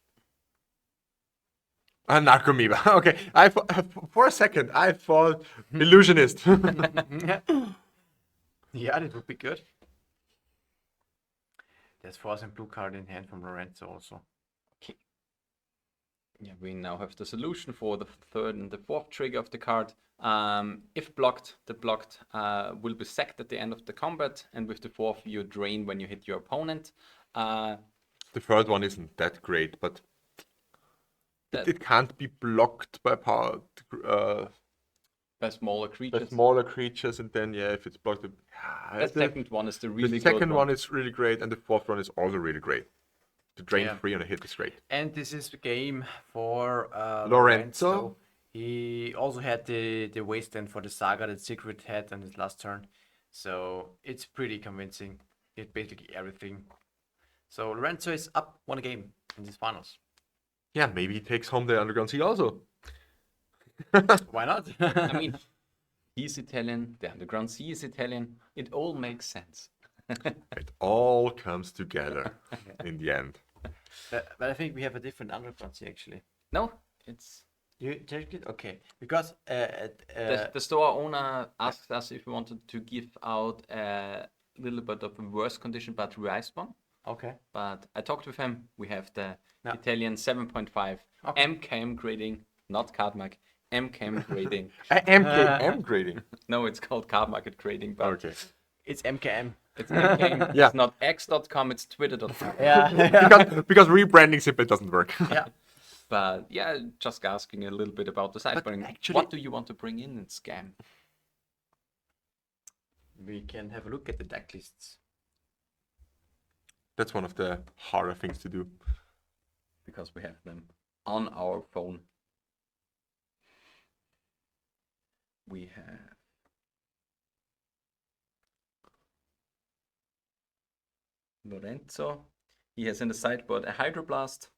S4: Narcomoeba. Okay, for a second I thought illusionist.
S1: Yeah, that would be good. There's force and blue card in hand from Lorenzo also.
S2: Yeah, we now have the solution for the third and the fourth trigger of the card. If blocked, the blocked will be sacked at the end of the combat, and with the fourth, you drain when you hit your opponent.
S4: The third one isn't that great, but
S2: That-
S4: it can't be blocked by power.
S2: By smaller
S4: By
S2: creatures.
S4: smaller creatures, and then if it's blocked,
S2: The second one is the really
S4: the
S2: good
S4: second one is really great, and the fourth one is also really great. The drain
S1: Yeah.
S4: 3 on a hit is great.
S1: And this is the game for
S4: Lorenzo.
S1: He also had the wasteland for the Saga that Secret had on his last turn. So it's pretty convincing. It's basically everything. So Lorenzo is up 1 game in these finals.
S4: Yeah, maybe he takes home the Underground Sea also.
S1: Why not?
S2: I mean, he's Italian, the Underground Sea is Italian. It all makes sense.
S4: It all comes together in the end.
S1: but I think we have a different Underground Sea actually.
S2: No, it's
S1: You take it? Okay. Because
S2: the store owner asked us if we wanted to give out a little bit of a worse condition, but revised one.
S1: okay.
S2: But I talked with him. We have the
S1: Yeah.
S2: Italian 7.5
S1: Okay.
S2: MKM grading, not card mark, MKM grading.
S4: MKM grading.
S2: No, it's called card market grading, but
S4: Okay.
S1: It's MKM.
S2: it's MKM.
S4: Yeah.
S2: It's not x.com, it's twitter.com.
S1: Yeah.
S4: Because rebranding simply doesn't work.
S1: yeah.
S2: But yeah, just asking a little bit about the sideboarding.
S1: actually-
S2: What do you want to bring in and scam?
S1: We can have a look at the deck lists.
S4: That's one of the harder things to do.
S2: Because we have them on our phone. We have Lorenzo. He has in the sideboard a Hydroblast.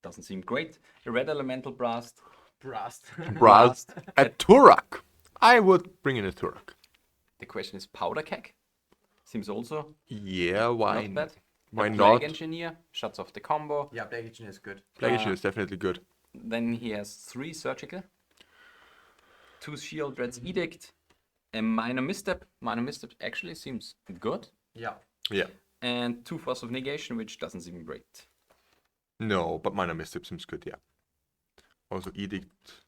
S2: Doesn't seem great. A Red Elemental Blast.
S1: Blast.
S4: Blast. A Turak. I would bring in a Turk.
S2: The question is powder keg. Seems also
S4: Yeah, why
S2: not bad.
S4: why
S2: A
S4: not?
S2: Plague Engineer shuts off the combo.
S1: Yeah, Plague Engine is good.
S4: Plague Engine is definitely good.
S2: Then he has 3 surgical, 2 shield dreads edict, a minor misstep. Minor misstep actually seems good,
S1: Yeah.
S4: Yeah.
S2: and 2 force of negation, which doesn't seem great.
S4: No, but Minor Misstep seems good, yeah. Also Edict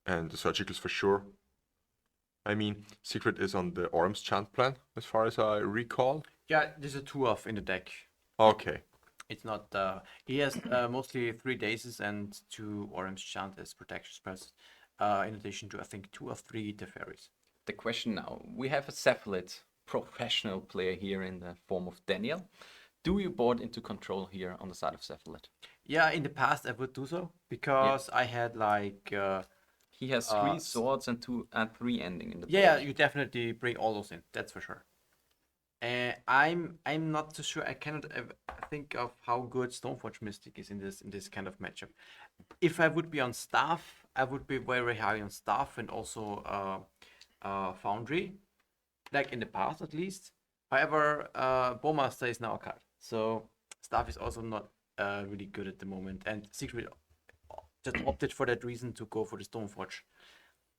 S4: and the Surgicals for sure. I mean, Secret is on the Orm's Chant plan, as far as I recall.
S1: Yeah, there's a 2-off in the deck.
S4: Okay.
S1: It's not. He has mostly 3 daces and 2 orange chant as protection spells. In addition to I think 2 or 3 Teferis.
S2: The question now, we have a Cephalid professional player here in the form of Daniel. Do you board into control here on the side of Cephalid?
S1: Yeah, in the past I would do so because I had like.
S2: He has 3 swords and 3 ending in the board.
S1: Yeah, you definitely bring all those in. That's for sure. I'm not too sure. I cannot think of how good Stoneforge Mystic is in this kind of matchup. If I would be on staff, I would be very high on staff and also Foundry, like in the past at least. However, Bowmaster is now a card, so staff is also not really good at the moment. And Secret just opted for that reason to go for the Stoneforge.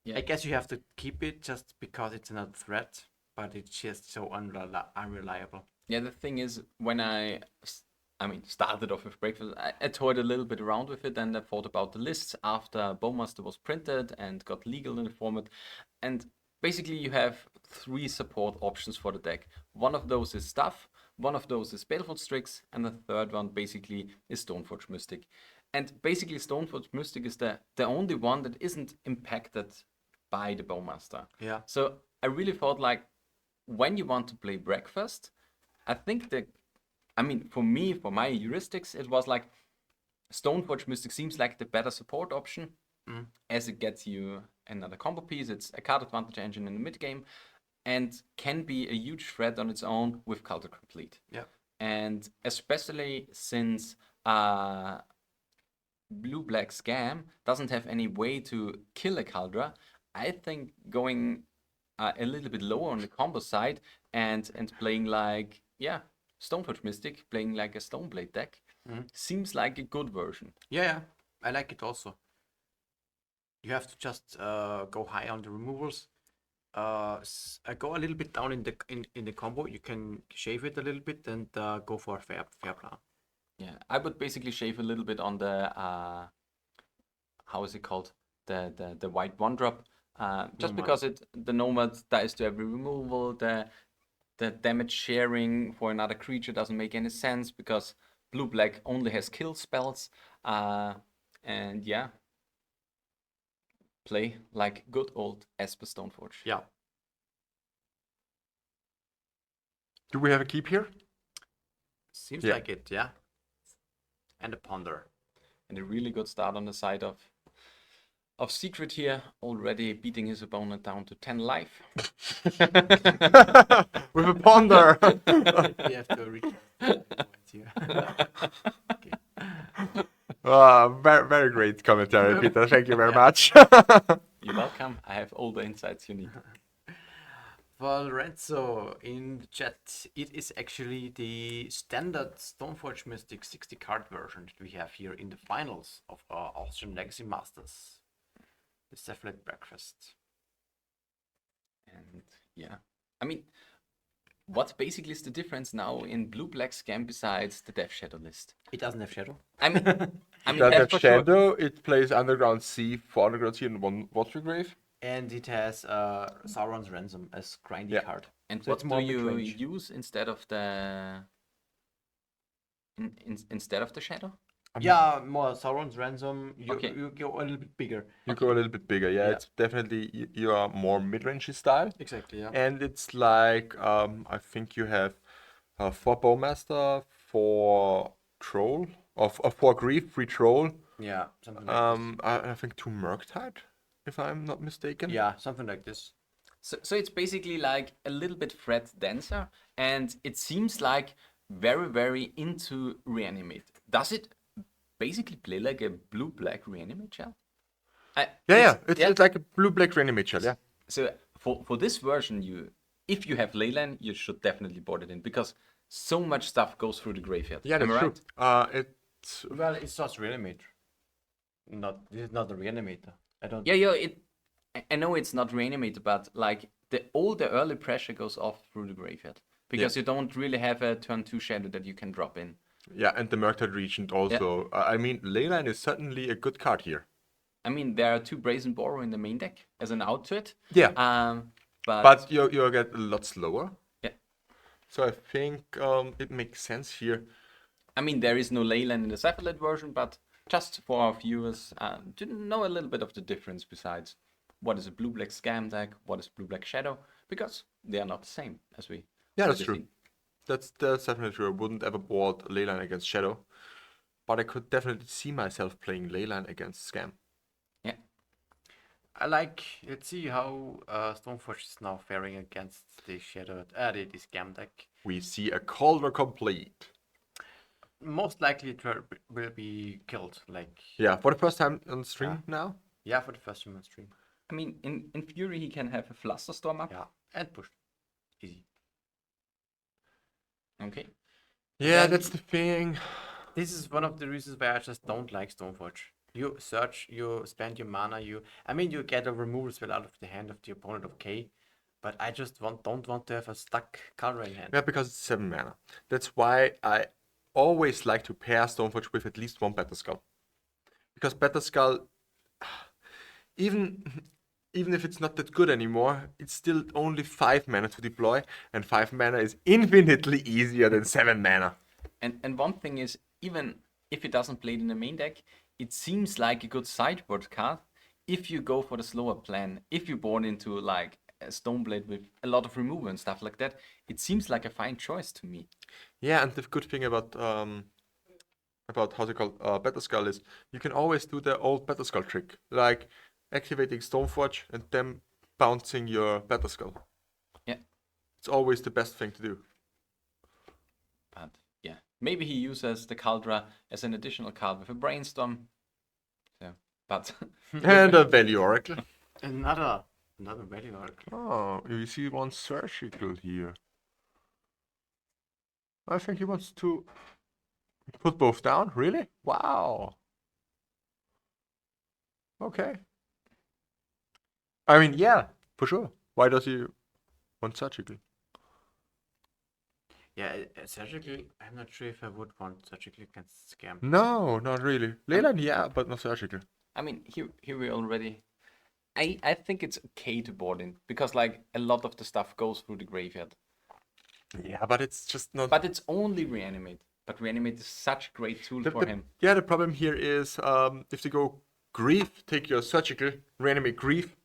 S2: Yeah.
S1: I guess you have to keep it just because it's another threat, but it's just so unreliable.
S2: Yeah, the thing is, when I started off with Breakfast, I toyed a little bit around with it and I thought about the lists after Bowmaster was printed and got legal in the format. And basically you have 3 support options for the deck. One of those is Stuff, one of those is Baleful Strix, and the third one basically is Stoneforge Mystic. And basically Stoneforge Mystic is the only one that isn't impacted by the Bowmaster.
S1: Yeah.
S2: So I really thought like, when you want to play Breakfast, I think for me, for my heuristics, it was like Stoneforge Mystic seems like the better support option as it gets you another combo piece. It's a card advantage engine in the mid game and can be a huge threat on its own with Culture Complete.
S1: Yeah.
S2: And especially since Blue-Black Scam doesn't have any way to kill a Caldra, I think going a little bit lower on the combo side and playing like, Stoneforge Mystic, playing like a Stoneblade deck, seems like a good version.
S1: Yeah, I like it also. You have to just go high on the removals. Go a little bit down in the combo. You can shave it a little bit and go for a fair plan.
S2: Yeah, I would basically shave a little bit on the how is it called? The white 1-drop. Just because the Nomad dies to every removal, the damage sharing for another creature doesn't make any sense because Blue-Black only has kill spells. And yeah, play like good old Esper Stoneforge.
S1: Yeah.
S4: Do we have a keep here?
S1: Seems
S4: Yeah.
S1: like it, yeah. And a Ponder.
S2: And a really good start on the side of Secret here, already beating his opponent down to 10 life.
S4: With a Ponder!
S1: We have to reach points here.
S4: Very, very great commentary, Peter. Thank you very much.
S2: You're welcome. I have all the insights you need.
S1: For Lorenzo in the chat, it is actually the standard Stoneforge Mystic 60 card version that we have here in the finals of our Austrian Legacy Masters. The Cephalid Breakfast.
S2: And yeah, I mean, what basically is the difference now in Blue-Black Scam besides the Death Shadow list?
S1: It doesn't have shadow.
S2: I mean,
S4: Does have
S2: for
S4: Shadow, it plays Underground Sea, 4 Underground Sea and 1 Watery Grave.
S1: And it has Sauron's Ransom as grindy
S4: Yeah.
S1: card.
S2: And
S1: So
S2: what
S1: it's more
S2: do you
S1: mid-range.
S2: use instead of the instead of the Shadow?
S1: Yeah, more Sauron's Ransom.
S2: Okay.
S1: You go a little bit bigger.
S4: You go a little bit bigger, yeah.
S1: Yeah.
S4: It's definitely, you are more mid-range style.
S1: Exactly, yeah.
S4: And it's like, I think you have 4 Bowmaster, 4 Troll, or 4 Grief, 3 Troll.
S1: Yeah, something like
S4: I think 2 Murktide, if I'm not mistaken.
S1: this. Yeah, something like this.
S2: So it's basically like a little bit threat denser, and it seems like very, very into reanimate. Does it basically play like a Blue-Black reanimate shell?
S4: Yeah, it's like a blue-black reanimator. Yeah.
S2: So for this version, if you have Leyline, you should definitely board it in because so much stuff goes through the graveyard.
S4: Yeah,
S2: Am
S4: that's
S2: I
S4: true.
S2: right?
S4: It's
S1: Well, it's just reanimator. This is not a reanimator. I don't.
S2: Yeah. I know it's not reanimated, but like all the early pressure goes off through the graveyard because you don't really have a turn 2 shadow that you can drop in.
S4: yeah, and the Murktide Regent also. I mean, Leyline is certainly a good card here.
S2: I mean, there are 2 Brazen Borrow in the main deck as an out to it.
S4: Yeah.
S2: But
S4: you get a lot slower.
S2: yeah.
S4: So I think it makes sense here.
S2: I mean, there is no Leyland in the Cephalid version, but just for our viewers to know a little bit of the difference besides what is a blue-black scam deck, what is blue-black shadow, because they are not the same as we.
S4: Yeah, that's
S2: already
S4: true.
S2: seen.
S4: That's definitely true. I wouldn't ever board Leyline against Shadow, but I could definitely see myself playing Leyline against Scam.
S2: Yeah.
S1: Let's see how Stoneforge is now faring against the Shadow, the Scam deck.
S4: We see a Cauldron complete.
S1: Most likely it will be killed.
S4: Yeah, for the first time on stream now.
S1: Yeah, for the first time on stream.
S2: I mean, in Fury, he can have a Flusterstorm up.
S1: Yeah, and push. Easy.
S2: Okay.
S4: Yeah,
S1: Then-
S4: that's the thing.
S1: This is one of the reasons why I just don't like Stoneforge. You search, you spend your mana, you get a removal spell out of the hand of the opponent, okay. But I just don't want to have a stuck color in hand.
S4: Yeah, because it's 7 mana. That's why I always like to pair Stoneforge with at least one Batterskull. Because Batterskull, even if it's not that good anymore, it's still only 5 mana to deploy, and 5 mana is infinitely easier than 7 mana.
S2: And one thing is, even if it doesn't play it in the main deck, it seems like a good sideboard card if you go for the slower plan. If you board into like a Stoneblade with a lot of removal and stuff like that, it seems like a fine choice to me.
S4: Yeah, and the good thing about how's it called Batterskull is you can always do the old Batterskull trick, like activating Stoneforge and then bouncing your Batterskull.
S2: Yeah.
S4: It's always the best thing to do.
S2: But yeah, maybe he uses the Caldra as an additional card with a Brainstorm. So, but
S4: And a Value Oracle.
S1: Another value oracle.
S4: Oh, you see one surgical here. I think he wants to put both down. Really? Wow. Okay. I mean, yeah, for sure. Why does he want surgical?
S1: Yeah, surgically, I'm not sure if I would want surgically against Scam.
S4: No, not really. Leyland, yeah, but not surgical.
S2: I mean, here we already. I think it's okay to board in because like a lot of the stuff goes through the graveyard.
S4: Yeah, but it's just not.
S2: But it's only reanimate. But reanimate is such a great tool for him.
S4: Yeah, the problem here is if they go grief, take your surgical, reanimate grief.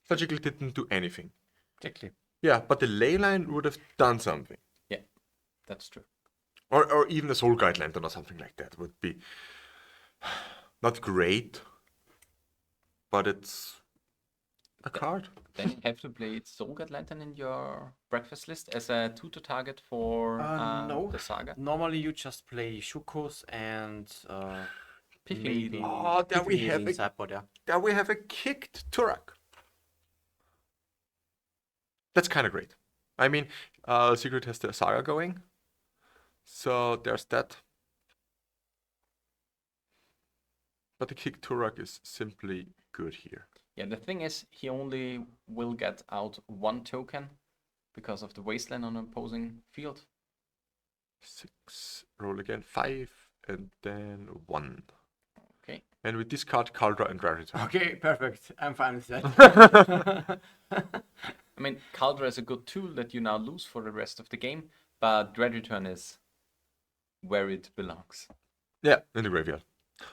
S4: Surgical didn't do anything.
S1: Exactly.
S4: Yeah, but the Leyline would have done something.
S2: Yeah, that's true.
S4: Or even a Soul Guide Lantern or something like that would be not great, but it's a card.
S2: Then you have to play Soulguard Lantern in your breakfast list as a 2 target for
S1: No.
S2: the saga.
S1: Normally you just play Shukos and
S2: Piffy
S1: maybe
S2: Needle.
S4: Oh, there we
S1: Piffy
S4: have
S1: Needle
S4: a
S1: sideboard, yeah.
S4: There we have a kicked Turok. That's kind of great. I mean, Secret has the saga going, so there's that. But the kicked Turok is simply good here.
S2: Yeah, the thing is, he only will get out 1 token because of the wasteland on opposing field.
S4: 6, roll again, 5, and then 1.
S2: Okay.
S4: And we discard Caldra and Raritan.
S1: Okay, perfect. I'm fine with that.
S2: I mean, Caldra is a good tool that you now lose for the rest of the game, but Dread Return is where it belongs.
S4: Yeah, in the graveyard.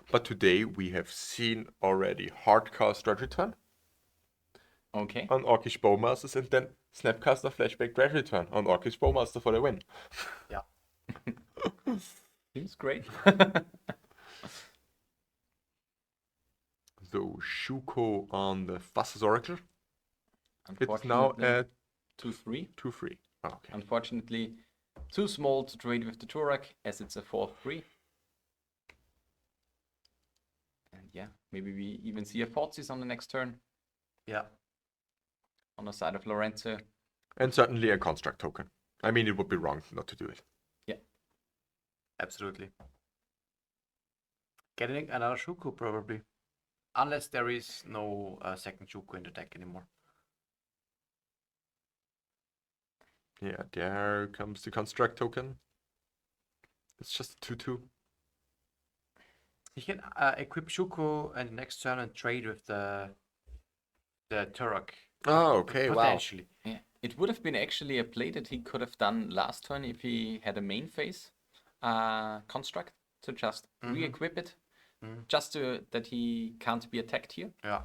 S4: But today we have seen already Hardcast Dread Return
S2: Okay.
S4: on Orcish Bowmasters and then Snapcaster Flashback Dread Return on Orcish Bowmaster for the win.
S1: Yeah.
S2: Seems great.
S4: So Shuko on the Fastest Oracle. It's now
S2: Unfortunately,
S4: at
S2: 2-3.
S4: 2-3. Okay.
S2: Unfortunately, too small to trade with the Turok as it's a 4-3. And yeah, maybe we even see a Fortis on the next turn
S1: Yeah.
S2: on the side of Lorenzo.
S4: And certainly a construct token. I mean, it would be wrong not to do it.
S1: Absolutely. Getting another Shuku probably. Unless there is no second Shuku in the deck anymore.
S4: Yeah, there comes the construct token. It's just a 2/2.
S1: He can equip Shuku and the next turn and trade with the Turok.
S4: Oh, okay, wow.
S1: Potentially.
S2: Yeah, it would have been actually a play that he could have done last turn if he had a main phase construct to just re-equip it, just to that he can't be attacked here.
S1: Yeah.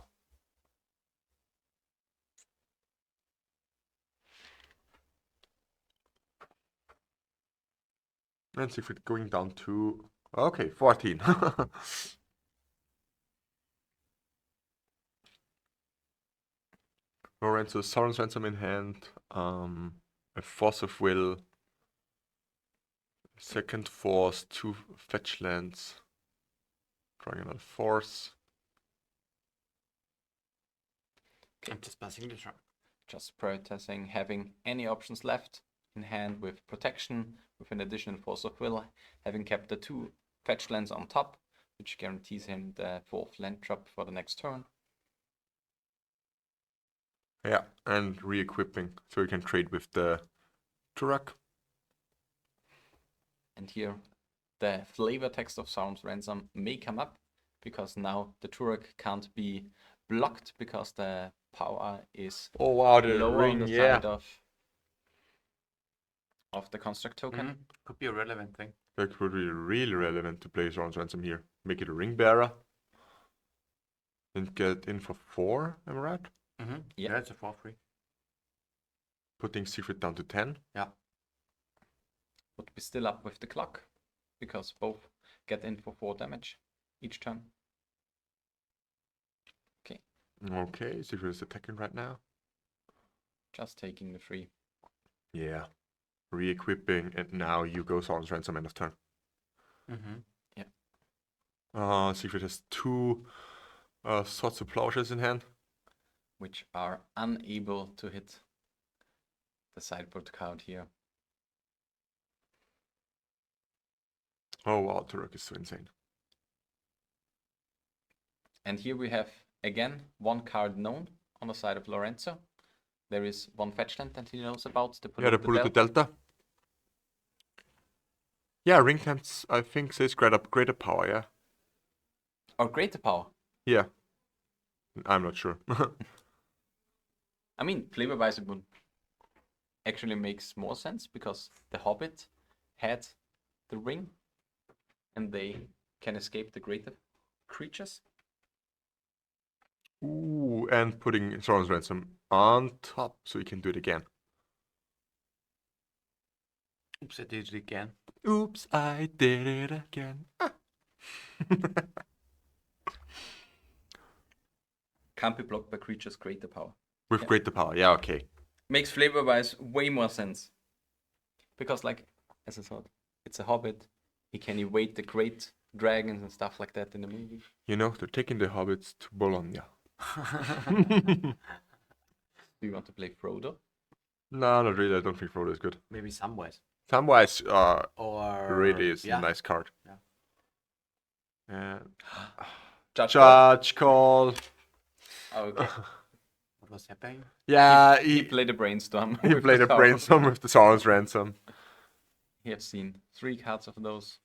S4: Let's see if it's going down to... Okay, 14. Lorenzo, Soren's Ransom in hand. A Force of Will. Second Force, 2 fetch lands. Drawing another Force.
S1: I'm just passing the turn.
S2: Just prioritizing having any options left in hand with protection, with an additional Force of Will, having kept the 2 fetch lands on top, which guarantees him the 4th land drop for the next turn.
S4: Yeah, and re-equipping, so you can trade with the Turok.
S2: And here, the flavor text of Soren's Ransom may come up, because now the Turok can't be blocked, because the power is
S4: Oh wow, the
S2: lower
S4: ring,
S2: on the
S4: yeah.
S2: side of the construct token.
S1: Could be a relevant thing.
S4: That could be really relevant to play Soren's Ransom here. Make it a ring bearer. And get in for 4, am I right?
S2: Yeah.
S1: Yeah, it's a 4/3.
S4: Putting secret down to 10.
S1: Yeah.
S2: Would be still up with the clock, because both get in for 4 damage each turn.
S4: Okay, secret is attacking right now.
S2: Just taking the 3.
S4: Yeah. Re-equipping, and now you go Soren's Ransom end of turn. Secret has 2 Swords of Plowshares in hand.
S2: Which are unable to hit the sideboard card here.
S4: Oh wow, Turok is so insane.
S2: And here we have, again, 1 card known on the side of Lorenzo. There is 1 fetch land that he knows about, the
S4: Yeah, the
S2: Polluted
S4: Polluted Delta. Yeah, ring lands, I think, says greater power, yeah?
S2: Or Greater Power.
S4: Yeah. I'm not sure.
S2: I mean, flavor-wise, it would actually makes more sense, because the Hobbit had the ring, and they can escape the greater creatures.
S4: Ooh, and putting Soren's Ransom on top so you can do it again.
S1: Oops, I did it again.
S4: Oops, I did it again. Ah.
S2: Can't be blocked by creatures Greater Power.
S4: With
S2: Yeah.
S4: greater power, yeah, okay.
S2: Makes flavor-wise way more sense. Because, like, as I thought, it's a Hobbit. He can evade the great dragons and stuff like that in the movie.
S4: You know, they're taking the hobbits to Bologna.
S2: Do you want to play Frodo?
S4: No, not really. I don't think Frodo is good.
S1: Maybe Samwise.
S4: Samwise
S1: Or
S4: really is
S1: yeah.
S4: a nice card.
S1: Yeah.
S4: And
S2: Judge.
S4: Judge Call.
S2: Oh, okay.
S1: What was happening?
S4: Yeah,
S2: He played a brainstorm.
S4: he
S2: with
S4: played
S2: the
S4: a
S2: tower.
S4: brainstorm with the Soren's Ransom.
S2: He has seen 3 cards of those.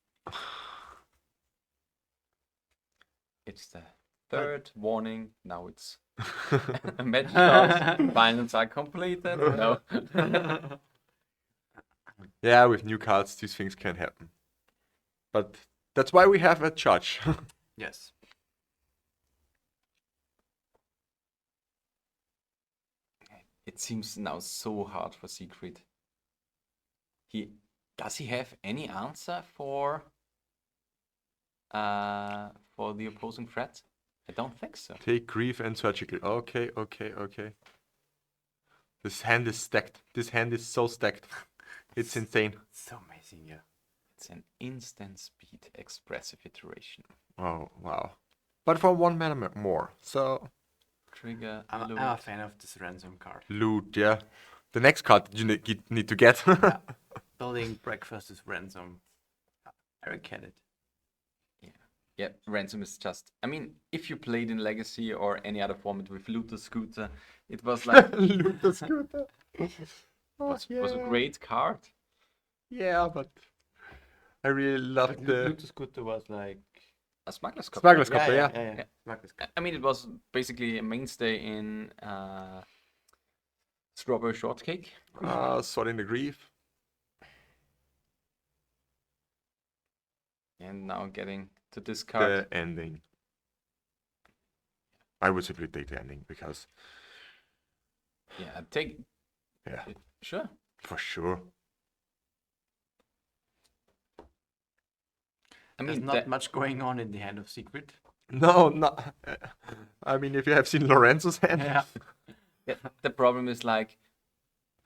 S2: It's the 3rd warning. Now it's match cards. Finals are completed. No.
S4: Yeah, with new cards, these things can happen. But that's why we have a judge.
S1: Yes.
S2: It seems now so hard for Siegfried. Does he have any answer for the opposing threat? I don't think so.
S4: Take grief and surgical. Okay. This hand is stacked. This hand is so stacked. It's insane.
S1: So amazing, yeah.
S2: It's an instant speed expressive iteration.
S4: Oh, wow. but for 1 mana more. So
S2: Trigger.
S1: I'm
S2: loot.
S1: a fan of this ransom card.
S4: loot, yeah. The next card you need to get.
S1: Building breakfast is ransom. I get it.
S2: Yeah, ransom is just. I mean, if you played in Legacy or any other format with Looter Scooter, it was like
S4: Loot the scooter.
S2: was a great card.
S4: Yeah, but I really loved the
S1: Loot Scooter was like
S2: A Smuggler's Copter.
S4: Smuggler's Copter, yeah.
S2: Yeah.
S1: Smuggler's Copter.
S2: I mean, it was basically a mainstay in Strawberry Shortcake.
S4: Sword in the Grief.
S2: And now getting to this card.
S4: The ending. I would simply take the ending because,
S2: Yeah, take.
S4: yeah,
S2: Sure.
S4: for sure.
S2: I
S1: There's
S2: mean,
S1: not much going on in the Hand of Secret.
S4: No, not. I mean, if you have seen Lorenzo's hand,
S2: yeah, the problem is like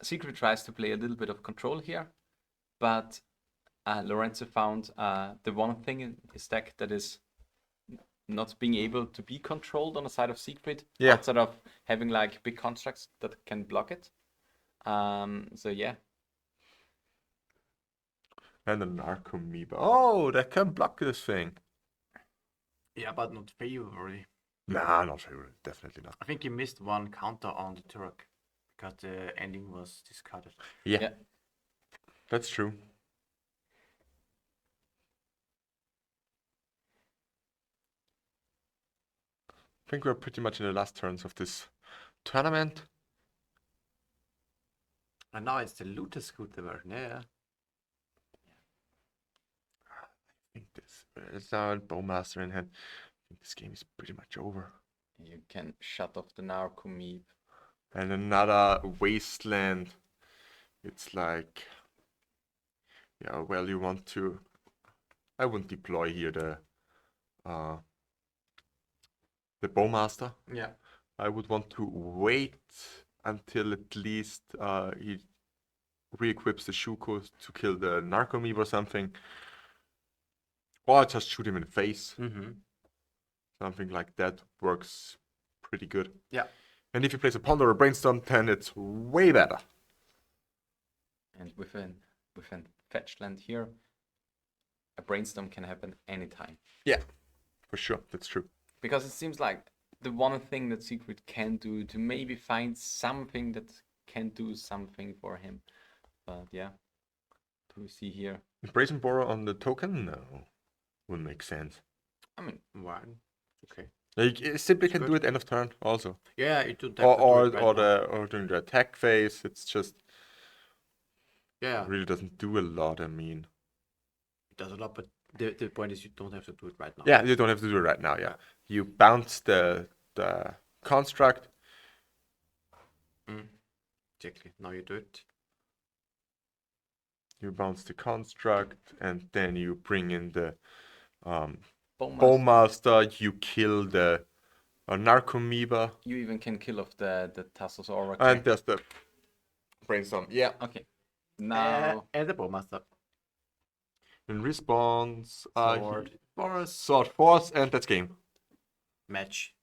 S2: Secret tries to play a little bit of control here, but Lorenzo found the one thing in his deck that is not being able to be controlled on the side of Secret,
S4: Yeah.
S2: outside of having like big constructs that can block it. So yeah,
S4: and the Narcomoeba. Oh, that can block this thing.
S1: Yeah, but not favorably.
S4: Nah, not favorite. Definitely not.
S1: I think he missed one counter on the Turok because the ending was discarded.
S4: Yeah,
S2: Yeah.
S4: that's true. I think we're pretty much in the last turns of this tournament.
S1: And now it's the Looter Scooter version. Yeah.
S4: I think this it's now a Bowmaster in hand. I think this game is pretty much over.
S2: you can shut off the Narcomoeb.
S4: And another Wasteland. It's like, yeah, well, you want to. I wouldn't deploy here the Bowmaster.
S1: Yeah.
S4: I would want to wait until at least he re-equips the Shuko to kill the Narcomoeb or something. Or just shoot him in the face.
S1: Mm-hmm.
S4: Something like that works pretty good.
S1: Yeah.
S4: And if he plays a Ponder or a Brainstorm, then it's way better.
S2: And with an fetch land here, a brainstorm can happen anytime.
S4: Yeah, for sure, that's true.
S2: Because it seems like the one thing that Secret can do to maybe find something that can do something for him. But yeah, do we see here?
S4: Brazen Borrow on the token? No, wouldn't make sense.
S2: I mean,
S1: One. Okay.
S4: Like, you simply can
S1: good.
S4: do it end of turn also,
S1: Yeah, it would
S4: or during the attack phase. It's just
S1: yeah,
S4: really doesn't do a lot. I mean,
S1: it does a lot, but the point is you don't have to do it right now.
S4: yeah, you don't have to do it right now. Yeah, you bounce the construct.
S1: Exactly. Now you do it.
S4: You bounce the construct, and then you bring in the
S2: Bowmaster.
S4: Bowmaster. You kill the Narcomoeba,
S2: You even can kill off the Tassos Oracle.
S4: and there's the Brainstorm. Yeah.
S2: Okay. Now
S1: And the Bowmaster.
S4: In response,
S1: Sword.
S4: Sword Force, and that's game.
S1: Match.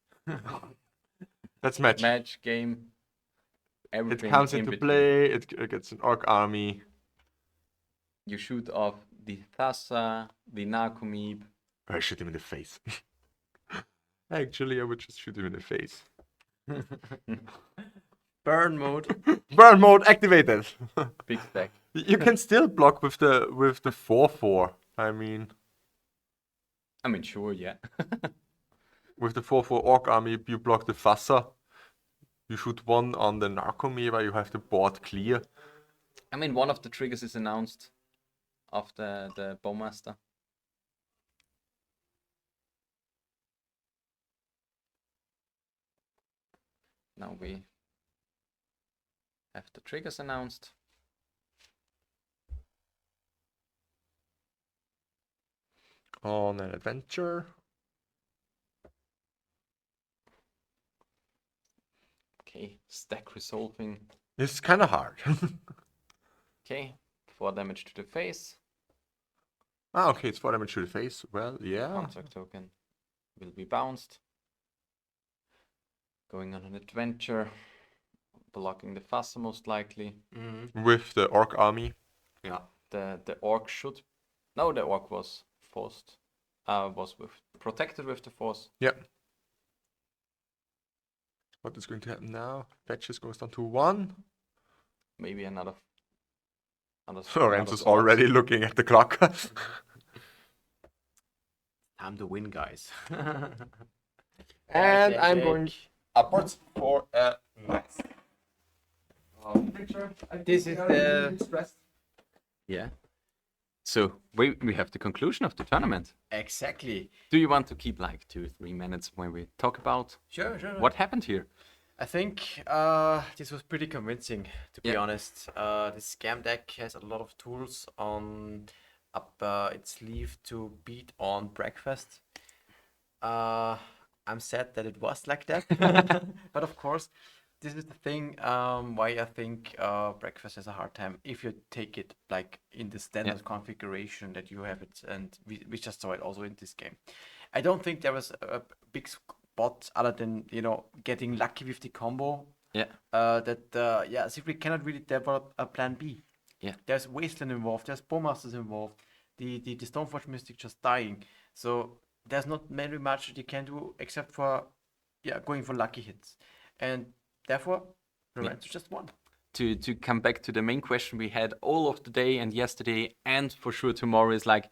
S4: That's match.
S2: match game.
S4: It
S2: Everything
S4: comes
S2: in
S4: into
S2: between.
S4: play. It gets an Orc army.
S2: You shoot off the Thassa, the Narcomoeb.
S4: I shoot him in the face. Actually, I would just shoot him in the face.
S1: Burn mode.
S4: Burn mode activated.
S2: Big stack.
S4: You can still block with the 4/4. I mean,
S2: I mean, sure, yeah.
S4: with the 4/4 Orc army, you block the Thassa. You shoot one on the Narcomoeba. You have the board clear.
S2: I mean, one of the triggers is announced of the Bowmaster. Now we have the triggers announced.
S4: On an adventure.
S2: Okay, stack resolving.
S4: It's kind of hard.
S2: Okay, 4 damage to the face.
S4: Okay, it's 4 damage to the face. Well, yeah.
S2: Contact token. will be bounced. Going on an adventure, blocking the Fassa most likely.
S4: With the Orc army.
S2: Yeah, the orc should. No, the orc was forced. Protected with the force.
S4: Yeah. What is going to happen now? Fetches goes down to 1.
S2: Maybe another.
S4: Lorenzo's
S2: sword.
S4: already looking at the clock.
S1: Time to win, guys.
S4: And I'm going upwards for a nice picture.
S1: This is the
S2: Yeah. So we have the conclusion of the tournament.
S1: exactly.
S2: Do you want to keep like 2-3 minutes when we talk about
S1: Sure.
S2: what happened here?
S1: I think this was pretty convincing, to be
S2: Yeah.
S1: honest. The scam deck has a lot of tools on up its sleeve to beat on breakfast. I'm sad that it was like that, but of course, this is the thing why I think breakfast has a hard time if you take it like in the standard configuration that you have it, and we just saw it also in this game. I don't think there was a big spot other than getting lucky with the combo.
S2: Yeah.
S1: That Secret cannot really develop a plan B.
S2: Yeah.
S1: There's Wasteland involved. There's Bowmasters involved. The Stoneforge Mystic just dying. So there's not very much that you can do except for going for lucky hits, and therefore Lorenzo just won.
S2: To come back to the main question we had all of the day and yesterday, and for sure tomorrow, is like,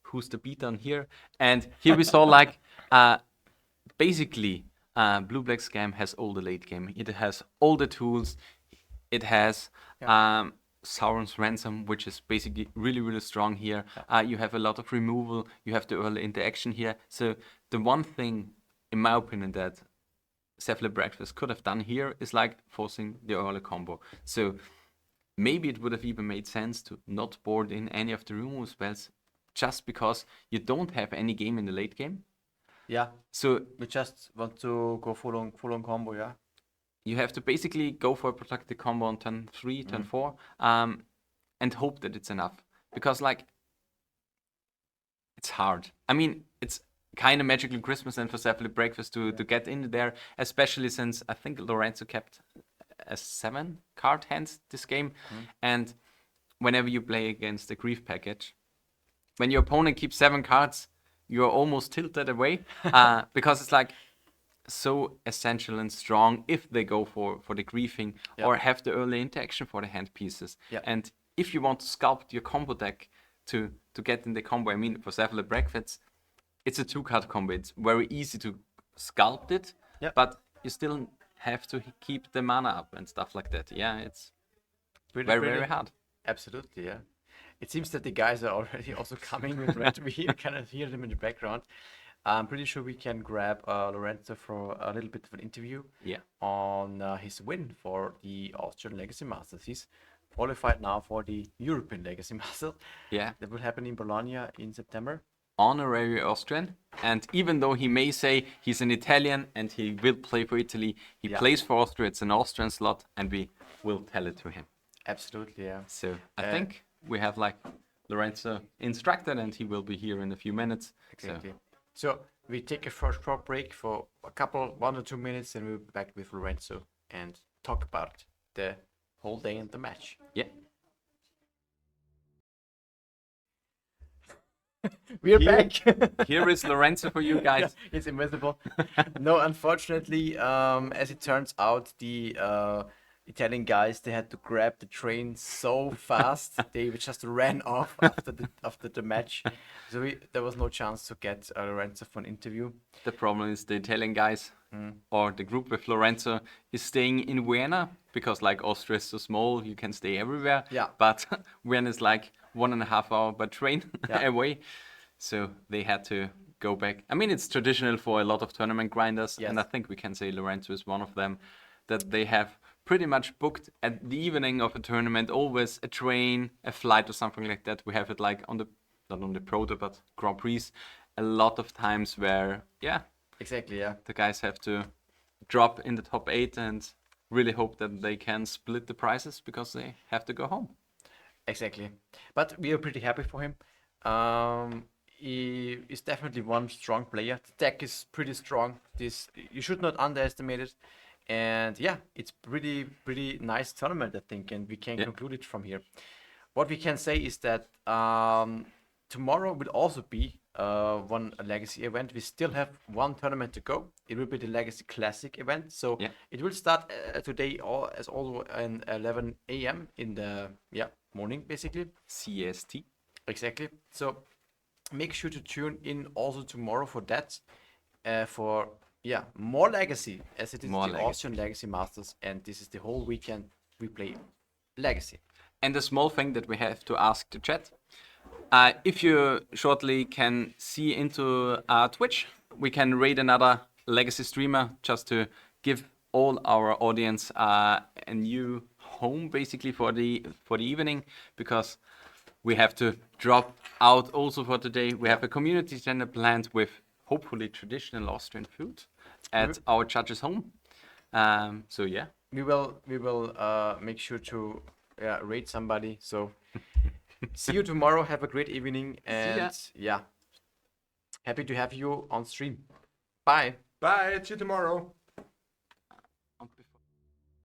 S2: who's the beatdown here? And here we saw like basically Blue Black Scam has all the late game. It has all the tools. It has Sauron's Ransom, which is basically really, really strong here. You have a lot of removal. You have the early interaction here. So the one thing, in my opinion, that Cephalid Breakfast could have done here is like forcing the early combo. So maybe it would have even made sense to not board in any of the removal spells, just because you don't have any game in the late game.
S1: Yeah.
S2: So
S1: We just want to go full on combo, yeah.
S2: you have to basically go for a protected combo on turn 3, turn 4, and hope that it's enough. Because like, it's hard. I mean, it's kind of magical Christmas and for Cephalid Breakfast to get in there, especially since I think Lorenzo kept a 7-card hand this game. And whenever you play against a Grief package, when your opponent keeps 7 cards, you're almost tilted away because it's like so essential and strong if they go for the griefing or have the early interaction for the hand pieces. And if you want to sculpt your combo deck to get in the combo, I mean, for Cephalid Breakfast, it's a 2-card combo. It's very easy to sculpt it, but you still have to keep the mana up and stuff like that. Yeah, it's very hard.
S1: Absolutely, yeah. It seems that the guys are already also coming with Red. We kind of hear them in the background. I'm pretty sure we can grab Lorenzo for a little bit of an interview on his win for the Austrian Legacy Masters. He's qualified now for the European Legacy Masters.
S2: Yeah.
S1: That will happen in Bologna in September.
S2: Honorary Austrian, and even though he may say he's an Italian and he will play for Italy, he plays for Austria. It's an Austrian slot, and we will tell it to him.
S1: Absolutely, yeah.
S2: So I think we have like Lorenzo instructed, and he will be here in a few minutes.
S1: Exactly. So we take a short break for a couple, 1 or 2 minutes, and we'll be back with Lorenzo and talk about the whole day and the match.
S2: Yeah.
S1: We're back.
S2: Here is Lorenzo for you guys.
S1: It's invisible. No, unfortunately, as it turns out, the Italian guys, they had to grab the train so fast they just ran off after the match. So there was no chance to get Lorenzo for an interview.
S2: The problem is the Italian guys or the group with Lorenzo is staying in Vienna because like Austria is so small, you can stay everywhere.
S1: Yeah.
S2: But Vienna is like 1.5 hours by train away. So they had to go back. I mean, it's traditional for a lot of tournament grinders. And I think we can say Lorenzo is one of them, that they have pretty much booked at the evening of a tournament, always a train, a flight or something like that. We have it like on the, not on the Proto, but Grand Prix, a lot of times where,
S1: Exactly, yeah.
S2: the guys have to drop in the top 8 and really hope that they can split the prizes because they have to go home.
S1: Exactly. But we are pretty happy for him. is definitely one strong player. The deck is pretty strong. This you should not underestimate it. And yeah, it's pretty nice tournament, I think, and we can conclude it from here. What we can say is that tomorrow will also be one legacy event. We still have one tournament to go. It will be the Legacy Classic event. So it will start today, as also in 11 a.m. in the morning, basically.
S2: CST.
S1: Exactly. So make sure to tune in also tomorrow for that. For more Legacy, as it is
S2: More
S1: the
S2: Legacy.
S1: Austrian Legacy Masters, and this is the whole weekend we play Legacy.
S2: And a small thing that we have to ask the chat. If you shortly can see into Twitch, we can raid another Legacy streamer just to give all our audience a new home, basically, for the evening, because we have to drop out also for today. We have a community center planned with hopefully traditional Austrian food at our judge's home. So yeah.
S1: We will make sure to rate somebody. So see you tomorrow. Have a great evening, and happy to have you on stream. Bye.
S4: Bye. See you tomorrow.